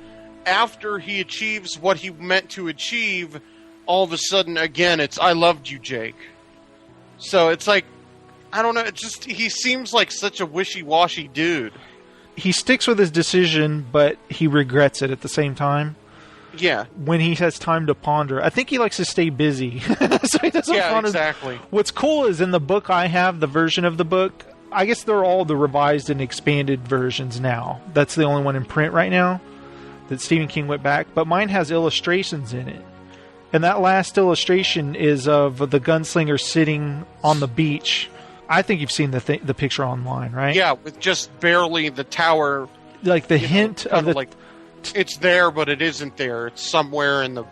[SPEAKER 4] after he achieves what he meant to achieve, all of a sudden, again, it's, "I loved you, Jake." So it's I don't know, he seems like such a wishy-washy dude.
[SPEAKER 3] He sticks with his decision, but he regrets it at the same time.
[SPEAKER 4] Yeah.
[SPEAKER 3] When he has time to ponder. I think he likes to stay busy. So he doesn't ponder.
[SPEAKER 4] Exactly.
[SPEAKER 3] What's cool is in the book I have, the version of the book, I guess they're all the revised and expanded versions now. That's the only one in print right now that Stephen King went back. But mine has illustrations in it. And that last illustration is of the gunslinger sitting on the beach. I think you've seen the picture online, right?
[SPEAKER 4] Yeah, with just barely the tower.
[SPEAKER 3] The hint of the...
[SPEAKER 4] it's there, but it isn't there. It's somewhere in the...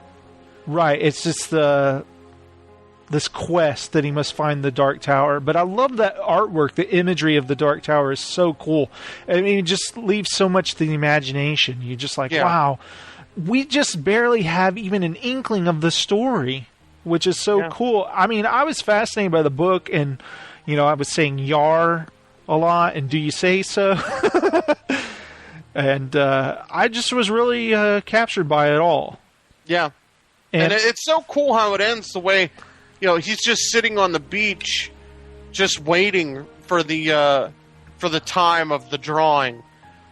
[SPEAKER 3] Right, it's just this quest that he must find the Dark Tower. But I love that artwork. The imagery of the Dark Tower is so cool. I mean, it just leaves so much to the imagination. You're just wow, we just barely have even an inkling of the story, which is so cool. I mean, I was fascinated by the book, and I was saying "yar" a lot, and "do you say so?" And I just was really captured by it all.
[SPEAKER 4] Yeah, and it's so cool how it ends the way, he's just sitting on the beach, just waiting for the time of the drawing,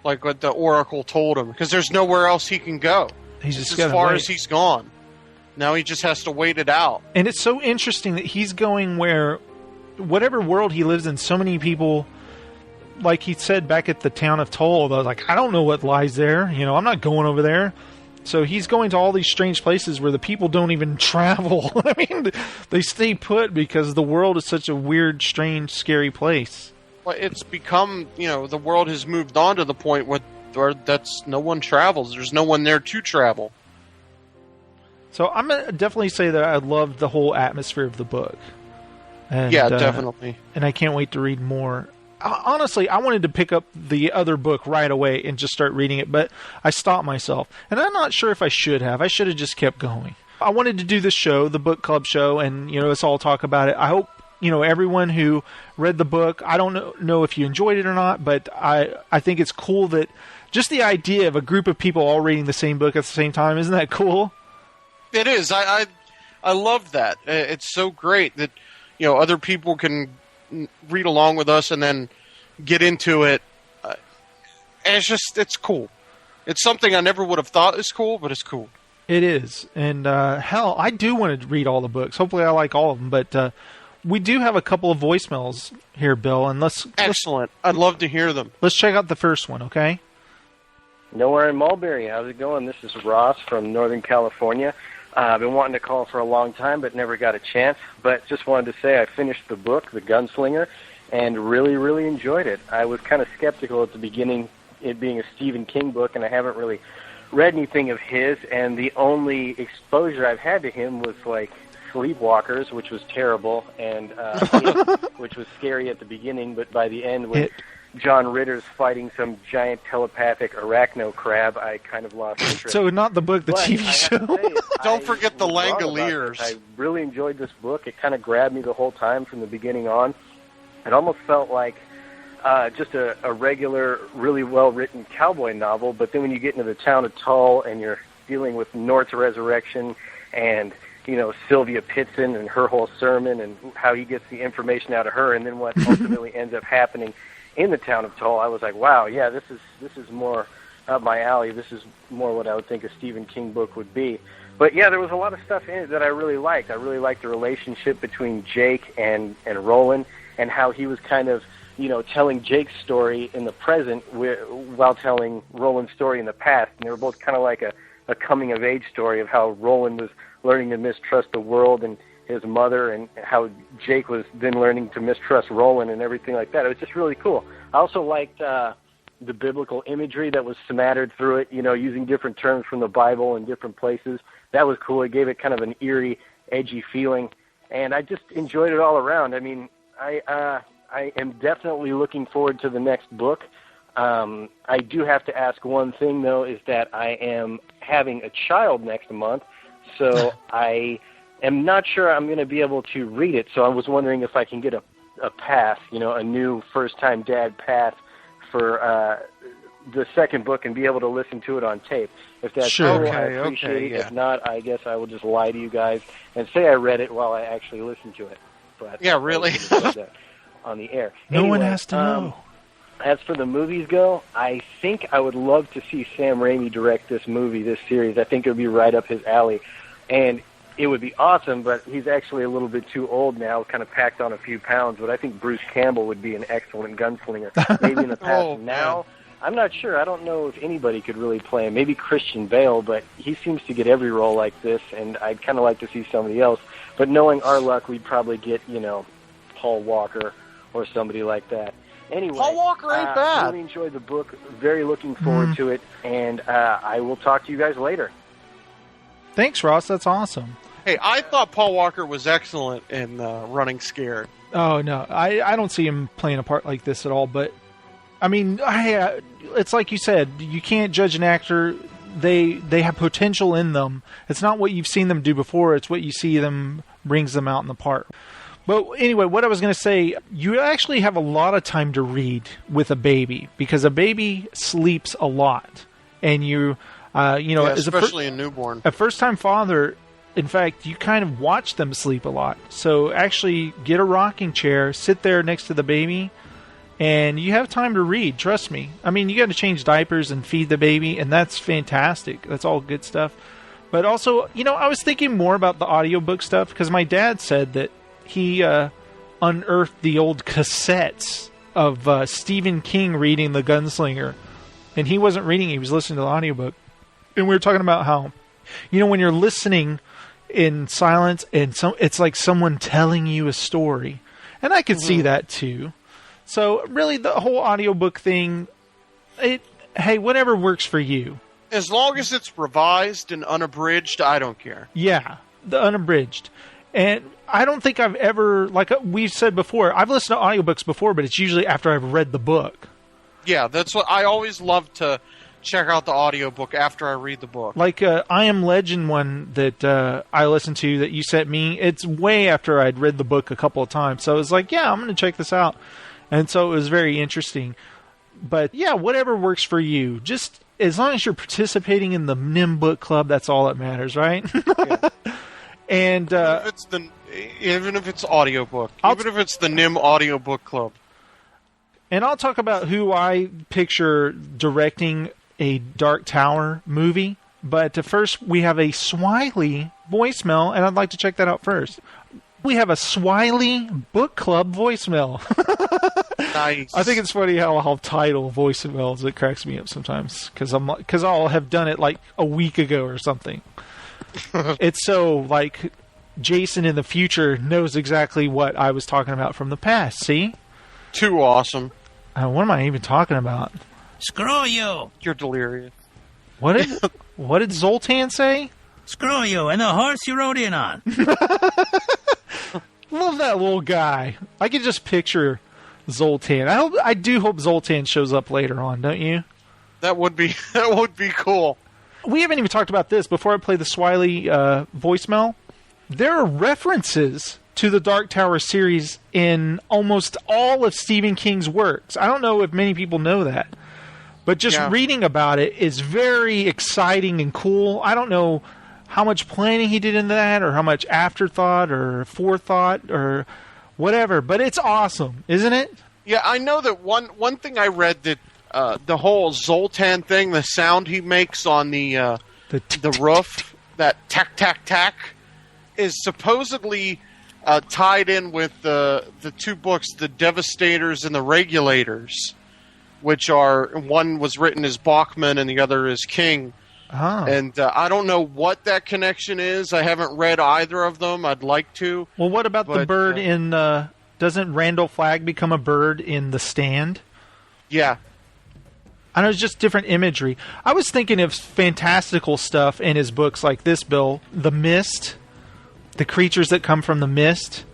[SPEAKER 4] like what the Oracle told him, because there's nowhere else he can go.
[SPEAKER 3] He's just
[SPEAKER 4] as far as he's gone. Now he just has to wait it out.
[SPEAKER 3] And it's so interesting that he's going where, whatever world he lives in, so many people, like he said back at the town of Toll, I was like, I don't know what lies there. I'm not going over there. So he's going to all these strange places where the people don't even travel. I mean, they stay put because the world is such a weird, strange, scary place.
[SPEAKER 4] Well, it's become, the world has moved on to the point where no one travels. There's no one there to travel.
[SPEAKER 3] So I'm going to definitely say that I loved the whole atmosphere of the book. And,
[SPEAKER 4] yeah, definitely.
[SPEAKER 3] And I can't wait to read more. Honestly, I wanted to pick up the other book right away and just start reading it, but I stopped myself. And I'm not sure if I should have. I should have just kept going. I wanted to do this show, the book club show, and, let's all talk about it. I hope, everyone who read the book, I don't know if you enjoyed it or not, but I think it's cool that just the idea of a group of people all reading the same book at the same time, isn't that cool?
[SPEAKER 4] It is. I love that. It's so great that, other people can read along with us and then get into it. And it's cool. It's something I never would have thought is cool, but it's cool.
[SPEAKER 3] It is. And hell, I do want to read all the books. Hopefully I like all of them. But we do have a couple of voicemails here, Bill. And
[SPEAKER 4] Excellent. I'd love to hear them.
[SPEAKER 3] Let's check out the first one, okay?
[SPEAKER 21] Nowhere in Mulberry. How's it going? This is Ross from Northern California. I've been wanting to call for a long time, but never got a chance. But just wanted to say I finished the book, The Gunslinger, and really, really enjoyed it. I was kind of skeptical at the beginning, it being a Stephen King book, and I haven't really read anything of his, and the only exposure I've had to him was like Sleepwalkers, which was terrible, and which was scary at the beginning, but by the end, when John Ritter's fighting some giant telepathic arachno crab, I kind of lost interest.
[SPEAKER 3] So not the book, the
[SPEAKER 21] But
[SPEAKER 3] TV
[SPEAKER 21] I have
[SPEAKER 3] show.
[SPEAKER 21] to say,
[SPEAKER 4] Don't forget the
[SPEAKER 21] I was wrong about
[SPEAKER 4] Langoliers.
[SPEAKER 21] this. I really enjoyed this book. It kind of grabbed me the whole time from the beginning on. It almost felt like just a regular, really well-written cowboy novel, but then when you get into the town of Tull and you're dealing with Nort's resurrection and, you know, Sylvia Pitson and her whole sermon and how he gets the information out of her and then what ultimately ends up happening in the town of Tull, I was like, wow, yeah, this is more up my alley. This is more what I would think a Stephen King book would be. But yeah, there was a lot of stuff in it that I really liked. I really liked the relationship between Jake and Roland and how he was kind of, you know, telling Jake's story in the present while telling Roland's story in the past. And they were both kind of like a coming-of-age story of how Roland was learning to mistrust the world and his mother, and how Jake was then learning to mistrust Roland and everything like that. It was just really cool. I also liked the biblical imagery that was smattered through it, you know, using different terms from the Bible in different places. That was cool. It gave it kind of an eerie, edgy feeling, and I just enjoyed it all around. I mean, I am definitely looking forward to the next book. I do have to ask one thing, though, is that I am having a child next month, so I am not sure I'm going to be able to read it, so I was wondering if I can get a pass, you know, a new first-time dad pass for the second book and be able to listen to it on tape. If that's
[SPEAKER 3] Sure.
[SPEAKER 21] cool, I appreciate it.
[SPEAKER 4] Yeah.
[SPEAKER 21] If not, I guess I will just lie to you guys and say I read it while I actually listened to it. But
[SPEAKER 4] Yeah, really?
[SPEAKER 21] I wouldn't have said that on the air.
[SPEAKER 3] No one
[SPEAKER 21] Anyway,
[SPEAKER 3] has to know.
[SPEAKER 21] As for the movies go, I think I would love to see Sam Raimi direct this movie, this series. I think it would be right up his alley. And it would be awesome, but he's actually a little bit too old now, kind of packed on a few pounds. But I think Bruce Campbell would be an excellent gunslinger. Maybe in the past. Now, I'm not sure. I don't know if anybody could really play him. Maybe Christian Bale, but he seems to get every role like this, and I'd kind of like to see somebody else. But knowing our luck, we'd probably get, you know, Paul Walker or somebody like that. Anyway,
[SPEAKER 4] Paul Walker ain't bad.
[SPEAKER 21] Really enjoyed the book. Very looking forward to it, and I will talk to you guys later.
[SPEAKER 3] Thanks, Ross. That's awesome.
[SPEAKER 4] Hey, I thought Paul Walker was excellent in Running Scared.
[SPEAKER 3] Oh, no. I don't see him playing a part like this at all. But, I mean, it's like you said. You can't judge an actor. They have potential in them. It's not what you've seen them do before. It's what you see them brings them out in the part. But anyway, what I was going to say, you actually have a lot of time to read with a baby. Because a baby sleeps a lot. And you know,
[SPEAKER 4] Yeah,
[SPEAKER 3] as
[SPEAKER 4] especially a newborn.
[SPEAKER 3] A first-time father, in fact, you kind of watch them sleep a lot. So actually get a rocking chair, sit there next to the baby, and you have time to read. Trust me. I mean, you got to change diapers and feed the baby, and that's fantastic. That's all good stuff. But also, you know, I was thinking more about the audiobook stuff because my dad said that he unearthed the old cassettes of Stephen King reading The Gunslinger. And he wasn't reading, he was listening to the audiobook. And we were talking about how, you know, when you're listening in silence and it's like someone telling you a story. And I could see that too. So really the whole audiobook thing, hey, whatever works for you.
[SPEAKER 4] As long as it's revised and unabridged, I don't care.
[SPEAKER 3] Yeah, the unabridged. And I don't think I've ever, like we've said before, I've listened to audiobooks before, but it's usually after I've read the book.
[SPEAKER 4] Yeah, that's what I always love to check out the audiobook after I read the book.
[SPEAKER 3] Like I Am Legend one that I listened to that you sent me, it's way after I'd read the book a couple of times. So it was like, yeah, I'm going to check this out. And so it was very interesting. But yeah, whatever works for you. Just as long as you're participating in the NiM book club, that's all that matters, right?
[SPEAKER 4] Yeah.
[SPEAKER 3] And
[SPEAKER 4] even if it's audiobook, even if it's the NiM audiobook club.
[SPEAKER 3] And I'll talk about who I picture directing a Dark Tower movie, But first, we have a Swiley voicemail, and I'd like to check that out first. We have a Swiley Book Club voicemail.
[SPEAKER 4] Nice.
[SPEAKER 3] I think it's funny how I'll title voicemails. It cracks me up sometimes because I'll have done it like a week ago or something. It's so like Jason in the future knows exactly what I was talking about from the past. See?
[SPEAKER 4] Too awesome.
[SPEAKER 3] What am I even talking about?
[SPEAKER 5] Screw you.
[SPEAKER 4] You're delirious.
[SPEAKER 3] What did Zoltan say?
[SPEAKER 5] Screw you and the horse you rode in on.
[SPEAKER 3] Love that little guy. I can just picture Zoltan. I do hope Zoltan shows up later on, don't you?
[SPEAKER 4] That would be cool.
[SPEAKER 3] We haven't even talked about this before I play the Swiley voicemail. There are references to the Dark Tower series in almost all of Stephen King's works. I don't know if many people know that, but just reading about it is very exciting and cool. I don't know how much planning he did into that, or how much afterthought or forethought or whatever, but it's awesome, isn't it?
[SPEAKER 4] Yeah, I know that one thing I read that the whole Zoltan thing, the sound he makes on the roof, that tack tack tack, is supposedly tied in with the two books, The Devastators and The Regulators, which are, one was written as Bachman and the other as King.
[SPEAKER 3] Oh.
[SPEAKER 4] And I don't know what that connection is. I haven't read either of them. I'd like to.
[SPEAKER 3] Well, what about the bird in... doesn't Randall Flagg become a bird in The Stand?
[SPEAKER 4] Yeah.
[SPEAKER 3] I know, it's just different imagery. I was thinking of fantastical stuff in his books like this, Bill. The Mist, the creatures that come from the mist,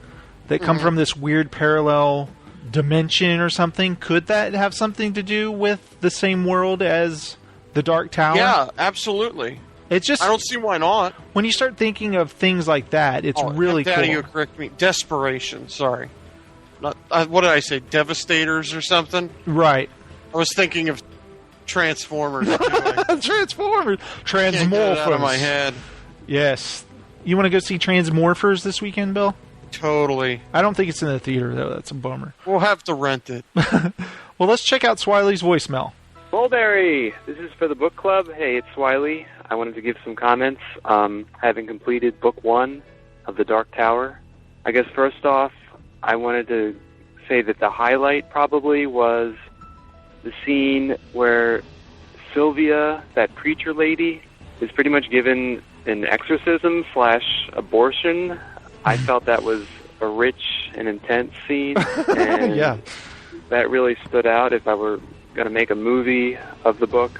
[SPEAKER 3] that come from this weird parallel dimension or something. Could that have something to do with the same world as the Dark Tower?
[SPEAKER 4] Yeah, absolutely.
[SPEAKER 3] It's just,
[SPEAKER 4] I don't see why not.
[SPEAKER 3] When you start thinking of things like that, it's really cool.
[SPEAKER 4] You correct me. Desperation, sorry. Not, what did I say? Devastators or something?
[SPEAKER 3] Right.
[SPEAKER 4] I was thinking of Transformers.
[SPEAKER 3] Transformers. Transmorphers.
[SPEAKER 4] Can't get it out of my head.
[SPEAKER 3] Yes. You want to go see Transmorphers this weekend, Bill?
[SPEAKER 4] Totally.
[SPEAKER 3] I don't think it's in the theater, though. That's a bummer.
[SPEAKER 4] We'll have to rent it.
[SPEAKER 3] Well, let's check out Swiley's voicemail.
[SPEAKER 2] Mulberry, this is for the book club. Hey, it's Swiley. I wanted to give some comments. Having completed book 1 of The Dark Tower, I guess first off, I wanted to say that the highlight probably was the scene where Sylvia, that preacher lady, is pretty much given an exorcism / abortion. I felt that was a rich and intense scene, and
[SPEAKER 3] yeah,
[SPEAKER 2] that really stood out. If I were going to make a movie of the book,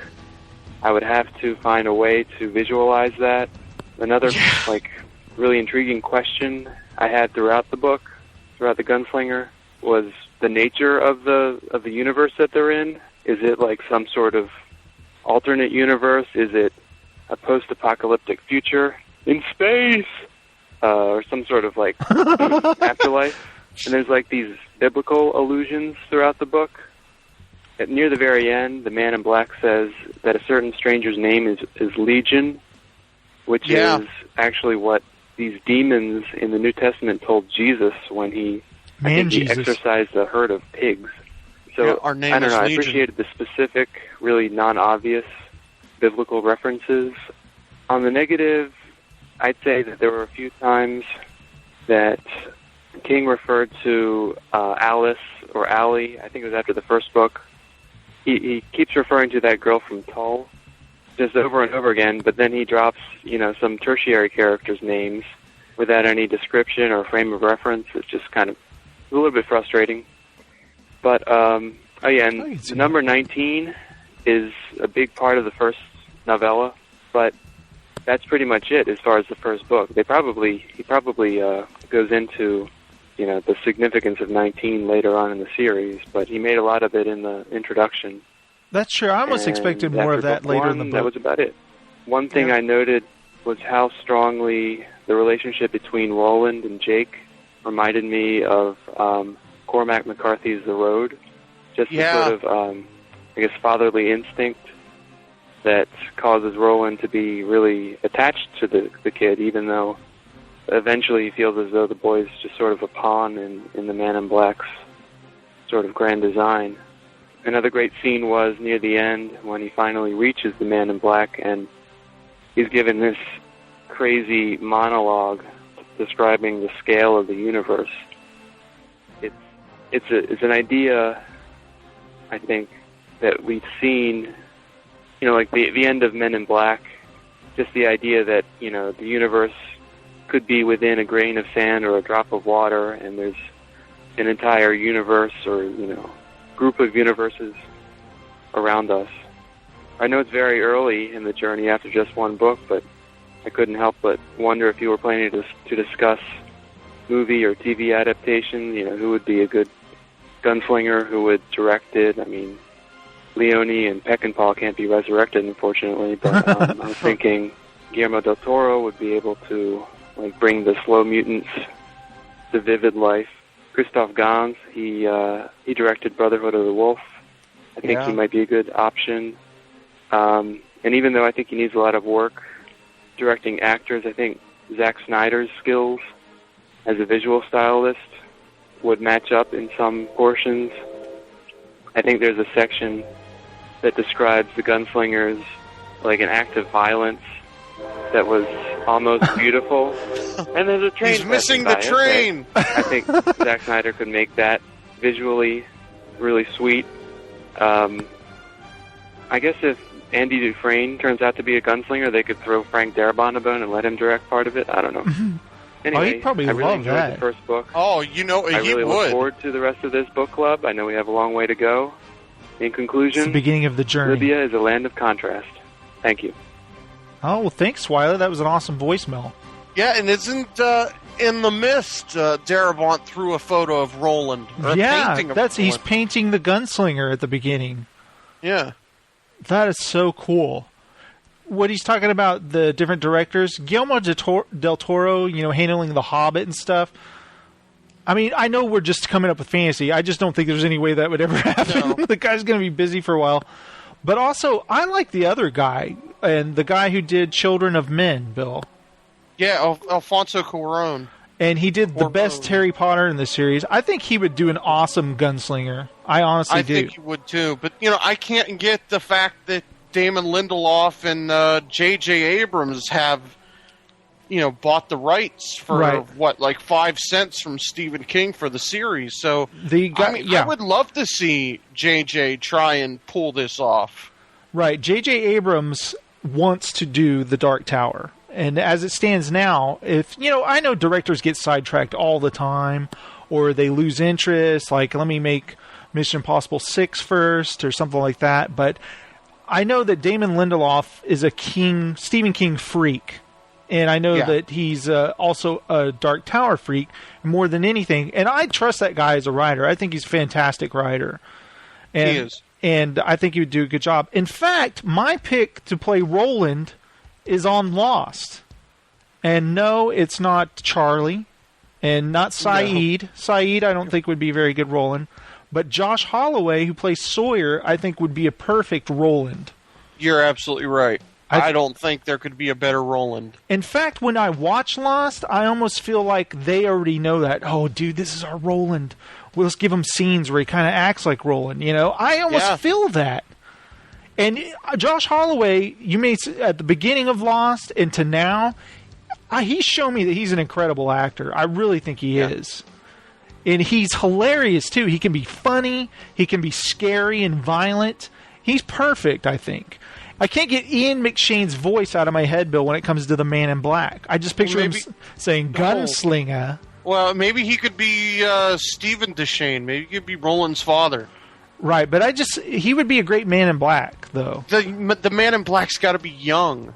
[SPEAKER 2] I would have to find a way to visualize that. Another really intriguing question I had throughout the book, throughout the Gunslinger, was the nature of the universe that they're in. Is it like some sort of alternate universe? Is it a post-apocalyptic future in space, or some sort of like afterlife? And there's like these biblical allusions throughout the book. Near the very end, the man in black says that a certain stranger's name is Legion, which is actually what these demons in the New Testament told Jesus when he exorcised a herd of pigs. So
[SPEAKER 4] our name
[SPEAKER 2] I don't know. I
[SPEAKER 4] Legion.
[SPEAKER 2] appreciated the specific, really non-obvious biblical references. On the negative, I'd say that there were a few times that King referred to Alice or Allie. I think it was after the first book. He keeps referring to that girl from Tull just over and over again, but then he drops, some tertiary characters' names without any description or frame of reference. It's just kind of a little bit frustrating. But, and number 19 is a big part of the first novella, but that's pretty much it as far as the first book. He probably goes into the significance of 19 later on in the series, but he made a lot of it in the introduction.
[SPEAKER 3] That's true. I almost expected more of that later in the book.
[SPEAKER 2] That was about it. One thing I noted was how strongly the relationship between Roland and Jake reminded me of Cormac McCarthy's The Road. Just the sort of, fatherly instinct that causes Roland to be really attached to the kid, even though eventually he feels as though the boy's just sort of a pawn in the Man in Black's sort of grand design. Another great scene was near the end when he finally reaches the Man in Black and he's given this crazy monologue describing the scale of the universe. It's an idea, I think, that we've seen, like the end of Men in Black, just the idea that, the universe could be within a grain of sand or a drop of water, and there's an entire universe or, group of universes around us. I know it's very early in the journey after just one book, but I couldn't help but wonder if you were planning to discuss movie or TV adaptation, who would be a good Gunslinger, who would direct it. I mean, Leone and Peckinpah can't be resurrected, unfortunately, but I was thinking Guillermo del Toro would be able to bring the slow mutants to vivid life. Christoph Gans, he directed Brotherhood of the Wolf. I think he might be a good option. And even though I think he needs a lot of work directing actors, I think Zack Snyder's skills as a visual stylist would match up in some portions. I think there's a section that describes the Gunslingers like an act of violence that was almost beautiful. And there's a train.
[SPEAKER 4] He's missing the train.
[SPEAKER 2] I think Zack Snyder could make that visually really sweet. I guess if Andy Dufresne turns out to be a gunslinger, they could throw Frank Darabont a bone and let him direct part of it. I don't know. Anyway,
[SPEAKER 3] he'd probably
[SPEAKER 2] I really
[SPEAKER 3] love
[SPEAKER 2] enjoyed
[SPEAKER 3] that.
[SPEAKER 2] the first book.
[SPEAKER 4] Oh,
[SPEAKER 2] I
[SPEAKER 4] he
[SPEAKER 2] really
[SPEAKER 4] would.
[SPEAKER 2] look forward to the rest of this book club. I know we have a long way to go. In conclusion,
[SPEAKER 3] It's the beginning of the journey.
[SPEAKER 2] Libya is a land of contrast. Thank you.
[SPEAKER 3] Oh, well, thanks, Wyler. That was an awesome voicemail.
[SPEAKER 4] Yeah, and isn't in the mist Darabont threw a photo of Roland? Or a painting of
[SPEAKER 3] he's
[SPEAKER 4] Roland.
[SPEAKER 3] painting the Gunslinger at the beginning.
[SPEAKER 4] Yeah.
[SPEAKER 3] That is so cool. What he's talking about, the different directors, Guillermo del Toro, handling The Hobbit and stuff. I mean, I know we're just coming up with fantasy. I just don't think there's any way that would ever happen.
[SPEAKER 4] No.
[SPEAKER 3] The guy's going to be busy for a while. But also, I like the other guy, and the guy who did Children of Men, Bill.
[SPEAKER 4] Yeah, Alfonso Cuarón.
[SPEAKER 3] And he did the best Harry Potter in the series. I think he would do an awesome Gunslinger. I honestly do.
[SPEAKER 4] I think he would too. But, I can't get the fact that Damon Lindelof and J.J. Abrams have, bought the rights for, 5 cents from Stephen King for the series. So, I would love to see J.J. try and pull this off.
[SPEAKER 3] Right. J.J. Abrams wants to do The Dark Tower. And as it stands now, I know directors get sidetracked all the time, or they lose interest, like, let me make Mission Impossible 6 first, or something like that. But I know that Damon Lindelof is a Stephen King freak. And I know that he's also a Dark Tower freak more than anything. And I trust that guy as a writer. I think he's a fantastic writer. And,
[SPEAKER 4] he is.
[SPEAKER 3] And I think he would do a good job. In fact, my pick to play Roland is on Lost. And no, it's not Charlie. And not Saeed. No. Saeed, I don't think would be a very good Roland. But Josh Holloway, who plays Sawyer, I think would be a perfect Roland.
[SPEAKER 4] You're absolutely right. I don't think there could be a better Roland.
[SPEAKER 3] In fact, when I watch Lost, I almost feel like they already know that. Oh, dude, this is our Roland. Well, let's give him scenes where he kind of acts like Roland. I almost feel that. And Josh Holloway, you made at the beginning of Lost and to now, he's shown me that he's an incredible actor. I really think he is. And he's hilarious, too. He can be funny. He can be scary and violent. He's perfect, I think. I can't get Ian McShane's voice out of my head, Bill, when it comes to the Man in Black. I just picture him saying, Gunslinger.
[SPEAKER 4] Well, maybe he could be Stephen Deshane. Maybe he could be Roland's father.
[SPEAKER 3] Right, but he would be a great Man in Black, though.
[SPEAKER 4] The Man in Black's got to be young.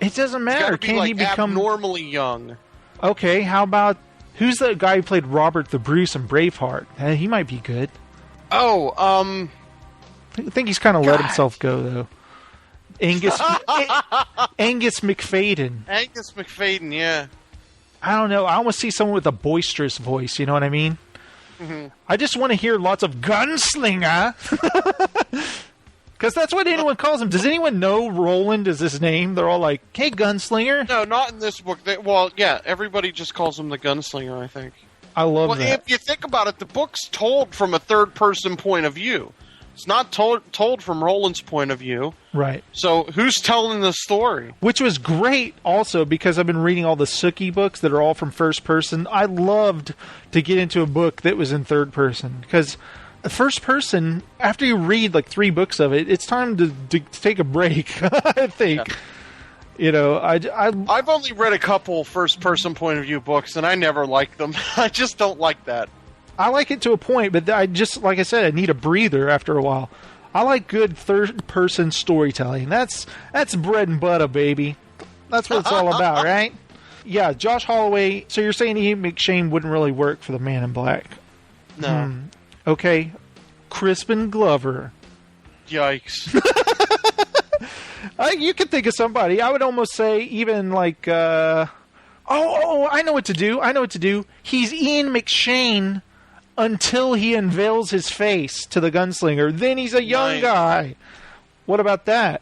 [SPEAKER 3] It doesn't matter. Can he become
[SPEAKER 4] abnormally young?
[SPEAKER 3] Okay, how about who's the guy who played Robert the Bruce in Braveheart? He might be good.
[SPEAKER 4] Oh,
[SPEAKER 3] I think he's kind of let himself go though. Angus McFadden.
[SPEAKER 4] Angus McFadden, yeah.
[SPEAKER 3] I don't know. I almost see someone with a boisterous voice. You know what I mean?
[SPEAKER 4] Mm-hmm.
[SPEAKER 3] I just want to hear lots of Gunslinger. Because that's what anyone calls him. Does anyone know Roland is his name? They're all like, hey, Gunslinger.
[SPEAKER 4] No, not in this book. Everybody just calls him the Gunslinger, I think.
[SPEAKER 3] I love that.
[SPEAKER 4] If you think about it, the book's told from a third-person point of view. It's not told from Roland's point of view.
[SPEAKER 3] Right.
[SPEAKER 4] So who's telling the story?
[SPEAKER 3] Which was great also because I've been reading all the Sookie books that are all from first person. I loved to get into a book that was in third person because first person, after you read like 3 books of it, it's time to take a break, I think. Yeah. You know,
[SPEAKER 4] I've only read a couple first person point of view books and I never liked them. I just don't like that.
[SPEAKER 3] I like it to a point, but I just, like I said, I need a breather after a while. I like good third-person storytelling. That's bread and butter, baby. That's what it's all about, right? Yeah, Josh Holloway. So you're saying Ian McShane wouldn't really work for the Man in Black?
[SPEAKER 4] No.
[SPEAKER 3] Okay. Crispin Glover.
[SPEAKER 4] Yikes.
[SPEAKER 3] You could think of somebody. I would almost say even like... I know what to do. He's Ian McShane until he unveils his face to the Gunslinger. Then he's a young guy. What about that?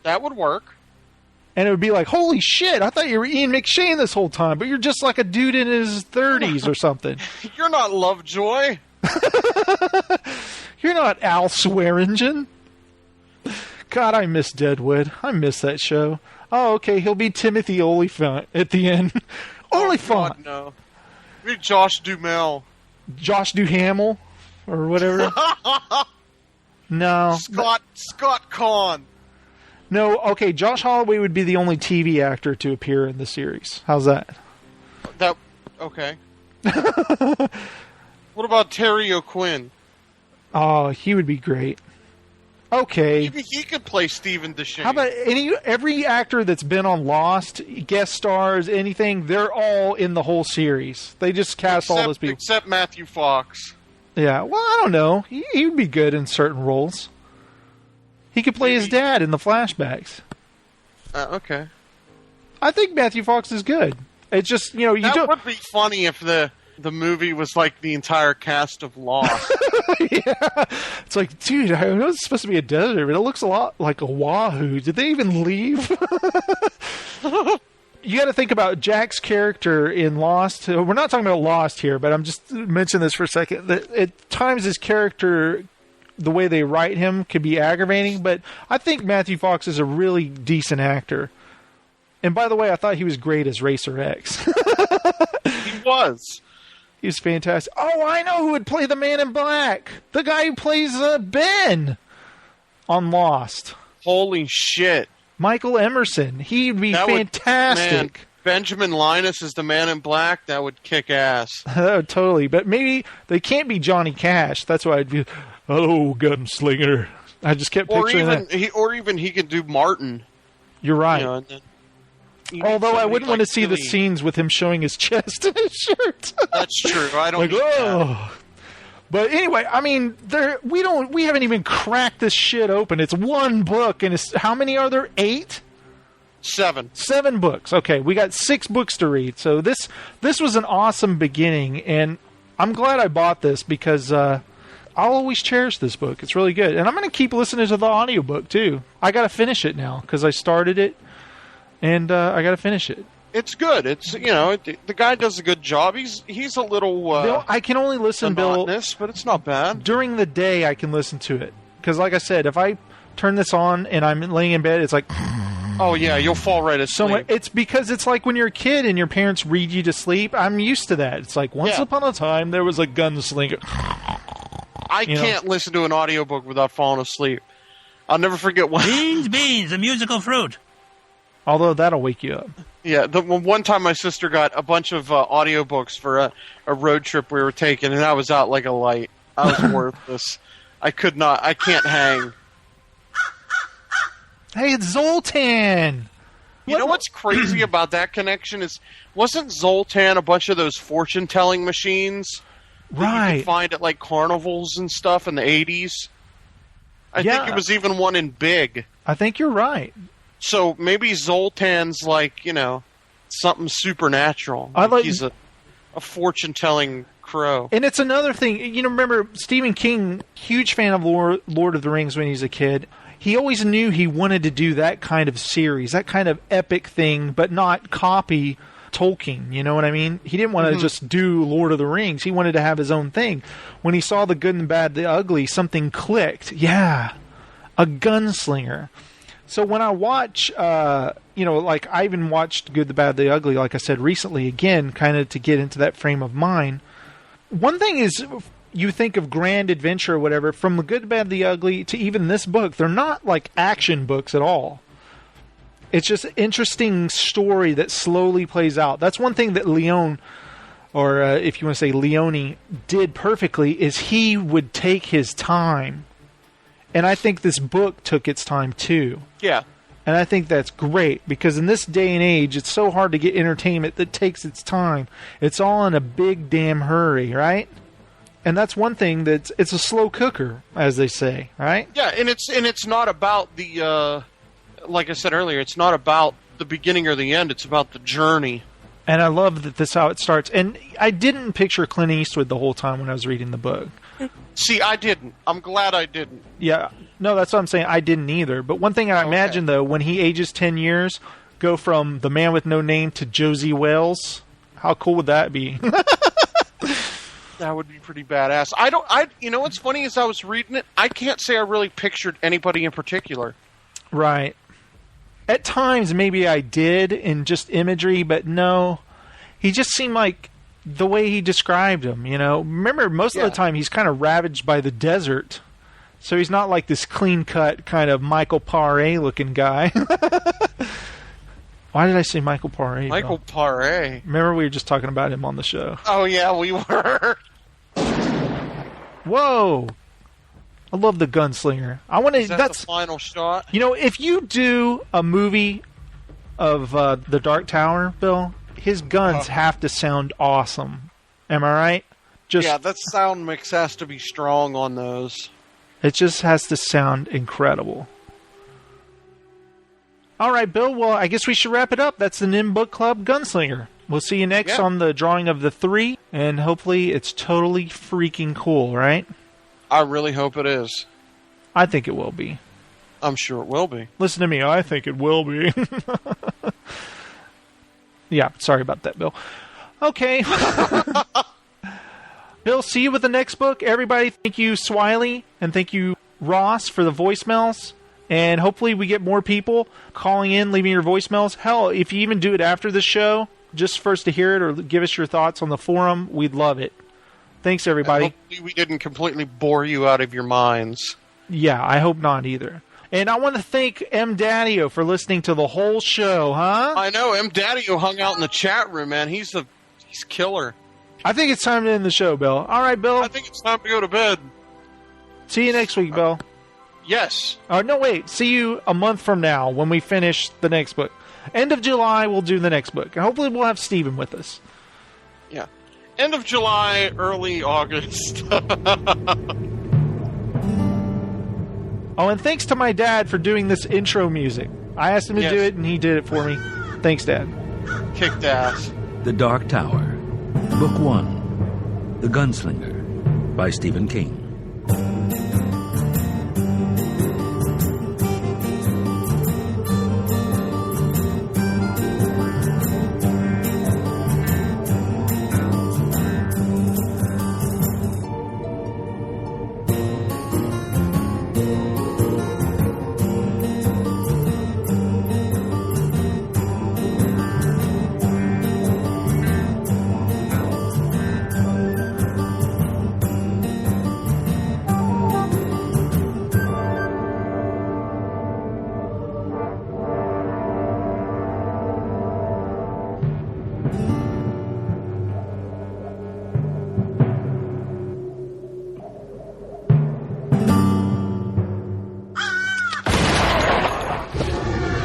[SPEAKER 4] That would work.
[SPEAKER 3] And it would be like, holy shit, I thought you were Ian McShane this whole time, but you're just like a dude in his 30s or something.
[SPEAKER 4] You're not Lovejoy.
[SPEAKER 3] You're not Al Swearingen. God, I miss Deadwood. I miss that show. Oh, okay, he'll be Timothy Olyphant at the end. Olyphant!
[SPEAKER 4] God, no. Be Josh Duhamel.
[SPEAKER 3] Josh Duhamel? Or whatever? No.
[SPEAKER 4] Scott Conn.
[SPEAKER 3] No, okay, Josh Holloway would be the only TV actor to appear in the series. How's that?
[SPEAKER 4] Okay. What about Terry O'Quinn?
[SPEAKER 3] Oh, he would be great. Okay.
[SPEAKER 4] Maybe he could play Stephen Deshane.
[SPEAKER 3] How about every actor that's been on Lost, guest stars, anything, they're all in the whole series. They just cast all those people.
[SPEAKER 4] Except Matthew Fox.
[SPEAKER 3] Yeah, well, I don't know. He would be good in certain roles. He could play his dad in the flashbacks.
[SPEAKER 4] Okay.
[SPEAKER 3] I think Matthew Fox is good. It's just,
[SPEAKER 4] That would be funny if the movie was like the entire cast of Lost.
[SPEAKER 3] Yeah. It's like, dude, I know it's supposed to be a desert, but it looks a lot like Oahu. Did they even leave? You got to think about Jack's character in Lost. We're not talking about Lost here, but I'm just mentioning this for a second. That at times his character, the way they write him, could be aggravating, but I think Matthew Fox is a really decent actor. And by the way, I thought he was great as Racer X.
[SPEAKER 4] He was.
[SPEAKER 3] He was fantastic. Oh, I know who would play the Man in Black. The guy who plays Ben on Lost.
[SPEAKER 4] Holy shit.
[SPEAKER 3] Michael Emerson. He'd be fantastic.
[SPEAKER 4] Benjamin Linus is the Man in Black. That would kick ass.
[SPEAKER 3] Totally. But maybe they can't be Johnny Cash. That's why I'd be, hello, Gunslinger. I just kept picturing that.
[SPEAKER 4] Or even he could do Martin.
[SPEAKER 3] You're right. Although I wouldn't want to see the scenes with him showing his chest in his shirt.
[SPEAKER 4] That's true. I don't need that.
[SPEAKER 3] But anyway, I mean, we haven't even cracked this shit open. It's one book, and how many are there? 8?
[SPEAKER 4] 7.
[SPEAKER 3] 7 books. Okay, we got 6 books to read. So this was an awesome beginning, and I'm glad I bought this because I'll always cherish this book. It's really good, and I'm going to keep listening to the audiobook too. I got to finish it now because I started it. And I got to finish it.
[SPEAKER 4] It's good. It's the guy does a good job. He's a little.
[SPEAKER 3] Bill, I can only listen, Bill,
[SPEAKER 4] but it's not bad.
[SPEAKER 3] During the day, I can listen to it because, like I said, if I turn this on and I'm laying in bed, it's like.
[SPEAKER 4] Oh yeah, you'll fall right asleep.
[SPEAKER 3] It's because it's like when you're a kid and your parents read you to sleep. I'm used to that. It's like once upon a time there was a gunslinger.
[SPEAKER 4] I can't listen to an audiobook without falling asleep. I'll never forget one.
[SPEAKER 5] Beans, a musical fruit.
[SPEAKER 3] Although that'll wake you up.
[SPEAKER 4] Yeah, the one time my sister got a bunch of audiobooks for a road trip we were taking, and I was out like a light. I was worthless. I can't hang.
[SPEAKER 3] Hey, it's Zoltan!
[SPEAKER 4] You know what's crazy about that connection is, wasn't Zoltan a bunch of those fortune-telling machines that you could find at like carnivals and stuff in the 80s? I think it was even one in Big.
[SPEAKER 3] I think you're right.
[SPEAKER 4] So maybe Zoltan's like, something supernatural. He's a fortune-telling crow.
[SPEAKER 3] And it's another thing. Remember, Stephen King, huge fan of Lord of the Rings when he was a kid. He always knew he wanted to do that kind of series, that kind of epic thing, but not copy Tolkien, you know what I mean? He didn't want to just do Lord of the Rings. He wanted to have his own thing. When he saw The Good and Bad, the Ugly, something clicked. Yeah, a gunslinger. So when I watch, like I even watched Good, the Bad, the Ugly, like I said recently, again, kind of to get into that frame of mind. One thing is, you think of grand adventure or whatever, from The Good, the Bad, the Ugly to even this book, they're not like action books at all. It's just an interesting story that slowly plays out. That's one thing that Leon, or if you want to say Leone, did perfectly, is he would take his time. And I think this book took its time too.
[SPEAKER 4] Yeah.
[SPEAKER 3] And I think that's great, because in this day and age, it's so hard to get entertainment that takes its time. It's all in a big damn hurry, right? And that's one thing it's a slow cooker, as they say, right?
[SPEAKER 4] Yeah, and it's not about the like I said earlier, it's not about the beginning or the end, it's about the journey.
[SPEAKER 3] And I love that this is how it starts. And I didn't picture Clint Eastwood the whole time when I was reading the book.
[SPEAKER 4] See, I didn't. I'm glad I didn't.
[SPEAKER 3] Yeah. No, that's what I'm saying. I didn't either. But one thing I imagine, though, when he ages 10 years, go from The Man with No Name to Josie Wales, how cool would that be?
[SPEAKER 4] That would be pretty badass. You know what's funny is I was reading it, I can't say I really pictured anybody in particular.
[SPEAKER 3] Right. At times, maybe I did in just imagery, but no. He just seemed like the way he described him, you know. Remember, most of the time, he's kind of ravaged by the desert. So he's not like this clean-cut kind of Michael Paré-looking guy. Why did I say Michael Paré?
[SPEAKER 4] Michael Paré.
[SPEAKER 3] Remember, we were just talking about him on the show.
[SPEAKER 4] Oh, yeah, we were.
[SPEAKER 3] Whoa. I love the Gunslinger. I want to.
[SPEAKER 4] That's the final shot.
[SPEAKER 3] You know, if you do a movie of the Dark Tower, Bill, his guns have to sound awesome. Am I right?
[SPEAKER 4] Yeah, that sound mix has to be strong on those.
[SPEAKER 3] It just has to sound incredible. All right, Bill. Well, I guess we should wrap it up. That's the NiM Book Club Gunslinger. We'll see you next on the drawing of the 3, and hopefully it's totally freaking cool, right?
[SPEAKER 4] I really hope it is.
[SPEAKER 3] I think it will be.
[SPEAKER 4] I'm sure it will be.
[SPEAKER 3] Listen to me. I think it will be. Yeah, sorry about that, Bill. Okay. Bill, see you with the next book. Everybody, thank you, Swiley, and thank you, Ross, for the voicemails. And hopefully we get more people calling in, leaving your voicemails. Hell, if you even do it after the show, just for us to hear it or give us your thoughts on the forum, we'd love it. Thanks, everybody.
[SPEAKER 4] And hopefully we didn't completely bore you out of your minds.
[SPEAKER 3] Yeah, I hope not either. And I want to thank M. Daddio for listening to the whole show, huh?
[SPEAKER 4] I know, M. Daddio hung out in the chat room, man. He's killer.
[SPEAKER 3] I think it's time to end the show, Bill. All right, Bill.
[SPEAKER 4] I think it's time to go to bed.
[SPEAKER 3] See you next week, Bill.
[SPEAKER 4] Yes.
[SPEAKER 3] No, wait. See you a month from now when we finish the next book. End of July, we'll do the next book. And hopefully we'll have Steven with us.
[SPEAKER 4] Yeah. End of July, early August.
[SPEAKER 3] Oh, and thanks to my dad for doing this intro music. I asked him to do it, and he did it for me. Thanks, Dad.
[SPEAKER 4] Kicked ass.
[SPEAKER 5] The Dark Tower. Book 1. The Gunslinger. By Stephen King.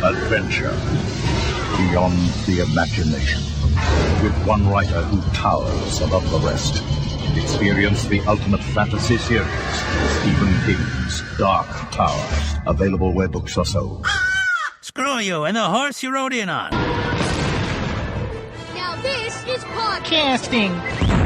[SPEAKER 12] Adventure beyond the imagination, with one writer who towers above the rest. Experience the ultimate fantasy series, Stephen King's Dark Tower, available where books are sold.
[SPEAKER 5] Screw you and the horse you rode in on.
[SPEAKER 9] Now this is podcasting.